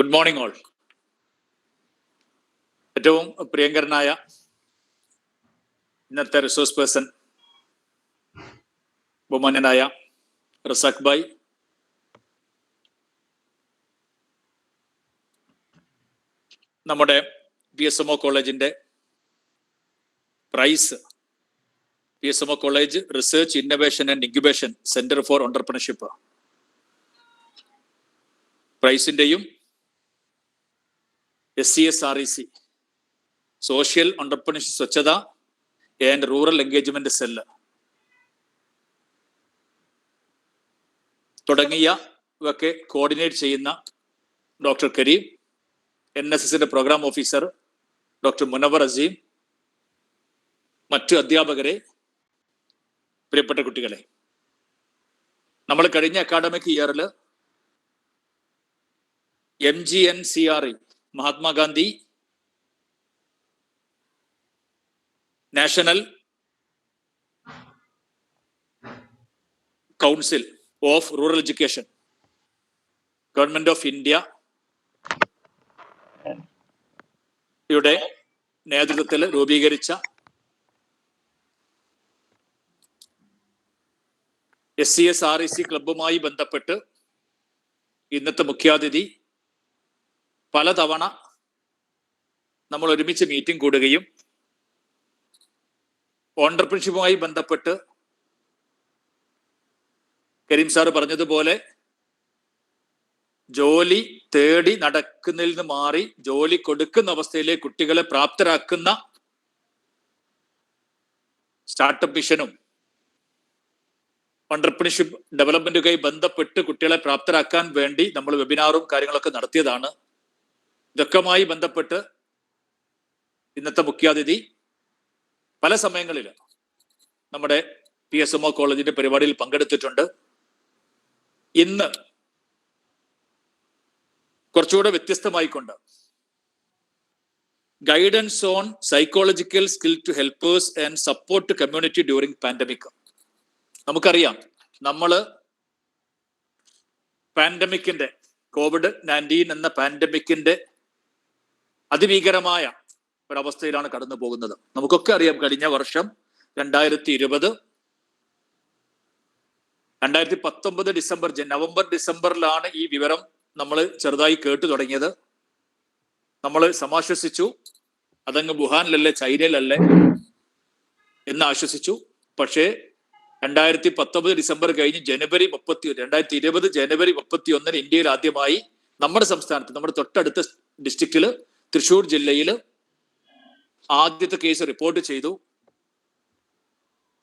Good morning all. ഏറ്റവും പ്രിയങ്കരനായ ഇന്നത്തെ റിസോഴ്സ് പേഴ്സൺ ബഹുമാന്യനായ റസാഖ് ഭായ്, നമ്മുടെ PSMO കോളേജിന്റെ price, PSMO college research innovation and incubation centre for entrepreneurship പ്രൈസിന്റെയും SCSREC social entrepreneurship Swachhata and rural engagement cell തുടങ്ങിയവയൊക്കെ coordinate ചെയ്യുന്ന doctor Kareem, NSSന്റെ programme officer doctor Munavar Azeem, മറ്റു അധ്യാപകരെ, പ്രിയപ്പെട്ട കുട്ടികളെ, നമ്മൾ കഴിഞ്ഞ അക്കാഡമിക് ഇയറിൽ MGNCRE Mahatma Gandhi national council of rural education, government of India യുടെ നേതൃത്വത്തിൽ രൂപീകരിച്ച SCSREC ക്ലബ്ബുമായി ബന്ധപ്പെട്ട് ഇന്നത്തെ മുഖ്യാതിഥി പലതവണ നമ്മൾ ഒരുമിച്ച് മീറ്റിംഗ് കൂടുകയും ഓണ്ടർപ്രണർഷിപ്പുമായി ബന്ധപ്പെട്ട് കരീം സാറ് പറഞ്ഞതുപോലെ ജോലി തേടി നടക്കുന്നതിൽ നിന്ന് മാറി ജോലി കൊടുക്കുന്ന അവസ്ഥയിലേക്ക് കുട്ടികളെ പ്രാപ്തരാക്കുന്ന സ്റ്റാർട്ടപ്പ് മിഷനും എന്റർപ്രണർഷിപ്പ് ഡെവലപ്മെന്റുമായി ബന്ധപ്പെട്ട് കുട്ടികളെ പ്രാപ്തരാക്കാൻ വേണ്ടി നമ്മൾ വെബിനാറും കാര്യങ്ങളൊക്കെ നടത്തിയതാണ്. ഇതൊക്കെയുമായി ബന്ധപ്പെട്ട് ഇന്നത്തെ മുഖ്യാതിഥി പല സമയങ്ങളിൽ നമ്മുടെ PSMO കോളേജിന്റെ പരിപാടിയിൽ പങ്കെടുത്തിട്ടുണ്ട്. ഇന്ന് കുറച്ചുകൂടെ വ്യത്യസ്തമായിക്കൊണ്ട് guidance on psychological skill to helpers and support community during pandemic. നമുക്കറിയാം, നമ്മള് പാൻഡമിക്കിന്റെ COVID-19 എന്ന പാൻഡമിക്കിന്റെ അതിഭീകരമായ ഒരവസ്ഥയിലാണ് കടന്നു പോകുന്നത്. നമുക്കൊക്കെ അറിയാം, കഴിഞ്ഞ വർഷം 2019 നവംബർ ഡിസംബറിലാണ് ഈ വിവരം നമ്മൾ ചെറുതായി കേട്ടു തുടങ്ങിയത്. നമ്മൾ സമാശ്വസിച്ചു, അതങ്ങ് വുഹാനിലല്ലേ ചൈനയിലല്ലേ എന്ന് ആശ്വസിച്ചു. പക്ഷേ 2019 ഡിസംബർ കഴിഞ്ഞ് 2020 ജനുവരി 31 ഇന്ത്യയിൽ ആദ്യമായി നമ്മുടെ സംസ്ഥാനത്ത്, നമ്മുടെ തൊട്ടടുത്ത ഡിസ്ട്രിക്റ്റില് തൃശ്ശൂർ ജില്ലയിൽ ആദ്യത്തെ കേസ് റിപ്പോർട്ട് ചെയ്തു.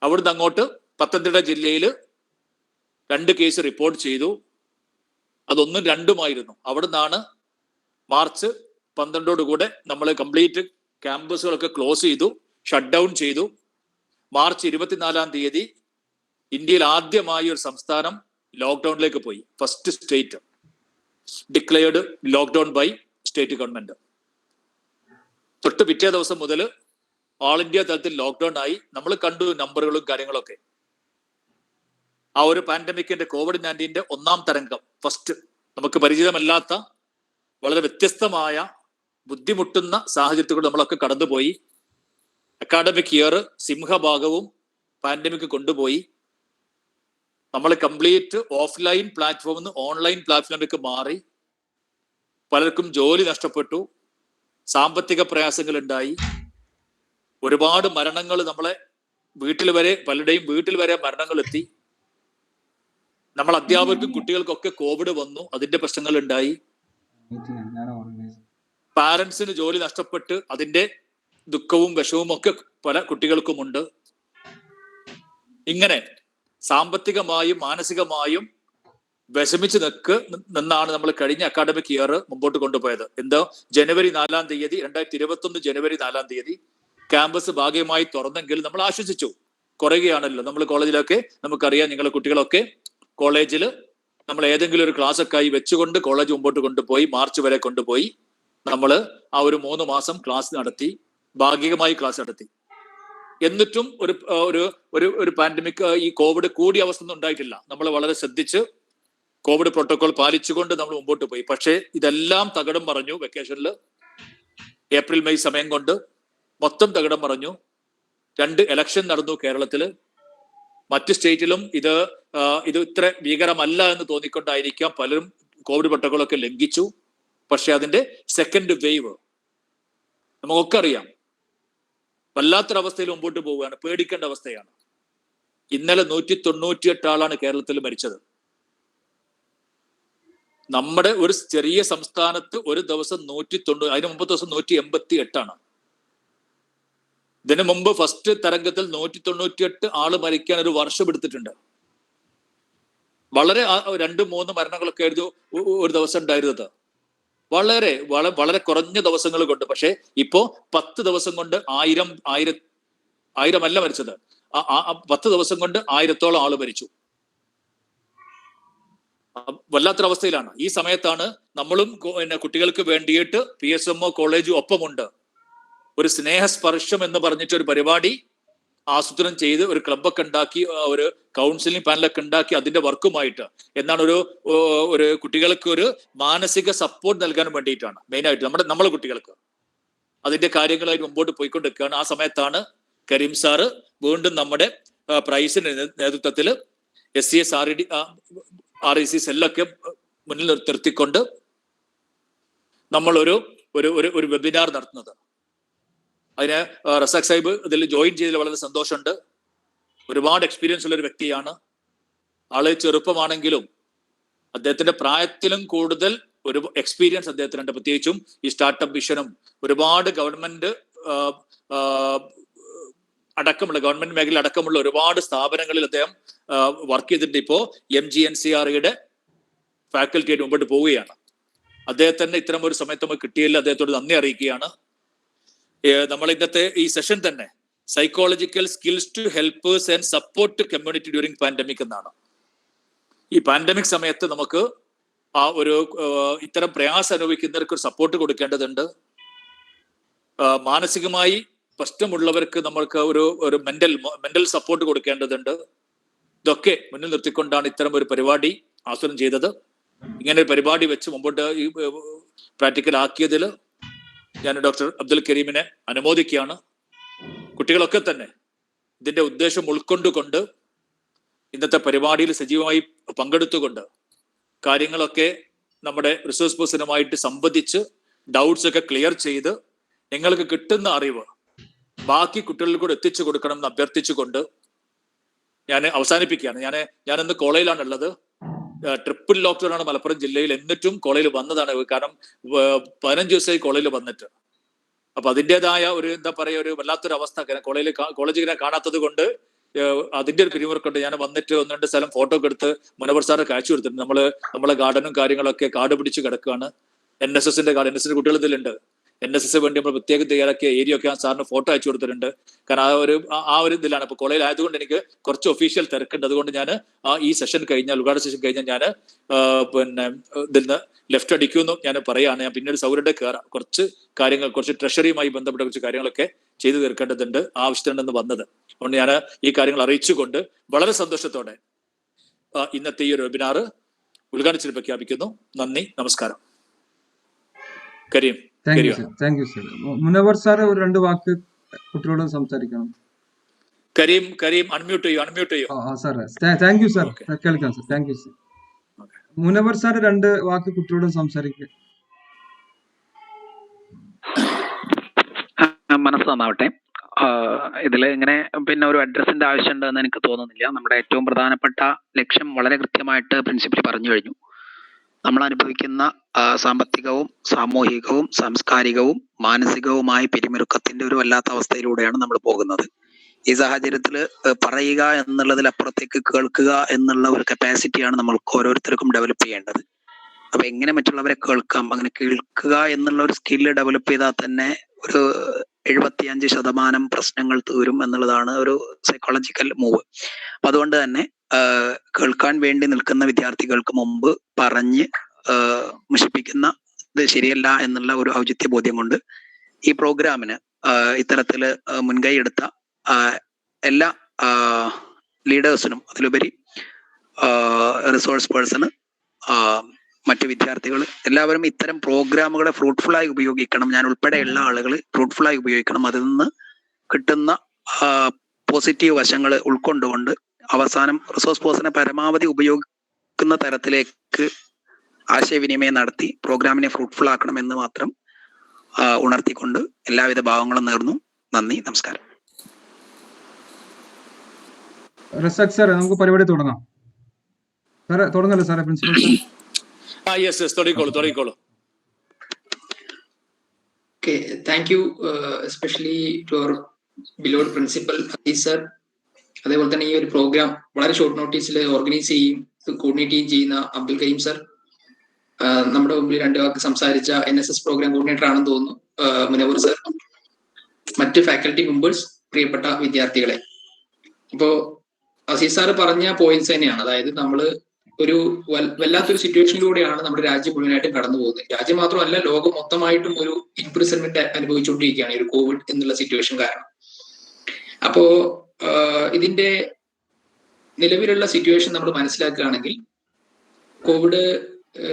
അവിടുന്ന് അങ്ങോട്ട് പത്തനംതിട്ട ജില്ലയിൽ 2 കേസ് റിപ്പോർട്ട് ചെയ്തു. അതൊന്നും രണ്ടുമായിരുന്നു. അവിടുന്നാണ് മാർച്ച് 12 നമ്മൾ കംപ്ലീറ്റ് ക്യാമ്പസുകളൊക്കെ ക്ലോസ് ചെയ്തു, ഷട്ട് ഡൗൺ ചെയ്തു. മാർച്ച് 24 ഇന്ത്യയിൽ ആദ്യമായി ഒരു സംസ്ഥാനം ലോക്ക്ഡൌണിലേക്ക് പോയി. First state declared lockdown by state government. തൊട്ട് പിറ്റേ ദിവസം മുതൽ ഓൾ ഇന്ത്യ തലത്തിൽ ലോക്ക്ഡൌൺ ആയി. നമ്മൾ കണ്ടു നമ്പറുകളും കാര്യങ്ങളൊക്കെ. ആ ഒരു പാൻഡമിക്കിന്റെ COVID-19 ഒന്നാം തരംഗം, ഫസ്റ്റ്, നമുക്ക് പരിചിതമല്ലാത്ത വളരെ വ്യത്യസ്തമായ ബുദ്ധിമുട്ടുന്ന സാഹചര്യത്തിലൂടെ നമ്മളൊക്കെ കടന്നുപോയി. അക്കാഡമിക് ഇയർ സിംഹഭാഗവും പാൻഡമിക് കൊണ്ടുപോയി. നമ്മൾ കംപ്ലീറ്റ് ഓഫ്ലൈൻ പ്ലാറ്റ്ഫോമിൽ നിന്ന് ഓൺലൈൻ പ്ലാറ്റ്ഫോമിലേക്ക് മാറി. പലർക്കും ജോലി നഷ്ടപ്പെട്ടു, സാമ്പത്തിക പ്രയാസങ്ങൾ ഉണ്ടായി, ഒരുപാട് മരണങ്ങൾ നമ്മളെ പലരുടെയും വീട്ടിൽ വരെ മരണങ്ങൾ എത്തി. നമ്മൾ അധ്യാപകർക്കും കുട്ടികൾക്കൊക്കെ കോവിഡ് വന്നു, അതിന്റെ പ്രശ്നങ്ങൾ ഉണ്ടായി. പാരന്റ്സിന് ജോലി നഷ്ടപ്പെട്ട് അതിന്റെ ദുഃഖവും വിഷവും ഒക്കെ പല കുട്ടികൾക്കുമുണ്ട്. ഇങ്ങനെ സാമ്പത്തികമായും മാനസികമായും വിഷമിച്ച് നിന്നാണ് നമ്മൾ കഴിഞ്ഞ അക്കാഡമിക് ഇയർ മുമ്പോട്ട് കൊണ്ടുപോയത്. ജനുവരി 4 ക്യാമ്പസ് ഭാഗികമായി തുറന്നെങ്കിൽ നമ്മൾ ആശ്വസിച്ചു. കുറയുകയാണല്ലോ നമ്മൾ കോളേജിലൊക്കെ. നമുക്കറിയാം, നിങ്ങളുടെ കുട്ടികളൊക്കെ കോളേജിൽ നമ്മൾ ഏതെങ്കിലും ഒരു ക്ലാസ് ഒക്കെ ആയി വെച്ചുകൊണ്ട് കോളേജ് മുമ്പോട്ട് കൊണ്ടുപോയി മാർച്ച് വരെ കൊണ്ടുപോയി നമ്മൾ ആ ഒരു 3 മാസം ക്ലാസ് നടത്തി, ഭാഗികമായി ക്ലാസ് നടത്തി. എന്നിട്ടും ഒരു പാൻഡമിക്, ഈ കോവിഡ് കൂടിയ അവസ്ഥ ഒന്നും ഉണ്ടായിട്ടില്ല. നമ്മൾ വളരെ ശ്രദ്ധിച്ച് കോവിഡ് പ്രോട്ടോകോൾ പാലിച്ചുകൊണ്ട് നമ്മൾ മുമ്പോട്ട് പോയി. പക്ഷേ ഇതെല്ലാം തകിടം മറിഞ്ഞു. വെക്കേഷനിൽ ഏപ്രിൽ മെയ് സമയം കൊണ്ട് മൊത്തം തകിടം മറിഞ്ഞു. 2 ഇലക്ഷൻ നടന്നു കേരളത്തിൽ. മറ്റ് സ്റ്റേറ്റിലും ഇത് ഇത്ര ഭീകരമല്ല എന്ന് തോന്നിക്കൊണ്ടായിരിക്കാം പലരും കോവിഡ് പ്രോട്ടോകോളൊക്കെ ലംഘിച്ചു. പക്ഷെ അതിന്റെ സെക്കൻഡ് വേവ് നമുക്കൊക്കെ അറിയാം. വല്ലാത്തൊരവസ്ഥയിൽ മുമ്പോട്ട് പോവുകയാണ്. പേടിക്കേണ്ട അവസ്ഥയാണ്. ഇന്നലെ 198 ആളാണ് കേരളത്തിൽ മരിച്ചത്. നമ്മുടെ ഒരു ചെറിയ സംസ്ഥാനത്ത് ഒരു ദിവസം 190, അതിന് മുമ്പത്തെ ദിവസം 188. ഇതിനു മുമ്പ് ഫസ്റ്റ് തരംഗത്തിൽ 198 ആള് മരിക്കാൻ ഒരു വർഷം എടുത്തിട്ടുണ്ട്. വളരെ 2-3 മരണങ്ങളൊക്കെ ആയിരുന്നു ഒരു ദിവസം ഉണ്ടായിരുന്നത്. വളരെ വളരെ കുറഞ്ഞ ദിവസങ്ങൾ കൊണ്ട്. പക്ഷെ ഇപ്പോ 10 ദിവസം കൊണ്ട് 1000 അല്ല മരിച്ചത്, 10 ദിവസം കൊണ്ട് 1000-ഓളം ആള് മരിച്ചു. വല്ലാത്തൊരവസ്ഥയിലാണ്. ഈ സമയത്താണ് നമ്മളും കുട്ടികൾക്ക് വേണ്ടിയിട്ട് PSMO കോളേജും ഒപ്പമുണ്ട്. ഒരു സ്നേഹസ്പർശം എന്ന് പറഞ്ഞിട്ട് ഒരു പരിപാടി ആസൂത്രണം ചെയ്ത് ഒരു ക്ലബൊക്കെ ഉണ്ടാക്കി, ഒരു കൗൺസിലിംഗ് പാനലൊക്കെ ഉണ്ടാക്കി അതിന്റെ വർക്കുമായിട്ട് എന്നാണ് ഒരു കുട്ടികൾക്ക് ഒരു മാനസിക സപ്പോർട്ട് നൽകാൻ വേണ്ടിയിട്ടാണ് മെയിനായിട്ട് നമ്മളെ കുട്ടികൾക്ക് അതിന്റെ കാര്യങ്ങളായിട്ട് മുമ്പോട്ട് പോയിക്കൊണ്ടിരിക്കുകയാണ്. ആ സമയത്താണ് കരീം സാറ് വീണ്ടും നമ്മുടെ പ്രൈസിന്റെ നേതൃത്വത്തിൽ SCS REC സെല്ലൊക്കെ മുന്നിൽ നിർത്തിക്കൊണ്ട് നമ്മൾ ഒരു വെബിനാർ നടത്തുന്നത്. അതിന് റസാഖ് സാഹിബ് ഇതിൽ ജോയിൻ ചെയ്തതിൽ വളരെ സന്തോഷമുണ്ട്. ഒരുപാട് എക്സ്പീരിയൻസ് ഉള്ള ഒരു വ്യക്തിയാണ്. ആള് ചെറുപ്പമാണെങ്കിലും അദ്ദേഹത്തിന്റെ പ്രായത്തിലും കൂടുതൽ ഒരു എക്സ്പീരിയൻസ് അദ്ദേഹത്തിനുണ്ട്. പ്രത്യേകിച്ചും ഈ സ്റ്റാർട്ടപ്പ് വിഷനും ഒരുപാട് ഗവൺമെന്റ് അടക്കമുള്ള ഗവൺമെന്റ് മേഖല അടക്കമുള്ള ഒരുപാട് സ്ഥാപനങ്ങളിൽ അദ്ദേഹം വർക്ക് ചെയ്തിട്ട് ഇപ്പോ MGNCREയുടെ ഫാക്കൽറ്റി ആയിട്ട് മുമ്പോട്ട് പോവുകയാണ്. അദ്ദേഹത്തിന് ഇത്തരം ഒരു സമയത്ത് നമുക്ക് കിട്ടിയില്ല. അദ്ദേഹത്തോട് നന്ദി അറിയിക്കുകയാണ്. നമ്മൾ ഇന്നത്തെ ഈ സെഷൻ തന്നെ psychological skills to helpers and support community during pandemic എന്നാണ്. ഈ പാൻഡമിക് സമയത്ത് നമുക്ക് ഇത്തരം പ്രയാസം അനുഭവിക്കുന്നവർക്ക് ഒരു സപ്പോർട്ട് കൊടുക്കേണ്ടതുണ്ട്. മാനസികമായി പ്രശ്നമുള്ളവർക്ക് നമ്മൾക്ക് ഒരു മെന്റൽ സപ്പോർട്ട് കൊടുക്കേണ്ടതുണ്ട്. ഇതൊക്കെ മുന്നിൽ നിർത്തിക്കൊണ്ടാണ് ഇത്തരം ഒരു പരിപാടി ആസൂത്രണം ചെയ്തത്. ഇങ്ങനെ ഒരു പരിപാടി വെച്ച് മുമ്പോട്ട് ഈ പ്രാക്ടിക്കൽ ആക്കിയതിൽ ഞാൻ ഡോക്ടർ അബ്ദുൽ കരീമിനെ അനുമോദിക്കുകയാണ്. കുട്ടികളൊക്കെ തന്നെ ഇതിന്റെ ഉദ്ദേശം ഉൾക്കൊണ്ടുകൊണ്ട് ഇന്നത്തെ പരിപാടിയിൽ സജീവമായി പങ്കെടുത്തുകൊണ്ട് കാര്യങ്ങളൊക്കെ നമ്മുടെ റിസോഴ്സ് പേഴ്സണുമായിട്ട് സംവദിച്ച് ഡൗട്ട്സ് ഒക്കെ ക്ലിയർ ചെയ്ത് നിങ്ങൾക്ക് കിട്ടുന്ന അറിവ് ബാക്കി കുട്ടികളിൽ കൂടെ എത്തിച്ചു കൊടുക്കണം എന്ന് അഭ്യർത്ഥിച്ചുകൊണ്ട് ഞാൻ അവസാനിപ്പിക്കുകയാണ്. ഞാനിന്ന് കോളേജിലാണുള്ളത്. ട്രിപ്പിൾ ലോക്ക്ഡൌൺ ആണ് മലപ്പുറം ജില്ലയിൽ. എന്നിട്ടും കോളേജിൽ വന്നതാണ്. കാരണം 15 ദിവസമായി കോളേജിൽ വന്നിട്ട്. അപ്പൊ അതിൻ്റെതായ എന്താ പറയുക, ഒരു വല്ലാത്തൊരു അവസ്ഥ. കോളേജ് ഇങ്ങനെ കാണാത്തത് കൊണ്ട് അതിന്റെ ഒരു പിരിമുറുക്കുണ്ട്. ഞാൻ വന്നിട്ട് 1-2 സ്ഥലം ഫോട്ടോ ഒക്കെ എടുത്ത് മുനവർ സാറെ കാഴ്ച കൊടുത്തിട്ടുണ്ട്. നമ്മളെ ഗാർഡനും കാര്യങ്ങളൊക്കെ കാട് പിടിച്ച് കിടക്കുകയാണ്. NSSന്റെ കാർഡ്, NSS കുട്ടികൾ ഇതിലുണ്ട്. NSS വേണ്ടി നമ്മൾ പ്രത്യേകം തയ്യാറാക്കിയ ഏരിയ ഒക്കെ സാറിന് ഫോട്ടോ അയച്ചു കൊടുത്തിട്ടുണ്ട്. കാരണം ആ ഒരു ഇതിലാണ്. ഇപ്പൊ കോളേജിൽ ആയതുകൊണ്ട് എനിക്ക് കുറച്ച് ഒഫീഷ്യൽ തിരക്കുണ്ട്. അതുകൊണ്ട് ഞാൻ ഈ സെഷൻ കഴിഞ്ഞാൽ, ഉദ്ഘാടന സെഷൻ കഴിഞ്ഞാൽ ഞാൻ ഇതിൽ നിന്ന് ലെഫ്റ്റ് അടിക്കുമെന്ന് ഞാൻ പറയാണ്. ഞാൻ പിന്നീട് സൗകര്യത്തെ കയറാം. കുറച്ച് കാര്യങ്ങൾ, കുറച്ച് ട്രഷറിയുമായി ബന്ധപ്പെട്ട കുറച്ച് കാര്യങ്ങളൊക്കെ ചെയ്തു തീർക്കേണ്ടതുണ്ട്. ആവശ്യത്തിനുണ്ടെന്ന് വന്നത്. അതുകൊണ്ട് ഞാൻ ഈ കാര്യങ്ങൾ അറിയിച്ചുകൊണ്ട് വളരെ സന്തോഷത്തോടെ ഇന്നത്തെ ഈ ഒരു വെബിനാർ ഉദ്ഘാടനത്തിൽ പ്രഖ്യാപിക്കുന്നു. നന്ദി, നമസ്കാരം. Karim. Thank you sir. Munavar sir ഒരു 2 വാക്ക് കുട്ടികളോട് സംസാരിക്കണം. കരീം അൺമ്യൂട്ട് ചെയ്യൂ. Sir thank you sir. കേൾക്കാം sir. Thank you sir. Munavar sir 2 വാക്ക് കുട്ടികളോട് സംസാരിക്കുക. മനസ്സ് നന്നാവട്ടെ. ഇതിൽ ഇങ്ങനെ ഒരു അഡ്രസ്സിന്റെ ആവശ്യമുണ്ടെന്ന് എനിക്ക് തോന്നുന്നില്ല. നമ്മുടെ ഏറ്റവും പ്രധാനപ്പെട്ട ലക്ഷ്യം വളരെ കൃത്യമായിട്ട് പ്രിൻസിപ്പൽ പറഞ്ഞു കഴിഞ്ഞു. നമ്മൾ അനുഭവിക്കുന്ന സാമ്പത്തികവും സാമൂഹികവും സാംസ്കാരികവും മാനസികവുമായ പിരിമുറുക്കത്തിന്റെ ഒരു വല്ലാത്ത അവസ്ഥയിലൂടെയാണ് നമ്മൾ പോകുന്നത്. ഈ സാഹചര്യത്തിൽ പറയുക എന്നുള്ളതിലപ്പുറത്തേക്ക് കേൾക്കുക എന്നുള്ള ഒരു കപ്പാസിറ്റിയാണ് നമ്മൾക്ക് ഓരോരുത്തർക്കും ഡെവലപ്പ് ചെയ്യേണ്ടത്. അപ്പൊ എങ്ങനെ മറ്റുള്ളവരെ കേൾക്കാം, അങ്ങനെ കേൾക്കുക എന്നുള്ള ഒരു സ്കില്ല് ഡെവലപ്പ് ചെയ്താൽ തന്നെ ഒരു 75% പ്രശ്നങ്ങൾ തീരും എന്നുള്ളതാണ് ഒരു സൈക്കോളജിക്കൽ മൂവ്. അപ്പൊ അതുകൊണ്ട് തന്നെ കേൾക്കാൻ വേണ്ടി നിൽക്കുന്ന വിദ്യാർത്ഥികൾക്ക് മുമ്പ് പറഞ്ഞ് മുഷിപ്പിക്കുന്ന ഇത് ശരിയല്ല എന്നുള്ള ഒരു ഔചിത്യ ബോധ്യം കൊണ്ട് ഈ പ്രോഗ്രാമിന് ഇത്തരത്തില് മുൻകൈ എടുത്ത എല്ലാ ലീഡേഴ്സിനും, അതിലുപരി റിസോഴ്സ് പേഴ്സണ്, മറ്റു വിദ്യാർത്ഥികൾ എല്ലാവരും ഇത്തരം പ്രോഗ്രാമുകളെ ഫ്രൂട്ട്ഫുള്ളായി ഉപയോഗിക്കണം. ഞാൻ ഉൾപ്പെടെയുള്ള ആളുകൾ ഫ്രൂട്ട്ഫുള്ളായി ഉപയോഗിക്കണം. അതിൽ നിന്ന് കിട്ടുന്ന പോസിറ്റീവ് വശങ്ങൾ ഉൾക്കൊണ്ടുകൊണ്ട് അവസാനം റിസോഴ്സ് പേഴ്സണെ പരമാവധി ഉപയോഗിക്കുന്ന തരത്തിലേക്ക് ആശയവിനിമയം നടത്തി പ്രോഗ്രാമിനെ ഫ്രൂട്ട്ഫുൾ ആക്കണമെന്ന് മാത്രം ഉണർത്തിക്കൊണ്ട് എല്ലാവിധ ഭാവങ്ങളും നേർന്നു. നന്ദി, നമസ്കാരം. റസാഖ് സാറേ, നമുക്ക് പരിപാടി തുടങ്ങാം. സാറേ തുടങ്ങല്ലോ സാറേ, പ്രിൻസിപ്പൽ സാർ. യെസ് തുടങ്ങിക്കോളൂ. Okay, thank you, especially to our beloved principal Aziz sir. അതേപോലെ തന്നെ ഈ ഒരു പ്രോഗ്രാം വളരെ ഷോർട്ട് നോട്ടീസിൽ ഓർഗനൈസ് ചെയ്യും കോർഡിനേറ്റ് ചെയ്യുന്ന അബ്ദുൽ കരീം സർ, നമ്മുടെ മുമ്പിൽ 2 വാക്ക് സംസാരിച്ച NSS പ്രോഗ്രാം കോർഡിനേറ്റർ ആണെന്ന് തോന്നുന്നു മുനവർ സർ, മറ്റ് ഫാക്കൽറ്റി മെമ്പേഴ്സ്, പ്രിയപ്പെട്ട വിദ്യാർത്ഥികളെ. ഇപ്പോ അസീസ് സാറ് പറഞ്ഞ പോയിന്റ്സ് തന്നെയാണ്. അതായത് നമ്മൾ ഒരു വല്ലാത്തൊരു സിറ്റുവേഷനിലൂടെയാണ് നമ്മുടെ രാജ്യം മുഴുവനായിട്ടും കടന്നു പോകുന്നത്. രാജ്യം മാത്രമല്ല, ലോകം മൊത്തമായിട്ടും ഒരു ഇംപ്രിസൺമെന്റ് അനുഭവിച്ചുകൊണ്ടിരിക്കുകയാണ് ഈ ഒരു കോവിഡ് എന്നുള്ള സിറ്റുവേഷൻ കാരണം. അപ്പോ ഇതിന്റെ നിലവിലുള്ള സിറ്റുവേഷൻ നമ്മൾ മനസ്സിലാക്കുകയാണെങ്കിൽ കോവിഡ്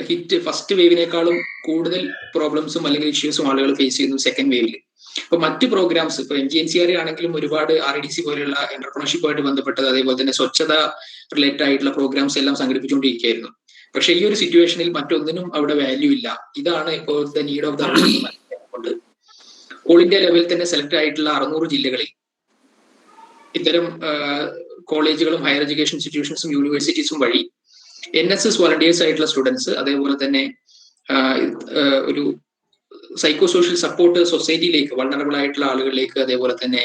ഹിറ്റ് ഫസ്റ്റ് വേവിനേക്കാളും കൂടുതൽ പ്രോബ്ലംസും അല്ലെങ്കിൽ ഇഷ്യൂസും ആളുകൾ ഫേസ് ചെയ്യുന്നു സെക്കൻഡ് വേവിൽ. ഇപ്പൊ മറ്റ് പ്രോഗ്രാംസ് ഇപ്പൊ MGNCRE ആണെങ്കിലും ഒരുപാട് RDC പോലെയുള്ള എന്റർപ്രണർഷിപ്പുമായിട്ട് ബന്ധപ്പെട്ടത്, അതേപോലെ തന്നെ സ്വച്ഛത റിലേറ്റഡ് ആയിട്ടുള്ള പ്രോഗ്രാംസ് എല്ലാം സംഘടിപ്പിച്ചുകൊണ്ടിരിക്കുകയായിരുന്നു. പക്ഷെ ഈ ഒരു സിറ്റുവേഷനിൽ മറ്റൊന്നിനും അവിടെ വാല്യൂ ഇല്ല. ഇതാണ് ഇപ്പോഴത്തെ നീഡ് ഓഫ് ദ കൊണ്ട് ഓൾ ഇന്ത്യ ലെവലിൽ തന്നെ സെലക്ട് ആയിട്ടുള്ള 600 ജില്ലകളിൽ ഇത്തരം കോളേജുകളും ഹയർ എഡ്യൂക്കേഷൻ ഇൻസ്റ്റിറ്റ്യൂഷൻസും യൂണിവേഴ്സിറ്റീസും വഴി NSS വോളണ്ടിയേഴ്സ് ആയിട്ടുള്ള സ്റ്റുഡൻസ്, അതേപോലെ തന്നെ ഒരു സൈക്കോ സോഷ്യൽ സപ്പോർട്ട് സൊസൈറ്റിയിലേക്ക് വൾണറബിൾ ആയിട്ടുള്ള ആളുകളിലേക്ക്, അതേപോലെ തന്നെ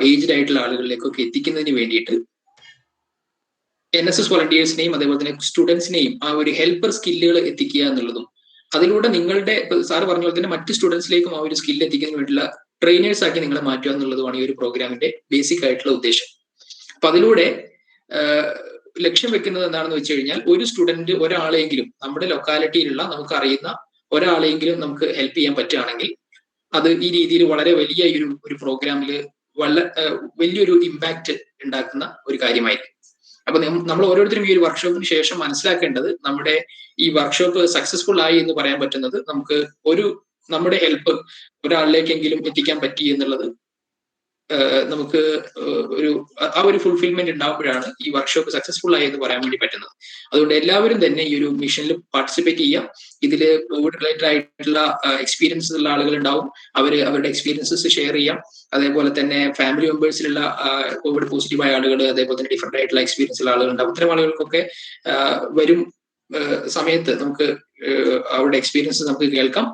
ഏജ്ഡ് ആയിട്ടുള്ള ആളുകളിലേക്കൊക്കെ എത്തിക്കുന്നതിന് വേണ്ടിയിട്ട് NSS വോളണ്ടിയേഴ്സിനെയും അതേപോലെ തന്നെ സ്റ്റുഡൻസിനെയും ആ ഒരു ഹെൽപ്പർ സ്കില്ലുകൾ എത്തിക്കുക എന്നുള്ളതും, അതിലൂടെ നിങ്ങളുടെ സാറ് പറഞ്ഞ പോലെ തന്നെ മറ്റ് സ്റ്റുഡൻസിലേക്കും ആ ഒരു സ്കില്ല് എത്തിക്കുന്നതിന് വേണ്ടിയുള്ള ട്രെയിനേഴ്സ് ആക്കി നിങ്ങളെ മാറ്റുക എന്നുള്ളതുമാണ് ഈ ഒരു പ്രോഗ്രാമിന്റെ ബേസിക് ആയിട്ടുള്ള ഉദ്ദേശം. അപ്പൊ അതിലൂടെ ലക്ഷ്യം വെക്കുന്നത് എന്താണെന്ന് വെച്ച് കഴിഞ്ഞാൽ, ഒരു സ്റ്റുഡന്റ് ഒരാളെങ്കിലും നമ്മുടെ ലൊക്കാലിറ്റിയിലുള്ള നമുക്കറിയുന്ന ഒരാളെങ്കിലും നമുക്ക് ഹെൽപ്പ് ചെയ്യാൻ പറ്റുകയാണെങ്കിൽ അത് ഈ രീതിയിൽ വളരെ വലിയ ഒരു പ്രോഗ്രാമിൽ വലിയൊരു ഇമ്പാക്റ്റ് ഉണ്ടാക്കുന്ന ഒരു കാര്യമായിരിക്കും. അപ്പൊ നമ്മൾ ഓരോരുത്തരും ഈ ഒരു വർക്ക്ഷോപ്പിന് ശേഷം മനസ്സിലാക്കേണ്ടത്, നമ്മുടെ ഈ വർക്ക്ഷോപ്പ് സക്സസ്ഫുൾ ആയി എന്ന് പറയാൻ പറ്റുന്നത് നമുക്ക് നമ്മുടെ ഹെൽപ്പ് ഒരാളിലേക്കെങ്കിലും എത്തിക്കാൻ പറ്റി എന്നുള്ളത് നമുക്ക് ആ ഒരു ഫുൾഫിൽമെന്റ് ഉണ്ടാകുമ്പോഴാണ് ഈ വർക്ക്ഷോപ്പ് സക്സസ്ഫുൾ ആയി എന്ന് പറയാൻ വേണ്ടി പറ്റുന്നത്. അതുകൊണ്ട് എല്ലാവരും തന്നെ ഈ ഒരു മിഷനിൽ പാർട്ടിസിപ്പേറ്റ് ചെയ്യാം. ഇതില് കോവിഡ് റിലേറ്റഡ് ആയിട്ടുള്ള എക്സ്പീരിയൻസ് ഉള്ള ആളുകൾ ഉണ്ടാവും, അവരുടെ എക്സ്പീരിയൻസസ് ഷെയർ ചെയ്യാം. അതേപോലെ തന്നെ ഫാമിലി മെമ്പേഴ്സിലുള്ള കോവിഡ് പോസിറ്റീവായ ആളുകൾ, അതേപോലെ തന്നെ ഡിഫറെന്റ് ആയിട്ടുള്ള എക്സ്പീരിയൻസ് ഉള്ള ആളുകൾ ഉണ്ടാവും. ഇത്തരം ആളുകൾക്കൊക്കെ വരും സമയത്ത് നമുക്ക് അവരുടെ എക്സ്പീരിയൻസ് നമുക്ക് കേൾക്കാം.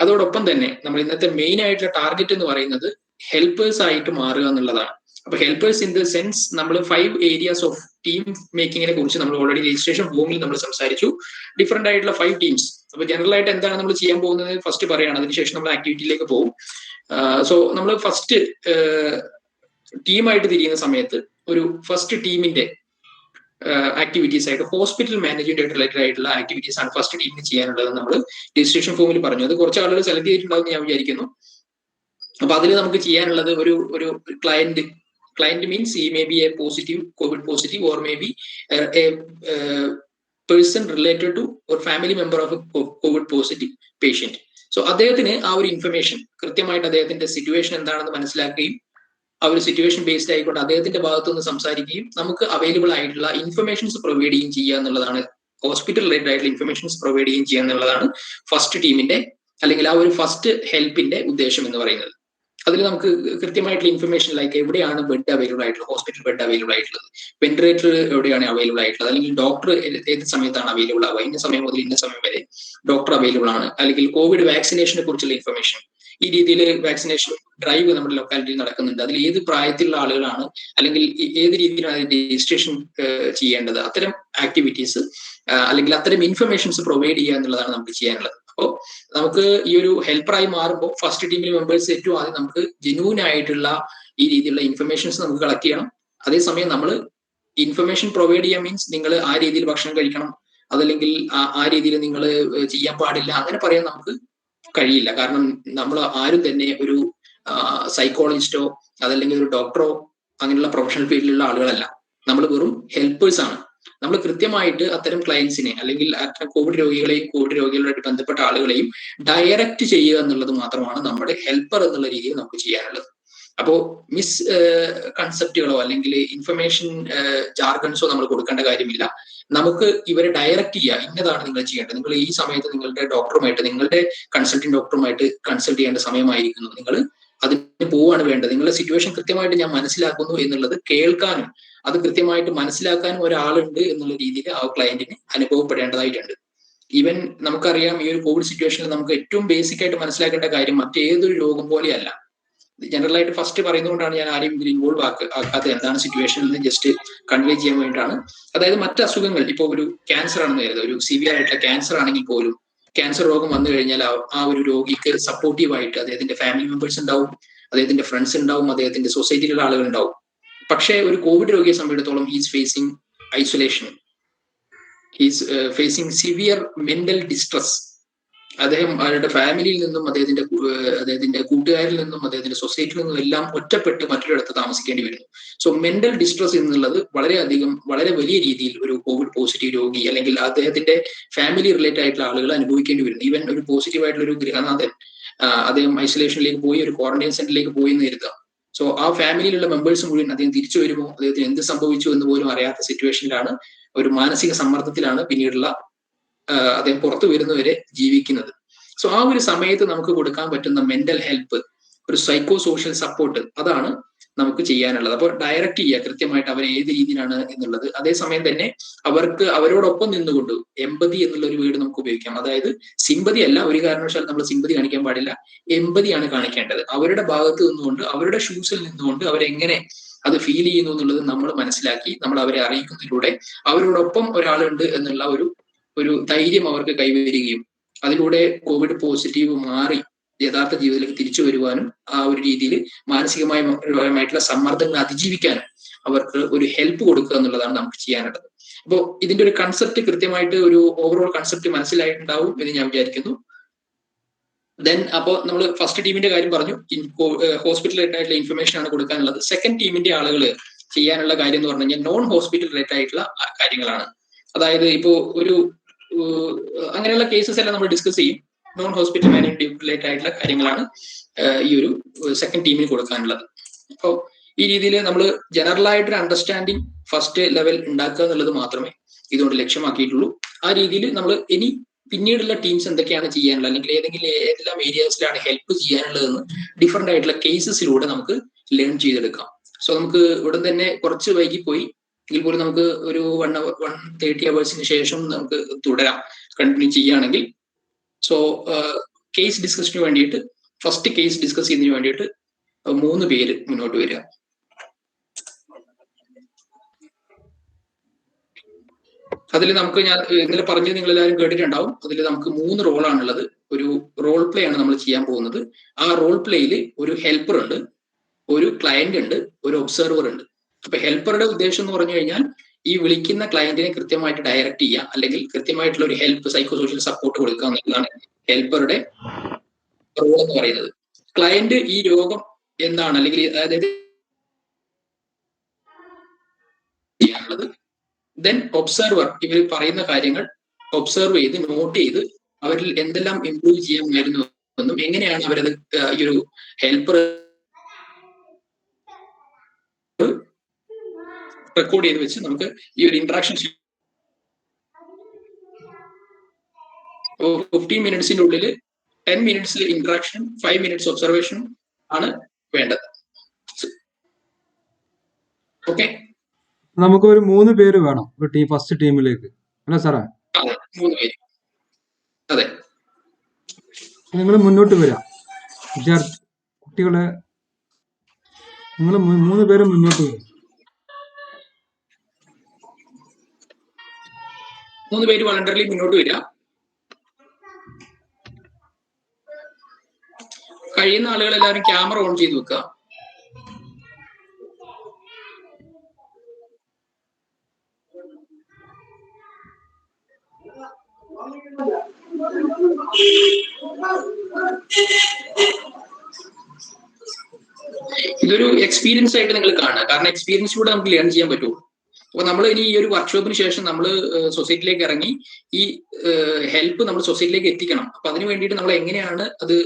അതോടൊപ്പം തന്നെ നമ്മൾ ഇന്നത്തെ മെയിൻ ആയിട്ടുള്ള ടാർഗറ്റ് എന്ന് പറയുന്നത് ഹെൽപ്പേഴ്സ് ആയിട്ട് മാറുക എന്നുള്ളതാണ്. അപ്പൊ ഹെൽപ്പേഴ്സ് ഇൻ ദ സെൻസ് നമ്മൾ 5 ഏരിയാസ് ഓഫ് ടീം മേക്കിങ്ങിനെ കുറിച്ച് നമ്മൾ ഓൾറെഡി രജിസ്ട്രേഷൻ ഫോമിൽ നമ്മൾ സംസാരിച്ചു. ഡിഫറെന്റ് ആയിട്ടുള്ള 5 ടീംസ്. അപ്പൊ ജനറൽ ആയിട്ട് എന്താണ് നമ്മൾ ചെയ്യാൻ പോകുന്നത് ഫസ്റ്റ് പറയുകയാണ്, അതിനുശേഷം നമ്മൾ ആക്ടിവിറ്റിയിലേക്ക് പോകും. സോ നമ്മൾ ഫസ്റ്റ് ടീമായിട്ട് തിരിയുന്ന സമയത്ത് ഒരു ഫസ്റ്റ് ടീമിന്റെ ആക്ടിവിറ്റീസ് ആയിട്ട് ഹോസ്പിറ്റൽ മാനേജ്മെന്റ് റിലേറ്റഡ് ആയിട്ടുള്ള ആക്ടിവിറ്റീസ് ആണ് ഫസ്റ്റ് ടീമിന് ചെയ്യാനുള്ളത്. നമ്മൾ രജിസ്ട്രേഷൻ ഫോമിൽ പറഞ്ഞു. അത് കുറച്ച് ആളുകൾ സെലക്ട് ചെയ്തിട്ടുണ്ടാവും ഞാൻ വിചാരിക്കുന്നു. അപ്പൊ അതിൽ നമുക്ക് ചെയ്യാനുള്ളത് ഒരു client means he may be a positive covid positive or may be a person related to ഒരു family member of covid positive patient. So അദ്ദേഹത്തിന് ആ ഒരു ഇൻഫർമേഷൻ കൃത്യമായിട്ട് അദ്ദേഹത്തിന്റെ സിറ്റുവേഷൻ എന്താണെന്ന് മനസ്സിലാക്കുകയും ആ ഒരു സിറ്റുവേഷൻ ബേസ്ഡ് ആയിക്കൊണ്ട് അദ്ദേഹത്തിന്റെ ഭാഗത്തു നിന്ന് സംസാരിക്കുകയും നമുക്ക് അവൈലബിൾ ആയിട്ടുള്ള ഇൻഫർമേഷൻസ് പ്രൊവൈഡ് ചെയ്യുകയും ചെയ്യുക എന്നുള്ളതാണ്, ഹോസ്പിറ്റൽ റിലേറ്റഡ് ആയിട്ടുള്ള ഇൻഫർമേഷൻസ് പ്രൊവൈഡ് ചെയ്യുകയും ചെയ്യുക എന്നുള്ളതാണ് ഫസ്റ്റ് ടീമിന്റെ അല്ലെങ്കിൽ ആ ഒരു ഫസ്റ്റ് ഹെൽപ്പിന്റെ ഉദ്ദേശം എന്ന് പറയുന്നത്. അതിൽ നമുക്ക് കൃത്യമായിട്ടുള്ള ഇൻഫർമേഷൻ ലൈക്ക് എവിടെയാണ് ബെഡ് അവൈലബിൾ ആയിട്ടുള്ളത്, ഹോസ്പിറ്റൽ ബെഡ് അവൈലബിൾ ആയിട്ടുള്ളത്, വെന്റിലേറ്റർ എവിടെയാണ് അവൈലബിൾ ആയിട്ടുള്ളത്, അല്ലെങ്കിൽ ഡോക്ടർ ഏത് സമയത്താണ് അവൈലബിൾ ആവുക, ഇന്ന സമയം മുതൽ ഇന്ന സമയം വരെ ഡോക്ടർ അവൈലബിൾ ആണ്, അല്ലെങ്കിൽ കോവിഡ് വാക്സിനേഷനെ കുറിച്ചുള്ള ഇൻഫർമേഷൻ. ഈ രീതിയിൽ വാക്സിനേഷൻ ഡ്രൈവ് നമ്മുടെ ലൊക്കാലിറ്റിയിൽ നടക്കുന്നുണ്ട്. അതിൽ ഏത് പ്രായത്തിലുള്ള ആളുകളാണ് അല്ലെങ്കിൽ ഏത് രീതിയിലാണ് രജിസ്ട്രേഷൻ ചെയ്യേണ്ടത്, അത്തരം ആക്ടിവിറ്റീസ് അല്ലെങ്കിൽ അത്തരം ഇൻഫർമേഷൻസ് പ്രൊവൈഡ് ചെയ്യുക എന്നുള്ളതാണ് നമുക്ക് ചെയ്യാനുള്ളത്. അപ്പോൾ നമുക്ക് ഈ ഒരു ഹെൽപ്പറായി മാറുമ്പോൾ ഫസ്റ്റ് ടീമിലെ മെമ്പേഴ്സ് ഏറ്റവും ആദ്യം നമുക്ക് ജെന്യൂൻ ആയിട്ടുള്ള ഈ രീതിയിലുള്ള ഇൻഫർമേഷൻസ് നമുക്ക് കളക്ട് ചെയ്യണം. അതേസമയം നമ്മൾ ഇൻഫർമേഷൻ പ്രൊവൈഡ് ചെയ്യാൻ മീൻസ് നിങ്ങൾ ആ രീതിയിൽ ഭക്ഷണം കഴിക്കണം, അതല്ലെങ്കിൽ ആ രീതിയിൽ നിങ്ങൾ ചെയ്യാൻ പാടില്ല, അങ്ങനെ പറയാൻ നമുക്ക് കഴിയില്ല. കാരണം നമ്മൾ ആരും തന്നെ ഒരു സൈക്കോളജിസ്റ്റോ അതല്ലെങ്കിൽ ഒരു ഡോക്ടറോ അങ്ങനെയുള്ള പ്രൊഫഷണൽ ഫീൽഡിലുള്ള ആളുകളല്ല. നമ്മൾ വെറും ഹെൽപ്പേഴ്സ് ആണ്. നമ്മൾ കൃത്യമായിട്ട് അത്തരം ക്ലയൻസിനെ അല്ലെങ്കിൽ അത്തരം കോവിഡ് രോഗികളെയും കോവിഡ് രോഗികളുമായിട്ട് ബന്ധപ്പെട്ട ആളുകളെയും ഡയറക്റ്റ് ചെയ്യുക എന്നുള്ളത് മാത്രമാണ് നമ്മുടെ ഹെൽപ്പർ എന്നുള്ള രീതിയിൽ നമുക്ക് ചെയ്യാനുള്ളത്. അപ്പോ മിസ് കൺസെപ്റ്റുകളോ അല്ലെങ്കിൽ ഇൻഫർമേഷൻ ജാർഗൺസോ നമ്മൾ കൊടുക്കേണ്ട കാര്യമില്ല. നമുക്ക് ഇവരെ ഡയറക്റ്റ് ചെയ്യുക, ഇന്നതാണ് നിങ്ങൾ ചെയ്യേണ്ടത്, നിങ്ങൾ ഈ സമയത്ത് നിങ്ങളുടെ ഡോക്ടറുമായിട്ട്, നിങ്ങളുടെ കൺസൾട്ടിംഗ് ഡോക്ടറുമായിട്ട് കൺസൾട്ട് ചെയ്യേണ്ട സമയമായിരിക്കുന്നു, നിങ്ങൾ അതിന് പോവാണ് വേണ്ടത്, നിങ്ങളുടെ സിറ്റുവേഷൻ കൃത്യമായിട്ട് ഞാൻ മനസ്സിലാക്കുന്നു എന്നുള്ളത് കേൾക്കാനും അത് കൃത്യമായിട്ട് മനസ്സിലാക്കാനും ഒരാളുണ്ട് എന്നുള്ള രീതിയിൽ ആ ക്ലയന്റിന് അനുഭവപ്പെടേണ്ടതായിട്ടുണ്ട്. ഈവൻ നമുക്കറിയാം, ഈ ഒരു കോവിഡ് സിറ്റുവേഷനിൽ നമുക്ക് ഏറ്റവും ബേസിക് ആയിട്ട് മനസ്സിലാക്കേണ്ട കാര്യം മറ്റേതൊരു രോഗം പോലെയല്ല. ജനറൽ ആയിട്ട് ഫസ്റ്റ് പറയുന്നതുകൊണ്ടാണ് ഞാൻ ആരെയും ഇതിൽ ഇൻവോൾവ് ആക്കാത്തത്, എന്താണ് സിറ്റുവേഷൻ എന്ന് ജസ്റ്റ് കൺവേ ചെയ്യാൻ വേണ്ടിയിട്ടാണ്. അതായത് മറ്റ് അസുഖങ്ങൾ, ഇപ്പോൾ ഒരു ക്യാൻസർ ആണെന്ന് കരുതുക, ഒരു സിവിയർ ആയിട്ടുള്ള ക്യാൻസർ ആണെങ്കിൽ പോലും ക്യാൻസർ രോഗം വന്നു കഴിഞ്ഞാൽ ആ ഒരു രോഗിക്ക് സപ്പോർട്ടീവായിട്ട് അദ്ദേഹത്തിന്റെ ഫാമിലി മെമ്പേഴ്സ് ഉണ്ടാവും, അദ്ദേഹത്തിന്റെ ഫ്രണ്ട്സ് ഉണ്ടാവും, അദ്ദേഹത്തിന്റെ സൊസൈറ്റിയിലുള്ള ആളുകൾ ഉണ്ടാവും. പക്ഷേ ഒരു കോവിഡ് രോഗിയെ സംബന്ധിച്ചിടത്തോളം he's facing isolation, he's facing severe mental distress. അദ്ദേഹം അയാളുടെ ഫാമിലിയിൽ നിന്നും അദ്ദേഹത്തിന്റെ കൂട്ടുകാരിൽ നിന്നും അദ്ദേഹത്തിന്റെ സൊസൈറ്റിയിൽ നിന്നും എല്ലാം ഒറ്റപ്പെട്ട് മറ്റൊരിടത്ത് താമസിക്കേണ്ടി വരുന്നു. സോ മെന്റൽ ഡിസ്ട്രസ് എന്നുള്ളത് വളരെ വലിയ രീതിയിൽ ഒരു കോവിഡ് പോസിറ്റീവ് രോഗി അല്ലെങ്കിൽ അദ്ദേഹത്തിന്റെ ഫാമിലി റിലേറ്റഡ് ആയിട്ടുള്ള ആളുകൾ അനുഭവിക്കേണ്ടി വരുന്നു. ഈവൻ ഒരു പോസിറ്റീവ് ആയിട്ടുള്ള ഒരു ഗൃഹനാഥൻ അദ്ദേഹം ഐസൊലേഷനിലേക്ക് പോയി, ഒരു ക്വാറന്റൈൻ സെന്ററിലേക്ക് പോയി എന്ന് കരുതുക. സോ ആ ഫാമിലിയിലുള്ള മെമ്പേഴ്സ് മുഴുവൻ അദ്ദേഹം തിരിച്ചു വരുമോ, അദ്ദേഹത്തിന് എന്ത് സംഭവിച്ചു എന്ന് പോലും അറിയാത്ത സിറ്റുവേഷനിലാണ്, ഒരു മാനസിക സമ്മർദ്ദത്തിലാണ് പിന്നീടുള്ള അദ്ദേഹം പുറത്തു വരുന്നവരെ ജീവിക്കുന്നത്. സോ ആ ഒരു സമയത്ത് നമുക്ക് കൊടുക്കാൻ പറ്റുന്ന മെന്റൽ ഹെൽപ്പ്, ഒരു സൈക്കോ സോഷ്യൽ സപ്പോർട്ട്, അതാണ് നമുക്ക് ചെയ്യാനുള്ളത്. അപ്പോൾ ഡയറക്റ്റ് ചെയ്യുക കൃത്യമായിട്ട് അവർ ഏത് രീതിയിലാണ് എന്നുള്ളത്. അതേസമയം തന്നെ അവരോടൊപ്പം നിന്നുകൊണ്ട് എമ്പതി എന്നുള്ള ഒരു വേർഡ് നമുക്ക് ഉപയോഗിക്കാം. അതായത് സിമ്പതി അല്ല, ഒരു കാരണവശാലും നമ്മൾ സിമ്പതി കാണിക്കാൻ പാടില്ല, എമ്പതിയാണ് കാണിക്കേണ്ടത്. അവരുടെ ഭാഗത്ത് നിന്നുകൊണ്ട്, അവരുടെ ഷൂസിൽ നിന്നുകൊണ്ട് അവരെങ്ങനെ അത് ഫീൽ ചെയ്യുന്നു എന്നുള്ളത് നമ്മൾ മനസ്സിലാക്കി നമ്മൾ അവരെ അറിയിക്കുന്നതിലൂടെ അവരോടൊപ്പം ഒരാളുണ്ട് എന്നുള്ള ഒരു ധൈര്യം അവർക്ക് കൈവരികയും അതിലൂടെ കോവിഡ് പോസിറ്റീവ് മാറി യഥാർത്ഥ ജീവിതത്തിലേക്ക് തിരിച്ചു വരുവാനും ആ ഒരു രീതിയിൽ മാനസികമായിട്ടുള്ള സമ്മർദ്ദങ്ങൾ അതിജീവിക്കാനും അവർക്ക് ഒരു ഹെൽപ്പ് കൊടുക്കുക എന്നുള്ളതാണ് നമുക്ക് ചെയ്യാനുള്ളത്. അപ്പോൾ ഇതിന്റെ ഒരു കൺസെപ്റ്റ് കൃത്യമായിട്ട്, ഒരു ഓവറോൾ കൺസെപ്റ്റ് മനസ്സിലായിട്ടുണ്ടാവും എന്ന് ഞാൻ വിചാരിക്കുന്നു. ദെൻ അപ്പോൾ നമ്മൾ ഫസ്റ്റ് ടീമിന്റെ കാര്യം പറഞ്ഞു, ഹോസ്പിറ്റൽ റിലേറ്റഡ് ആയിട്ടുള്ള ഇൻഫർമേഷൻ ആണ് കൊടുക്കാനുള്ളത്. സെക്കൻഡ് ടീമിന്റെ ആളുകൾ ചെയ്യാനുള്ള കാര്യം എന്ന് പറഞ്ഞു കഴിഞ്ഞാൽ നോൺ ഹോസ്പിറ്റൽ റിലേറ്റഡ് ആയിട്ടുള്ള കാര്യങ്ങളാണ്. അതായത് ഇപ്പോ അങ്ങനെയുള്ള കേസസ് എല്ലാം നമ്മൾ ഡിസ്കസ് ചെയ്യും. നോൺ ഹോസ്പിറ്റൽ മാനേജ്മെന്റ് റിലേറ്റഡ് ആയിട്ടുള്ള കാര്യങ്ങളാണ് ഈ ഒരു സെക്കൻഡ് ടീമിന് കൊടുക്കാനുള്ളത്. അപ്പോൾ ഈ രീതിയിൽ നമ്മൾ ജനറൽ ആയിട്ടൊരു അണ്ടർസ്റ്റാൻഡിങ് ഫസ്റ്റ് ലെവൽ ഉണ്ടാക്കുക എന്നുള്ളത് മാത്രമേ ഇതുകൊണ്ട് ലക്ഷ്യമാക്കിയിട്ടുള്ളൂ. ആ രീതിയിൽ നമ്മൾ ഇനി പിന്നീടുള്ള ടീംസ് എന്തൊക്കെയാണ് ചെയ്യാനുള്ളത്, അല്ലെങ്കിൽ ഏതെല്ലാം ഏരിയാസിലാണ് ഹെൽപ്പ് ചെയ്യാനുള്ളതെന്ന് ഡിഫറെന്റ് ആയിട്ടുള്ള കേസസിലൂടെ നമുക്ക് ലേൺ ചെയ്തെടുക്കാം. സോ നമുക്ക് ഉടൻ തന്നെ കുറച്ച് വൈകിപ്പോയി എങ്കിൽ പോലും നമുക്ക് ഒരു 130 hours ശേഷം നമുക്ക് തുടരാം, കണ്ടിന്യൂ ചെയ്യുകയാണെങ്കിൽ. സോ കേസ് ഡിസ്കഷന് വേണ്ടിയിട്ട്, ഫസ്റ്റ് കേസ് ഡിസ്കസ് ചെയ്യുന്നതിന് വേണ്ടിയിട്ട് 3 പേര് മുന്നോട്ട് വരിക. അതിൽ നമുക്ക്, ഞാൻ ഇന്നലെ പറഞ്ഞത് നിങ്ങൾ എല്ലാവരും കേട്ടിട്ടുണ്ടാവും, അതിൽ നമുക്ക് 3 റോളാണുള്ളത്. ഒരു റോൾ പ്ലേ ആണ് നമ്മൾ ചെയ്യാൻ പോകുന്നത്. ആ റോൾ പ്ലേയിൽ ഒരു ഹെൽപ്പർ ഉണ്ട്, ഒരു ക്ലയന്റ് ഉണ്ട്, ഒരു ഒബ്സർവർ ഉണ്ട്. അപ്പൊ ഹെൽപ്പറുടെ ഉദ്ദേശം എന്ന് പറഞ്ഞു കഴിഞ്ഞാൽ ഈ വിളിക്കുന്ന ക്ലയന്റിനെ കൃത്യമായിട്ട് ഡയറക്റ്റ് ചെയ്യുക, അല്ലെങ്കിൽ കൃത്യമായിട്ടുള്ള ഒരു ഹെൽപ്പ്, സൈക്കോ സോഷ്യൽ സപ്പോർട്ട് കൊടുക്കുക എന്നുള്ളതാണ് ഹെൽപ്പറുടെ റോൾ എന്ന് പറയുന്നത്. ക്ലയന്റ് ഈ രോഗം എന്താണ്, അല്ലെങ്കിൽ അതായത് ചെയ്യാനുള്ളത്. ദെൻ ഒബ്സർവർ ഇവർ പറയുന്ന കാര്യങ്ങൾ ഒബ്സർവ് ചെയ്ത് നോട്ട് ചെയ്ത് അവരിൽ എന്തെല്ലാം ഇംപ്രൂവ് ചെയ്യാമായിരുന്നു എന്നും എങ്ങനെയാണ് അവരത് ഈ ഒരു ഹെൽപ്പർ റെക്കോർഡ് ചെയ്ത് വെച്ച് നമുക്ക് ഈ ഒരു ഇന്ററാക്ഷൻ 15 minutes ഉള്ളിൽ 10 minutes ഇന്ററാക്ഷൻ, 5 minutes ഒബ്സർവേഷൻ ആണ് വേണ്ടത്. ഓക്കെ, നമുക്ക് ഒരു 3 പേര് വേണം ഒരു ടീം, ഫസ്റ്റ് ടീമിലേക്ക്, അല്ല സാറേ? അതെ, 3 പേര്. അതെ, നിങ്ങൾ മുന്നോട്ട് വരാം വിദ്യാർത്ഥി കുട്ടികളെ, നിങ്ങൾ 3 പേര് മുന്നോട്ട് വരും. 3 പേര് വളണ്ടറിലി മുന്നോട്ട് വരിക. കഴിയുന്ന ആളുകൾ എല്ലാവരും ക്യാമറ ഓൺ ചെയ്ത് വെക്കുക. ഇതൊരു എക്സ്പീരിയൻസ് ആയിട്ട് നിങ്ങൾ കാണുക, കാരണം എക്സ്പീരിയൻസിലൂടെ നമുക്ക് ലേൺ ചെയ്യാൻ പറ്റുള്ളൂ. അപ്പൊ നമ്മൾ ഇനി ഈ ഒരു വർക്ക്ഷോപ്പിന് ശേഷം നമ്മൾ സൊസൈറ്റിയിലേക്ക് ഇറങ്ങി ഈ ഹെൽപ്പ് നമ്മൾ സൊസൈറ്റിയിലേക്ക് എത്തിക്കണം. അപ്പൊ അതിന് വേണ്ടിയിട്ട് നമ്മൾ എങ്ങനെയാണ് അത്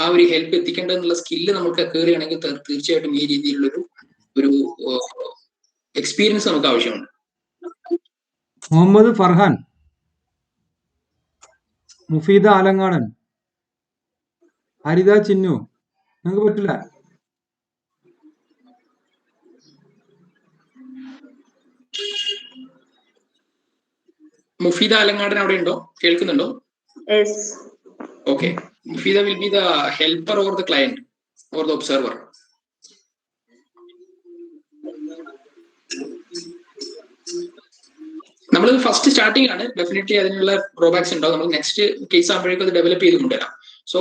ആ ഒരു ഹെൽപ്പ് എത്തിക്കേണ്ടതെന്നുള്ള സ്കില്ല് നമുക്ക് കയറുകയാണെങ്കിൽ തീർച്ചയായിട്ടും ഈ രീതിയിലുള്ളൊരു ഒരു എക്സ്പീരിയൻസ് നമുക്ക് ആവശ്യമുണ്ട്. മുഹമ്മദ് ഫർഹാൻ, മുഫീദ ആലങ്ങാടൻ, ഹരിത ചിന്നു, നിങ്ങൾക്ക് പറ്റില്ല? മുഫീദ ആലങ്ങാടൻ അവിടെ ഉണ്ടോ? കേൾക്കുന്നുണ്ടോ? Okay. Mufeeda will be the helper or the client or the observer. നമ്മൾ ഫസ്റ്റ് സ്റ്റാർട്ടിംഗ് ആണ്, ഡെഫിനറ്റ്ലി അതിനുള്ള ഡ്രോബാക്സ് ഉണ്ടാവും. നമ്മൾ നെക്സ്റ്റ് കേസ് ആകുമ്പോഴേക്കും അത് ഡെവലപ്പ് ചെയ്ത് കൊണ്ടുവരാം. സോ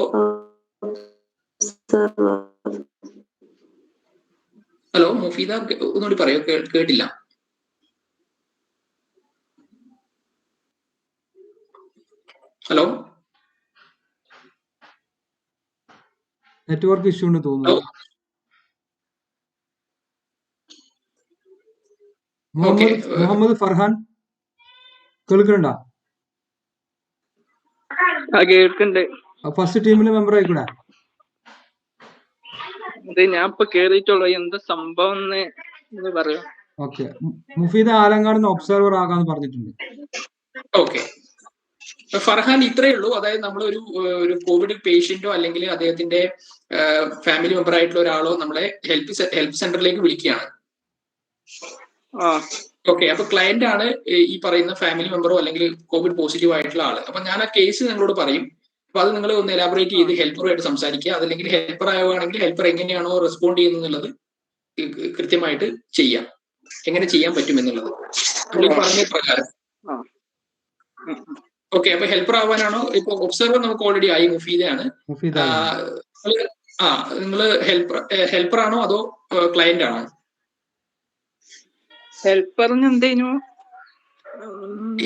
ഹലോ മുഫീദ, ഒന്നുകൂടി പറയോ, കേട്ടില്ല. ഹലോ, നെറ്റ്വർക്ക് ഇഷ്യൂ ഉണ്ട് തോന്നുന്നു. മുഹമ്മദ് ഫർഹാൻ കേൾക്കുന്നുണ്ടോ? കേൾക്കുന്നുണ്ട്. ഫസ്റ്റ് ടീമിലെ മെമ്പർ ആയിക്കൂടെ? ഞാൻ ഇപ്പൊ കേറിയിട്ടുള്ളൂ. എന്താ സംഭവം എന്ന് പറയോ? ഓക്കെ. മുഫീദ ആലങ്ങാടിന് ഒബ്സർവർ ആകാന്ന് പറഞ്ഞിട്ടുണ്ട്. ഓക്കെ. ഫർഹാൻ, ഇത്രയേ ഉള്ളൂ. അതായത് നമ്മൾ ഒരു കോവിഡ് പേഷ്യന്റോ അല്ലെങ്കിൽ അദ്ദേഹത്തിന്റെ ഫാമിലി മെമ്പർ ആയിട്ടുള്ള ഒരാളോ നമ്മളെ ഹെൽപ്പ് സെന്ററിലേക്ക് വിളിക്കുകയാണ്. ഓക്കെ. അപ്പൊ ക്ലയന്റ് ആണ് ഈ പറയുന്ന ഫാമിലി മെമ്പറോ അല്ലെങ്കിൽ കോവിഡ് പോസിറ്റീവ് ആയിട്ടുള്ള ആള്. അപ്പൊ ഞാൻ ആ കേസ് നിങ്ങളോട് പറയും. അപ്പൊ അത് നിങ്ങൾ ഒന്ന് എലാബറേറ്റ് ചെയ്ത് ഹെൽപ്പറുമായിട്ട് സംസാരിക്കുക. അതല്ലെങ്കിൽ ഹെൽപ്പർ ആവുകയാണെങ്കിൽ ഹെൽപ്പർ എങ്ങനെയാണോ റെസ്പോണ്ട് ചെയ്യുന്നത് കൃത്യമായിട്ട് ചെയ്യാം. എങ്ങനെ ചെയ്യാൻ പറ്റും എന്നുള്ളത് നമ്മൾ പറഞ്ഞ പ്രകാരം. ഓക്കെ. അപ്പൊ ഹെൽപ്പർ ആവാനാണോ? ഇപ്പൊ ഒബ്സർവർ നമുക്ക് ഓൾറെഡി ആയി, മുഫീദയാണ്. നിങ്ങൾ ഹെൽപ്പർ ആണോ അതോ ക്ലയന്റ് ആണോ?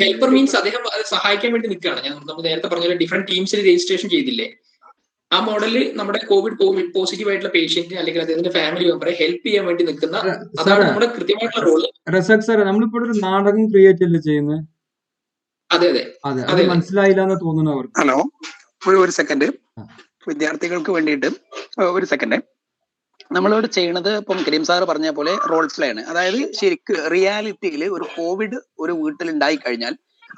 ഹെൽപ്പർ മീൻസ് അദ്ദേഹം സഹായിക്കാൻ വേണ്ടി നിൽക്കുകയാണ്. നമ്മൾ നേരത്തെ പറഞ്ഞ ഡിഫറെന്റ് ടീംസിൽ രജിസ്ട്രേഷൻ ചെയ്തില്ലേ, ആ മോഡലിൽ നമ്മുടെ കോവിഡ് പോസിറ്റീവ് ആയിട്ടുള്ള പേഷ്യന്റ് അല്ലെങ്കിൽ അദ്ദേഹത്തിന്റെ ഫാമിലി മെമ്പറെ ഹെൽപ്പ് ചെയ്യാൻ വേണ്ടി നിൽക്കുന്ന, അതാണ് നമ്മുടെ കൃത്യമായിട്ടുള്ള റോള്. റസാഖ് സാറേ, നമ്മളിപ്പോ ഒരു നാടകം ക്രിയേറ്റ് അല്ലേ ചെയ്യുന്നത്? അതെ അതെ അതെ, അത് മനസ്സിലായില്ല എന്ന് തോന്നുന്നു അവർക്ക്. ഹലോ, ഒരു സെക്കൻഡ്, വിദ്യാർത്ഥികൾക്ക് വേണ്ടിയിട്ട് ഒരു സെക്കൻഡ്. നമ്മളോട് ചെയ്യണത് ഇപ്പം കരീം സാറ് പറഞ്ഞ പോലെ റോൾ പ്ലേ ആണ്. അതായത് ശരിക്കും റിയാലിറ്റിയിൽ ഒരു കോവിഡ് ഒരു വീട്ടിൽ ഉണ്ടായി കഴിഞ്ഞാൽ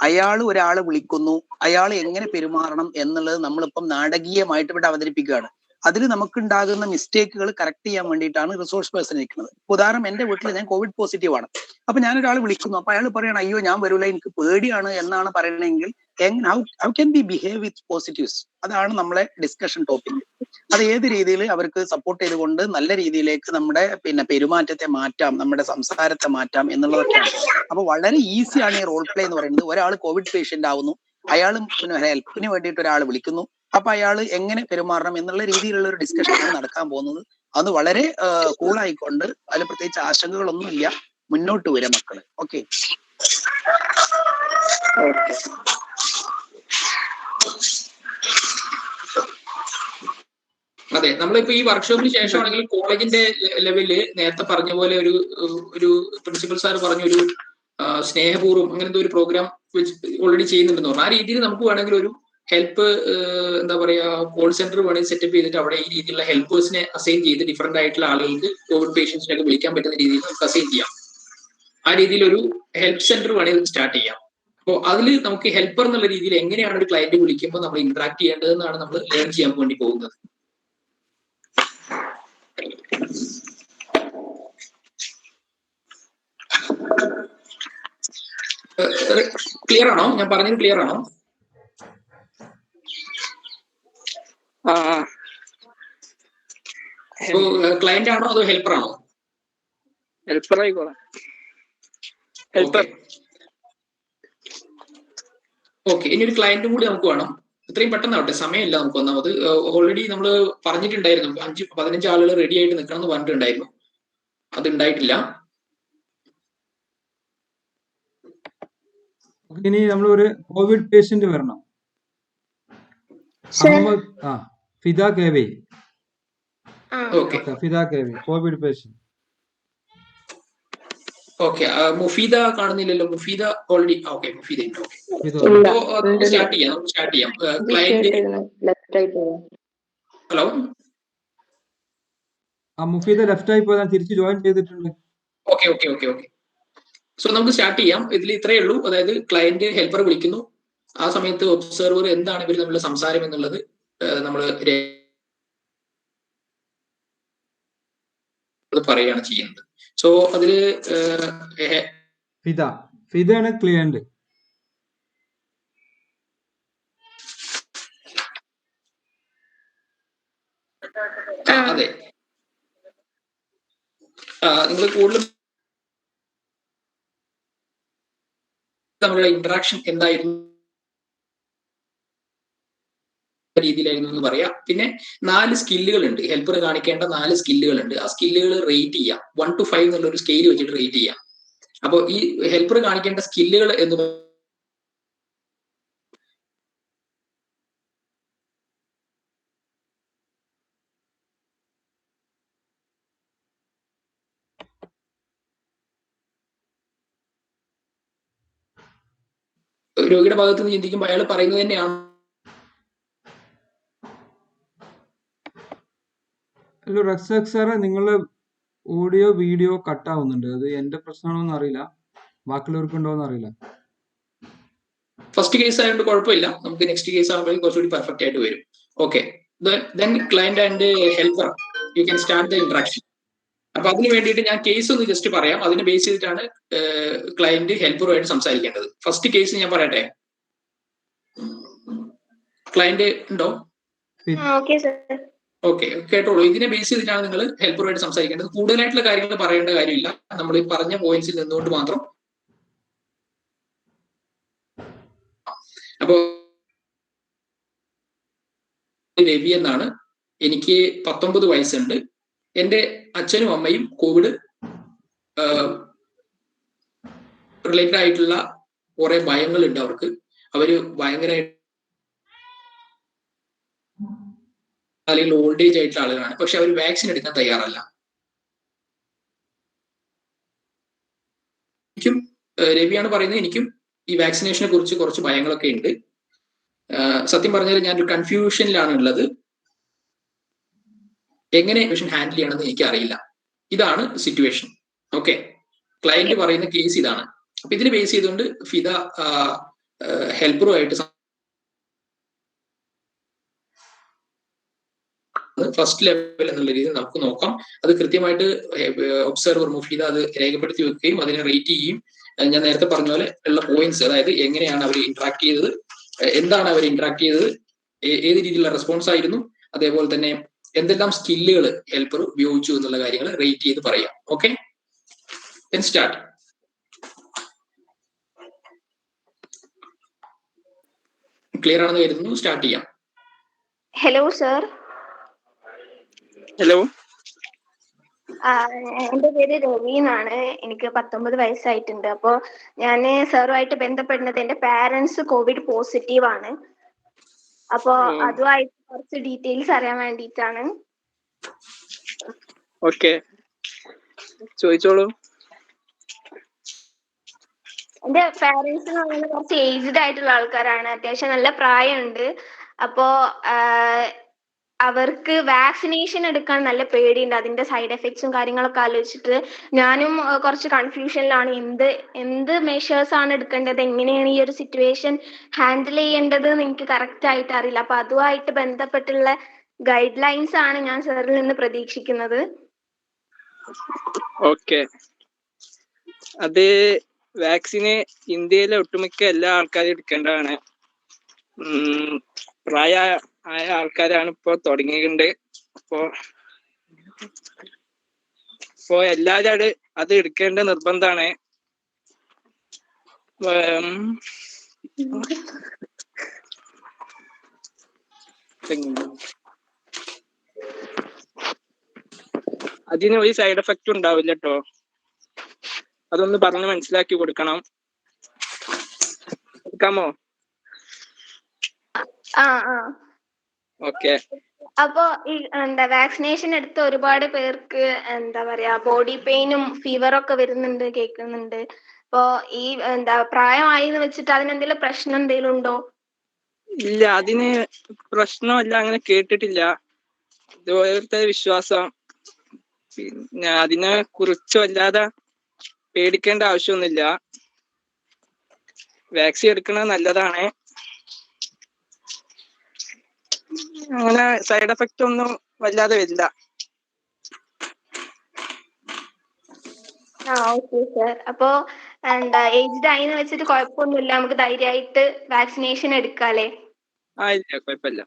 അയാൾ ഒരാളെ വിളിക്കുന്നു, അയാൾ എങ്ങനെ പെരുമാറണം എന്നുള്ളത് നമ്മളിപ്പം നാടകീയമായിട്ട് ഇവിടെ അവതരിപ്പിക്കുകയാണ്. അതിൽ നമുക്കുണ്ടാകുന്ന മിസ്റ്റേക്കുകൾ കറക്റ്റ് ചെയ്യാൻ വേണ്ടിയിട്ടാണ് റിസോഴ്സ് പേഴ്സൺ ഇരിക്കുന്നത്. ഉദാഹരണം, എന്റെ വീട്ടിൽ ഞാൻ കോവിഡ് പോസിറ്റീവ് ആണ്. അപ്പൊ ഞാൻ ഒരാൾ വിളിക്കുന്നു, അപ്പൊ അയാൾ പറയണം അയ്യോ ഞാൻ വരൂല, എനിക്ക് പേടിയാണ് എന്നാണ് പറയണമെങ്കിൽ how can be behave with positives? അതാണ് നമ്മളെ ഡിസ്കഷൻ ടോപ്പിക്. അത് ഏത് രീതിയിൽ അവർക്ക് സപ്പോർട്ട് ചെയ്തുകൊണ്ട് നല്ല രീതിയിലേക്ക് നമ്മുടെ പെരുമാറ്റത്തെ മാറ്റാം, നമ്മുടെ സംസാരത്തെ മാറ്റാം എന്നുള്ളതൊക്കെയാണ്. അപ്പൊ വളരെ ഈസിയാണ് ഈ റോൾ പ്ലേ എന്ന് പറയുന്നത്. ഒരാൾ കോവിഡ് പേഷ്യന്റ് ആവുന്നു, അയാൾ ഹെൽപ്പിന് വേണ്ടിയിട്ട് ഒരാൾ വിളിക്കുന്നു, അപ്പൊ അയാൾ എങ്ങനെ പെരുമാറണം എന്നുള്ള രീതിയിലുള്ള ഒരു ഡിസ്കഷനാണ് നടക്കാൻ പോകുന്നത്. അത് വളരെ കൂളായിക്കൊണ്ട് അതിൽ പ്രത്യേകിച്ച് ആശങ്കകളൊന്നുമില്ല, മുന്നോട്ട് വരാം മക്കള്. ഓക്കെ. അതെ, നമ്മളിപ്പോ ഈ വർക്ക്ഷോപ്പിന് ശേഷമാണെങ്കിൽ കോളേജിന്റെ ലെവലില് നേരത്തെ പറഞ്ഞ പോലെ ഒരു പ്രിൻസിപ്പൽ സാർ പറഞ്ഞ ഒരു സ്നേഹപൂർവ്വം അങ്ങനത്തെ ഒരു പ്രോഗ്രാം ഓൾറെഡി ചെയ്യുന്നുണ്ടെന്ന് പറഞ്ഞു. ആ രീതിയിൽ നമുക്ക് വേണമെങ്കിൽ ഒരു ഹെൽപ്പ് എന്താ പറയാ കോൾ സെന്റർ വേണമെങ്കിൽ സെറ്റപ്പ് ചെയ്തിട്ട് അവിടെ ഈ രീതിയിലുള്ള ഹെൽപ്പേഴ്സിനെ അസൈൻ ചെയ്ത് ഡിഫറെന്റ് ആയിട്ടുള്ള ആളുകൾക്ക് കോവിഡ് പേഷ്യൻസിനൊക്കെ വിളിക്കാൻ പറ്റുന്ന രീതിയിൽ നമുക്ക് അസൈൻ ചെയ്യാം. ആ രീതിയിൽ ഒരു ഹെൽപ്പ് സെന്റർ വേണമെങ്കിൽ സ്റ്റാർട്ട് ചെയ്യാം. അപ്പോൾ അതിൽ നമുക്ക് ഹെൽപ്പർ എന്നുള്ള രീതിയിൽ എങ്ങനെയാണ് ഒരു ക്ലയന്റ് വിളിക്കുമ്പോൾ നമ്മൾ ഇന്ററാക്ട് ചെയ്യേണ്ടതെന്നാണ് നമ്മൾ ലേൺ ചെയ്യാൻ വേണ്ടി പോകുന്നത്. ക്ലിയർ ആണോ? ഞാൻ പറഞ്ഞത് ക്ലിയർ ആണോ? ക്ലയന്റ് ആണോ അതോ ഹെൽപ്പർ ആണോ? ഹെൽപ്പർ ആയിക്കോളാം. ഓക്കെ. ഇനി ഒരു ക്ലയന്റും കൂടി നമുക്ക് വേണം. ഇത്രയും പെട്ടെന്നാവട്ടെ, സമയമില്ല നമുക്ക്. ഒന്നാമത് ഓൾറെഡി നമ്മൾ പറഞ്ഞിട്ടുണ്ടായിരുന്നു 15 ആളുകൾ റെഡി ആയിട്ട് നിൽക്കണം എന്ന് പറഞ്ഞിട്ടുണ്ടായിരുന്നു. അത് ഉണ്ടായിട്ടില്ല. ഇനി നമ്മൾ ഒരു കോവിഡ് പേഷ്യന്റ് വരണം. Fida K V. Okay. Fida K V. Covid patient. Okay, Mufeeda കാണുന്നില്ലല്ലോ. മുഫീദ ഓൾറെഡി ഓക്കെ, മുഫീദ ഉണ്ട്. ഓക്കെ, ഇത് അപ്പോൾ സ്റ്റാർട്ട് ചെയ്യാം. ക്ലയന്റ് ഹലോ, മുഫീദ ലെഫ്റ്റ് ആയി പോയതാണ്, തിരിച്ച് ജോയിൻ ചെയ്തിട്ടുണ്ട്. ഓക്കെ. സോ നമുക്ക് സ്റ്റാർട്ട് ചെയ്യാം. ഇതിൽ ഇത്രയേ ഉള്ളൂ. അതായത് ക്ലയന്റ് ഹെൽപ്പർ വിളിക്കുന്നു, ആ സമയത്ത് ഒബ്സർവർ എന്താണ് ഇവർ തമ്മിലുള്ള സംസാരം എന്നുള്ളത് നമ്മൾ പറയുകയാണ് ചെയ്യുന്നത്. സോ അതില് ഫിദയാണ് ക്ലിയന്റ്. അതെ, നിങ്ങൾ കൂടുതൽ തമ്മിലുള്ള ഇന്ററാക്ഷൻ എന്തായിരുന്നു രീതിയിലായിരുന്നു എന്ന് പറയാം. പിന്നെ 4 സ്കില്ലുകൾ ഉണ്ട്, ഹെൽപ്പർ കാണിക്കേണ്ട 4 സ്കില്ലുകൾ ഉണ്ട്. ആ സ്കില്ലുകൾ റേറ്റ് ചെയ്യാം. 1 to 5 എന്നുള്ള ഒരു സ്കെയിൽ വെച്ചിട്ട് റേറ്റ് ചെയ്യാം. അപ്പോൾ ഈ ഹെൽപ്പർ കാണിക്കേണ്ട സ്കില്ലുകൾ എന്ന് രോഗിയുടെ ഭാഗത്ത് നിന്ന് ചിന്തിക്കുമ്പോൾ അയാൾ പറയുന്നത് തന്നെയാണ്. ഹലോ റക്സാഖ് സാറേ, നിങ്ങള് ഓഡിയോ വീഡിയോ കട്ട് ആവുന്നുണ്ട്. അത് എന്റെ പ്രശ്നമാണോന്ന് അറിയില്ല, ബാക്കിയുള്ളവർക്കുണ്ടോന്ന് അറിയില്ല. ഫസ്റ്റ് കേസ് ആയതുകൊണ്ട് കുഴപ്പമില്ല, നമുക്ക് നെക്സ്റ്റ് കേസ് ആകുമ്പോഴേക്കും കുറച്ചുകൂടി പെർഫെക്റ്റ് ആയിട്ട് വരും. Okay, then client and helper U can start the interaction. അപ്പൊ അതിന് വേണ്ടിയിട്ട് ഞാൻ കേസ് ഒന്ന് ജസ്റ്റ് പറയാം. അതിനെ ബേസ് ചെയ്തിട്ടാണ് ക്ലയന്റ് ഹെൽപ്പറുമായിട്ട് സംസാരിക്കേണ്ടത്. ഫസ്റ്റ് കേസ് ഞാൻ പറയട്ടെ. ക്ലയന്റ് ഉണ്ടോ? ഓക്കെ, കേട്ടോളൂ. ഇതിനെ ബേസ് ചെയ്തിട്ടാണ് നിങ്ങൾ ഹെൽപ്പറുമായിട്ട് സംസാരിക്കേണ്ടത്. കൂടുതലായിട്ടുള്ള കാര്യങ്ങൾ പറയേണ്ട കാര്യമില്ല, നമ്മൾ ഈ പറഞ്ഞ പോയിന്റ്സിൽ നിന്നുകൊണ്ട് മാത്രം. അപ്പോ രവി എന്നാണ്, എനിക്ക് 19 വയസ്സുണ്ട്. എൻ്റെ അച്ഛനും അമ്മയും കോവിഡ് റിലേറ്റഡ് ആയിട്ടുള്ള കുറെ ഭയങ്ങളുണ്ട് അവർക്ക്. അവര് ഭയങ്കരമായിട്ട് അല്ലെങ്കിൽ ഓൾഡ് ഏജ് ആയിട്ടുള്ള ആളുകളാണ്. പക്ഷെ അവർ വാക്സിൻ എടുക്കാൻ തയ്യാറല്ല. എനിക്കും രവിയാണ് പറയുന്നത്, എനിക്കും ഈ വാക്സിനേഷനെ കുറിച്ച് കുറച്ച് ഭയങ്ങളൊക്കെ ഉണ്ട്. സത്യം പറഞ്ഞാൽ ഞാനൊരു കൺഫ്യൂഷനിലാണ് ഉള്ളത്. എങ്ങനെ ഹാൻഡിൽ ചെയ്യണമെന്ന് എനിക്ക് അറിയില്ല. ഇതാണ് സിറ്റുവേഷൻ. ഓക്കെ, ക്ലയന്റ് പറയുന്ന കേസ് ഇതാണ്. അപ്പൊ ഇതിന് ബേസ് ചെയ്തുകൊണ്ട് ഫിദ ഹെൽപ്പറുമായിട്ട് ഫസ്റ്റ് ലെവൽ എന്നുള്ള രീതിയിൽ നമുക്ക് നോക്കാം. അത് കൃത്യമായിട്ട് ഒബ്സർവർ മുഫീദ അത് രേഖപ്പെടുത്തി വെക്കുകയും അതിനെ റേറ്റ് ചെയ്യുകയും, ഞാൻ നേരത്തെ പറഞ്ഞ പോലെ ഉള്ള പോയിന്റ്സ്, അതായത് എങ്ങനെയാണ് അവർ ഇന്ററാക്ട് ചെയ്തത്, എന്താണ് അവർ ഇന്ററാക്ട് ചെയ്തത്, ഏത് രീതിയിലുള്ള റെസ്പോൺസ് ആയിരുന്നു, അതേപോലെ തന്നെ എന്തെല്ലാം സ്കില്ലുകൾ ഹെൽപ്പർ ഉപയോഗിച്ചു എന്നുള്ള കാര്യങ്ങൾ റേറ്റ് ചെയ്ത് പറയാം. Okay, start. ക്ലിയർ ആണെന്ന് കരുതുന്നു. സ്റ്റാർട്ട് ചെയ്യാം. Hello sir. ഹലോ, എന്റെ പേര് രവി എന്നാണ്. എനിക്ക് 19 വയസ്സായിട്ടുണ്ട്. അപ്പോ ഞാൻ സാറുമായിട്ട് ബന്ധപ്പെടുന്നത്, എന്റെ പാരന്റ്സ് കോവിഡ് പോസിറ്റീവ് ആണ്. അപ്പോ അതുമായിട്ട് കുറച്ച് ഡീറ്റെയിൽസ് അറിയാൻ വേണ്ടിയിട്ടാണ്. ഓക്കെ, ചോദിച്ചോളൂ. എന്റെ പാരന്റ്സ് എന്ന് പറയുന്നത് കുറച്ച് ഏജ്ഡ് ആയിട്ടുള്ള ആൾക്കാരാണ്, അത്യാവശ്യം നല്ല പ്രായമുണ്ട്. അപ്പോ അവർക്ക് വാക്സിനേഷൻ എടുക്കാൻ നല്ല പേടിയുണ്ട്. അതിന്റെ സൈഡ് എഫക്ട്സും കാര്യങ്ങളൊക്കെ ആലോചിച്ചിട്ട് ഞാനും കുറച്ച് കൺഫ്യൂഷനിലാണ്. എന്ത് മെഷേഴ്സ് ആണ് എടുക്കേണ്ടത്, എങ്ങനെയാണ് ഈ ഒരു സിറ്റുവേഷൻ ഹാൻഡിൽ ചെയ്യേണ്ടത് എന്ന് എനിക്ക് കറക്റ്റ് ആയിട്ട് അറിയില്ല. അപ്പൊ അതുമായിട്ട് ബന്ധപ്പെട്ടുള്ള ഗൈഡ് ലൈൻസ് ആണ് ഞാൻ സാറിൽ നിന്ന് പ്രതീക്ഷിക്കുന്നത്. ഓക്കെ, അത് വാക്സിന് ഇന്ത്യയിലെ ഒട്ടുമിക്ക എല്ലാ ആൾക്കാരും എടുക്കേണ്ടതാണ്. പ്രായമായ ആൾക്കാരാണ് ഇപ്പോ തുടങ്ങിയിട്ടുണ്ട്. അപ്പോ എല്ലാവരും അത് എടുക്കേണ്ട നിർബന്ധമാണ്. അതിന് ഒരു സൈഡ് എഫക്റ്റ് ഉണ്ടാവില്ല കേട്ടോ. അതൊന്ന് പറഞ്ഞ് മനസ്സിലാക്കി കൊടുക്കണം. എടുക്കാമോ? ഓക്കെ. അപ്പോ ഈ വാക്സിനേഷൻ എടുത്ത ഒരുപാട് പേർക്ക് ബോഡി പെയിനും ഫീവറൊക്കെ വരുന്നുണ്ട് കേൾക്കുന്നുണ്ട്. അപ്പോ ഈ പ്രായമായി എന്ന് വെച്ചിട്ട് അതിനെന്തെങ്കിലും പ്രശ്നം എന്തെങ്കിലും ഉണ്ടോ? ഇല്ല, അതിന് പ്രശ്നമല്ല, അങ്ങനെ കേട്ടിട്ടില്ല. ഇത് ഓരോരുത്തരുടെ വിശ്വാസം. പിന്നെ അതിനെ കുറിച്ച് വല്ലാതെ പേടിക്കേണ്ട ആവശ്യമൊന്നുമില്ല. വാക്സിൻ എടുക്കുന്നത് നല്ലതാണ്. അങ്ങനെ സൈഡ് എഫക്റ്റ് ഒന്നും വല്ലാതെ വരില്ല. Okay sir. അപ്പോ ഏജ്ഡ് ആയിന്ന് വെച്ചിട്ട് കുഴപ്പമൊന്നുമില്ല, നമുക്ക് ധൈര്യമായിട്ട് വാക്സിനേഷൻ എടുക്കാല്ലേ? ഇല്ല, കുഴപ്പമില്ല.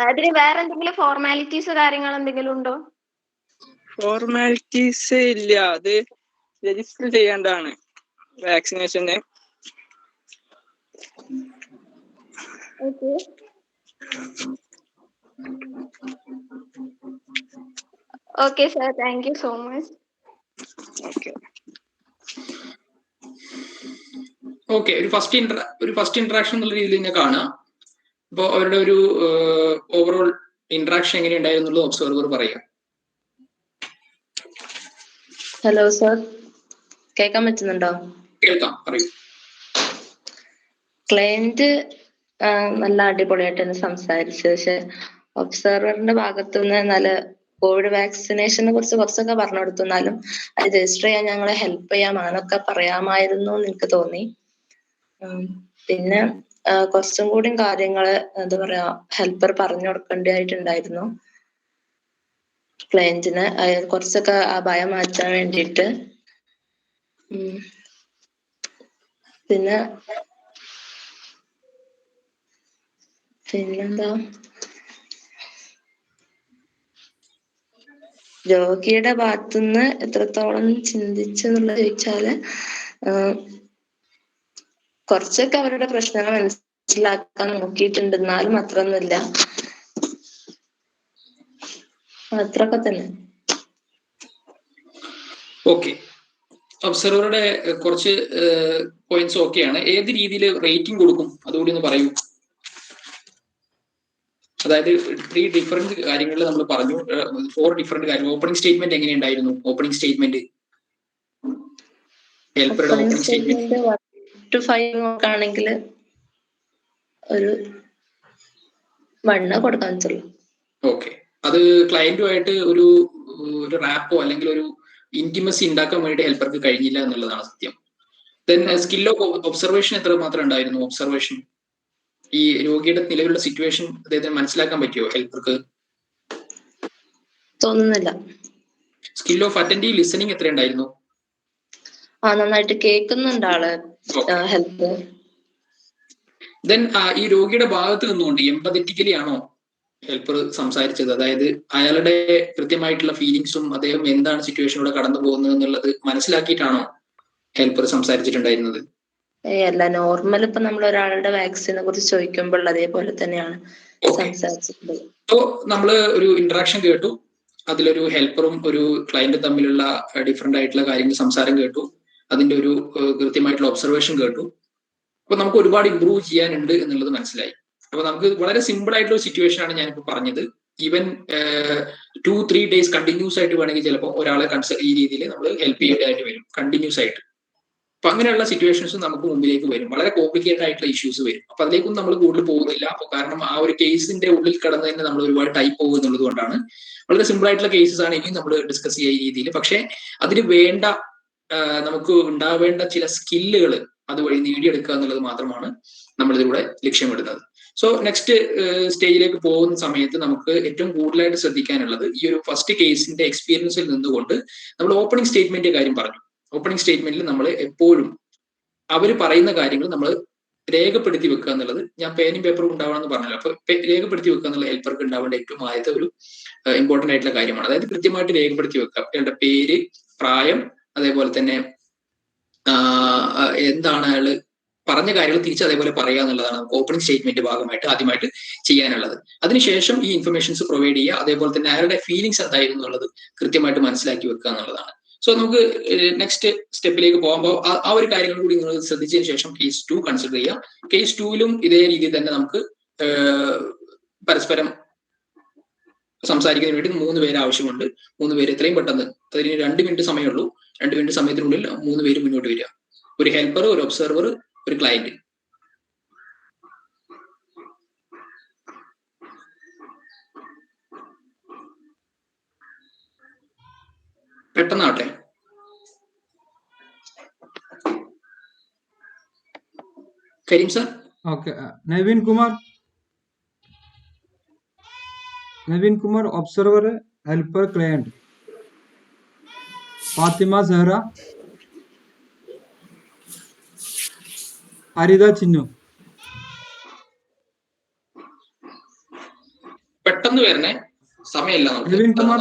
അതിന് വേറെ എന്തെങ്കിലും ഫോർമാലിറ്റീസ് കാര്യങ്ങൾ എന്തെങ്കിലും ഉണ്ടോ? ഫോർമാലിറ്റീസ് ഇല്ല, അത് രജിസ്റ്റർ ചെയ്യേണ്ടതാണ് വാക്സിനേഷന്. Okay. Okay sir, thank you so much. Okay. Okay, ഒരു ഫസ്റ്റ് ഇന്ററാക്ഷൻ എന്നുള്ള രീതിയിൽ തന്നെ കാണാം. അപ്പോൾ അവരുടെ ഒരു ഓവറോൾ ഇന്ററാക്ഷൻ എങ്ങനെയുണ്ടായിരുന്നുള്ളത് ഒബ്സർവർ പറയാം. ഹലോ സർ, കേൾക്കാൻ പറ്റുന്നുണ്ടോ? കേൾക്കാം, പറയൂ. ക്ലയന്റ് നല്ല അടിപൊളിയായിട്ട് തന്നെ സംസാരിച്ചു. പക്ഷെ ഒബ്സർവറിന്റെ ഭാഗത്തുനിന്ന് നല്ല കോവിഡ് വാക്സിനേഷനെ കുറിച്ച് കുറച്ചൊക്കെ പറഞ്ഞു കൊടുത്തു. എന്നാലും അത് രജിസ്റ്റർ ചെയ്യാൻ ഞങ്ങളെ ഹെൽപ്പ് ചെയ്യാം അങ്ങനൊക്കെ പറയാമായിരുന്നു എന്ന് എനിക്ക് തോന്നി. പിന്നെ കുറച്ചും കൂടി കാര്യങ്ങള് ഹെൽപ്പർ പറഞ്ഞു കൊടുക്കേണ്ടതായിട്ടുണ്ടായിരുന്നു ക്ലയന്റിന്. കുറച്ചൊക്കെ ആ ഭയം മാറ്റാൻ വേണ്ടിയിട്ട്. പിന്നെന്താ, രോഗിയുടെ ഭാഗത്തുനിന്ന് എത്രത്തോളം ചിന്തിച്ചെന്നുള്ളത് ചോദിച്ചാല് കുറച്ചൊക്കെ അവരുടെ പ്രശ്നങ്ങൾ മനസ്സിലാക്കാൻ നോക്കിയിട്ടുണ്ട്. എന്നാലും അത്രയൊന്നുമില്ല, അത്രയൊക്കെ തന്നെ. ഓക്കെ, ഒബ്സർവറുടെ കുറച്ച് പോയിന്റ്സ് ഓക്കെയാണ്. ഏത് രീതിയിൽ റേറ്റിംഗ് കൊടുക്കും അതുകൂടി ഒന്ന് പറയൂ. അതായത് 3 ഡിഫറെന്റ് കാര്യങ്ങളിൽ നമ്മൾ പറഞ്ഞു, 4 ഡിഫറെന്റ് കാര്യങ്ങൾ. ഓപ്പണിംഗ് സ്റ്റേറ്റ്മെന്റ് എങ്ങനെയുണ്ടായിരുന്നു? ഓപ്പണിംഗ് സ്റ്റേറ്റ്മെന്റ്, ഹെൽപ്പറുടെ ഓപ്പണിംഗ് സ്റ്റേറ്റ്മെന്റ് 1 to 5 നോക്കുകയാണെങ്കിൽ ഒരു 1 കൊടുക്കാൻ പറ്റുള്ളൂ. ഓക്കെ, അത് ക്ലയന്റുമായിട്ട് ഒരു റാപ്പോ അല്ലെങ്കിൽ ഒരു ഇന്റിമസി ഉണ്ടാക്കാൻ വേണ്ടി ഹെൽപ്പർക്ക് കഴിഞ്ഞില്ല എന്നുള്ളതാണ് സത്യം. ദെൻ സ്കിൽ ഓഫ് ഒബ്സർവേഷൻ എത്ര മാത്രം ഉണ്ടായിരുന്നു? ഒബ്സർവേഷൻ, ഈ രോഗിയുടെ നിലവിലുള്ള സിറ്റുവേഷൻ അദ്ദേഹത്തിന് മനസ്സിലാക്കാൻ പറ്റിയോ ഹെൽപ്പർക്ക്? തോന്നുന്നില്ല. സ്കിൽ ഓഫ് അറ്റൻറ്റീവ് ലിസണിങ് എത്ര ഉണ്ടായിരുന്നു? നന്നായിട്ട് കേൾക്കുന്നുണ്ട് ആള് ഹെൽപ്പ്. ദെൻ ഈ രോഗിയുടെ ഭാഗത്ത് നിന്നുകൊണ്ട് എംപതറ്റിക്കലി ആണോ ഹെൽപ്പർ സംസാരിച്ചത്? അതായത് അയാളുടെ കൃത്യമായിട്ടുള്ള ഫീലിങ്സും അദ്ദേഹം എന്താണ് സിറ്റുവേഷനിലൂടെ കടന്നു പോകുന്നത് എന്നുള്ളത് മനസ്സിലാക്കിയിട്ടാണോ ഹെൽപ്പർ സംസാരിച്ചിട്ടുണ്ടായിരുന്നത്? അല്ല, നോർമൽ ഇപ്പൊ നമ്മൾ ഒരാളുടെ വാക്സിനെ കുറിച്ച് ചോദിക്കുമ്പോൾ അതേപോലെ തന്നെയാണ് സംസാരിച്ചിട്ടുള്ളത്. സോ നമ്മള് ഒരു ഇന്ററാക്ഷൻ കേട്ടു, അതിലൊരു ഹെൽപ്പറും ഒരു ക്ലയന്റും തമ്മിലുള്ള ഡിഫറെന്റ് ആയിട്ടുള്ള കാര്യങ്ങൾ സംസാരം കേട്ടു, അതിന്റെ ഒരു കൃത്യമായിട്ടുള്ള ഒബ്സർവേഷൻ കേട്ടു. അപ്പൊ നമുക്ക് ഒരുപാട് ഇമ്പ്രൂവ് ചെയ്യാനുണ്ട് എന്നുള്ളത് മനസ്സിലായി. അപ്പൊ നമുക്ക് വളരെ സിമ്പിൾ ആയിട്ടുള്ള ഒരു സിറ്റുവേഷൻ ആണ് ഞാനിപ്പോ പറഞ്ഞത്. ഈവൻ 2-3 ഡേയ്സ് കണ്ടിന്യൂസ് ആയിട്ട് വേണമെങ്കിൽ ചിലപ്പോൾ ഒരാളെ ഈ രീതിയിൽ നമ്മൾ ഹെൽപ്പ് ചെയ്യേണ്ടതായിട്ട് വരും കണ്ടിന്യൂസ് ആയിട്ട്. അപ്പൊ അങ്ങനെയുള്ള സിറ്റുവേഷൻസ് നമുക്ക് മുമ്പിലേക്ക് വരും, വളരെ കോംപ്ലിക്കേറ്റഡ് ആയിട്ടുള്ള ഇഷ്യൂസ് വരും. അപ്പൊ അതിലേക്കൊന്നും നമ്മൾ കൂടുതൽ പോകുന്നില്ല. അപ്പൊ കാരണം ആ ഒരു കേസിന്റെ ഉള്ളിൽ കടന്ന് തന്നെ നമ്മൾ ഒരുപാട് ടൈപ്പ് പോകും എന്നുള്ളത് കൊണ്ടാണ്. വളരെ സിമ്പിൾ ആയിട്ടുള്ള കേസസ് ആണ് ഇനി നമ്മൾ ഡിസ്കസ് ചെയ്യുന്ന ഈ രീതിയിൽ. പക്ഷെ അതിന് വേണ്ട നമുക്ക് ഉണ്ടാവേണ്ട ചില സ്കില്ലുകൾ അതുവഴി നേടിയെടുക്കുക എന്നുള്ളത് മാത്രമാണ് നമ്മൾ ഇതിലൂടെ ലക്ഷ്യമിടുന്നത്. സോ നെക്സ്റ്റ് സ്റ്റേജിലേക്ക് പോകുന്ന സമയത്ത് നമുക്ക് ഏറ്റവും കൂടുതലായിട്ട് ശ്രദ്ധിക്കാനുള്ളത് ഈ ഒരു ഫസ്റ്റ് കേസിന്റെ എക്സ്പീരിയൻസിൽ നിന്നുകൊണ്ട് നമ്മൾ ഓപ്പണിംഗ് സ്റ്റേറ്റ്മെന്റ് കാര്യം പറഞ്ഞു. ഓപ്പണിംഗ് സ്റ്റേറ്റ്മെന്റിൽ നമ്മൾ എപ്പോഴും അവർ പറയുന്ന കാര്യങ്ങൾ നമ്മൾ രേഖപ്പെടുത്തി വെക്കുക എന്നുള്ളത്, ഞാൻ പേനും പേപ്പറും ഉണ്ടാവണമെന്ന് പറഞ്ഞല്ലോ, അപ്പൊ രേഖപ്പെടുത്തി വെക്കുക എന്നുള്ള ഹെൽപ്പർക്ക് ഉണ്ടാവേണ്ട ഏറ്റവും ആദ്യത്തെ ഒരു ഇമ്പോർട്ടന്റ് ആയിട്ടുള്ള കാര്യമാണ്. അതായത് കൃത്യമായിട്ട് രേഖപ്പെടുത്തി വെക്കുക അയാളുടെ പേര്, പ്രായം, അതേപോലെ തന്നെ എന്താണ് അയാള് പറഞ്ഞ കാര്യങ്ങൾ തിരിച്ച് അതേപോലെ പറയുക എന്നുള്ളതാണ് നമുക്ക് ഓപ്പണിംഗ് സ്റ്റേറ്റ്മെന്റ് ഭാഗമായിട്ട് ആദ്യമായിട്ട് ചെയ്യാനുള്ളത്. അതിനുശേഷം ഈ ഇൻഫർമേഷൻസ് പ്രൊവൈഡ് ചെയ്യുക, അതേപോലെ തന്നെ അയാളുടെ ഫീലിങ്സ് എന്തായിരുന്നു എന്നുള്ളത് കൃത്യമായിട്ട് മനസ്സിലാക്കി വെക്കുക എന്നുള്ളതാണ്. സോ നമുക്ക് നെക്സ്റ്റ് സ്റ്റെപ്പിലേക്ക് പോകുമ്പോൾ ആ ഒരു കാര്യങ്ങൾ കൂടി നിങ്ങൾ ശ്രദ്ധിച്ചതിന് ശേഷം കേസ് 2 കൺസിഡർ ചെയ്യാം. കേസ് 2ലും ഇതേ രീതിയിൽ തന്നെ നമുക്ക് പരസ്പരം സംസാരിക്കുന്നതിന് വേണ്ടി 3 പേര് ആവശ്യമുണ്ട്. 3 പേര് എത്രയും പെട്ടെന്ന്, അതിന് 2 മിനിറ്റ് സമയമുള്ളൂ. 2 മിനിറ്റ് സമയത്തിനുള്ളിൽ 3 പേര് മുന്നോട്ട് വരിക. ഒരു ഹെൽപ്പർ, ഒരു ഒബ്സർവർ, ഒരു ക്ലയന്റ്. പെട്ടെന്നാവട്ടെ. Karim sir. Okay, Naveen Kumar observer, helper, client. Fathima Sehra, Haritha Chinnu. പെട്ടെന്ന് വരണേ, സമയമില്ല നമുക്ക്. നവീൻ കുമാർ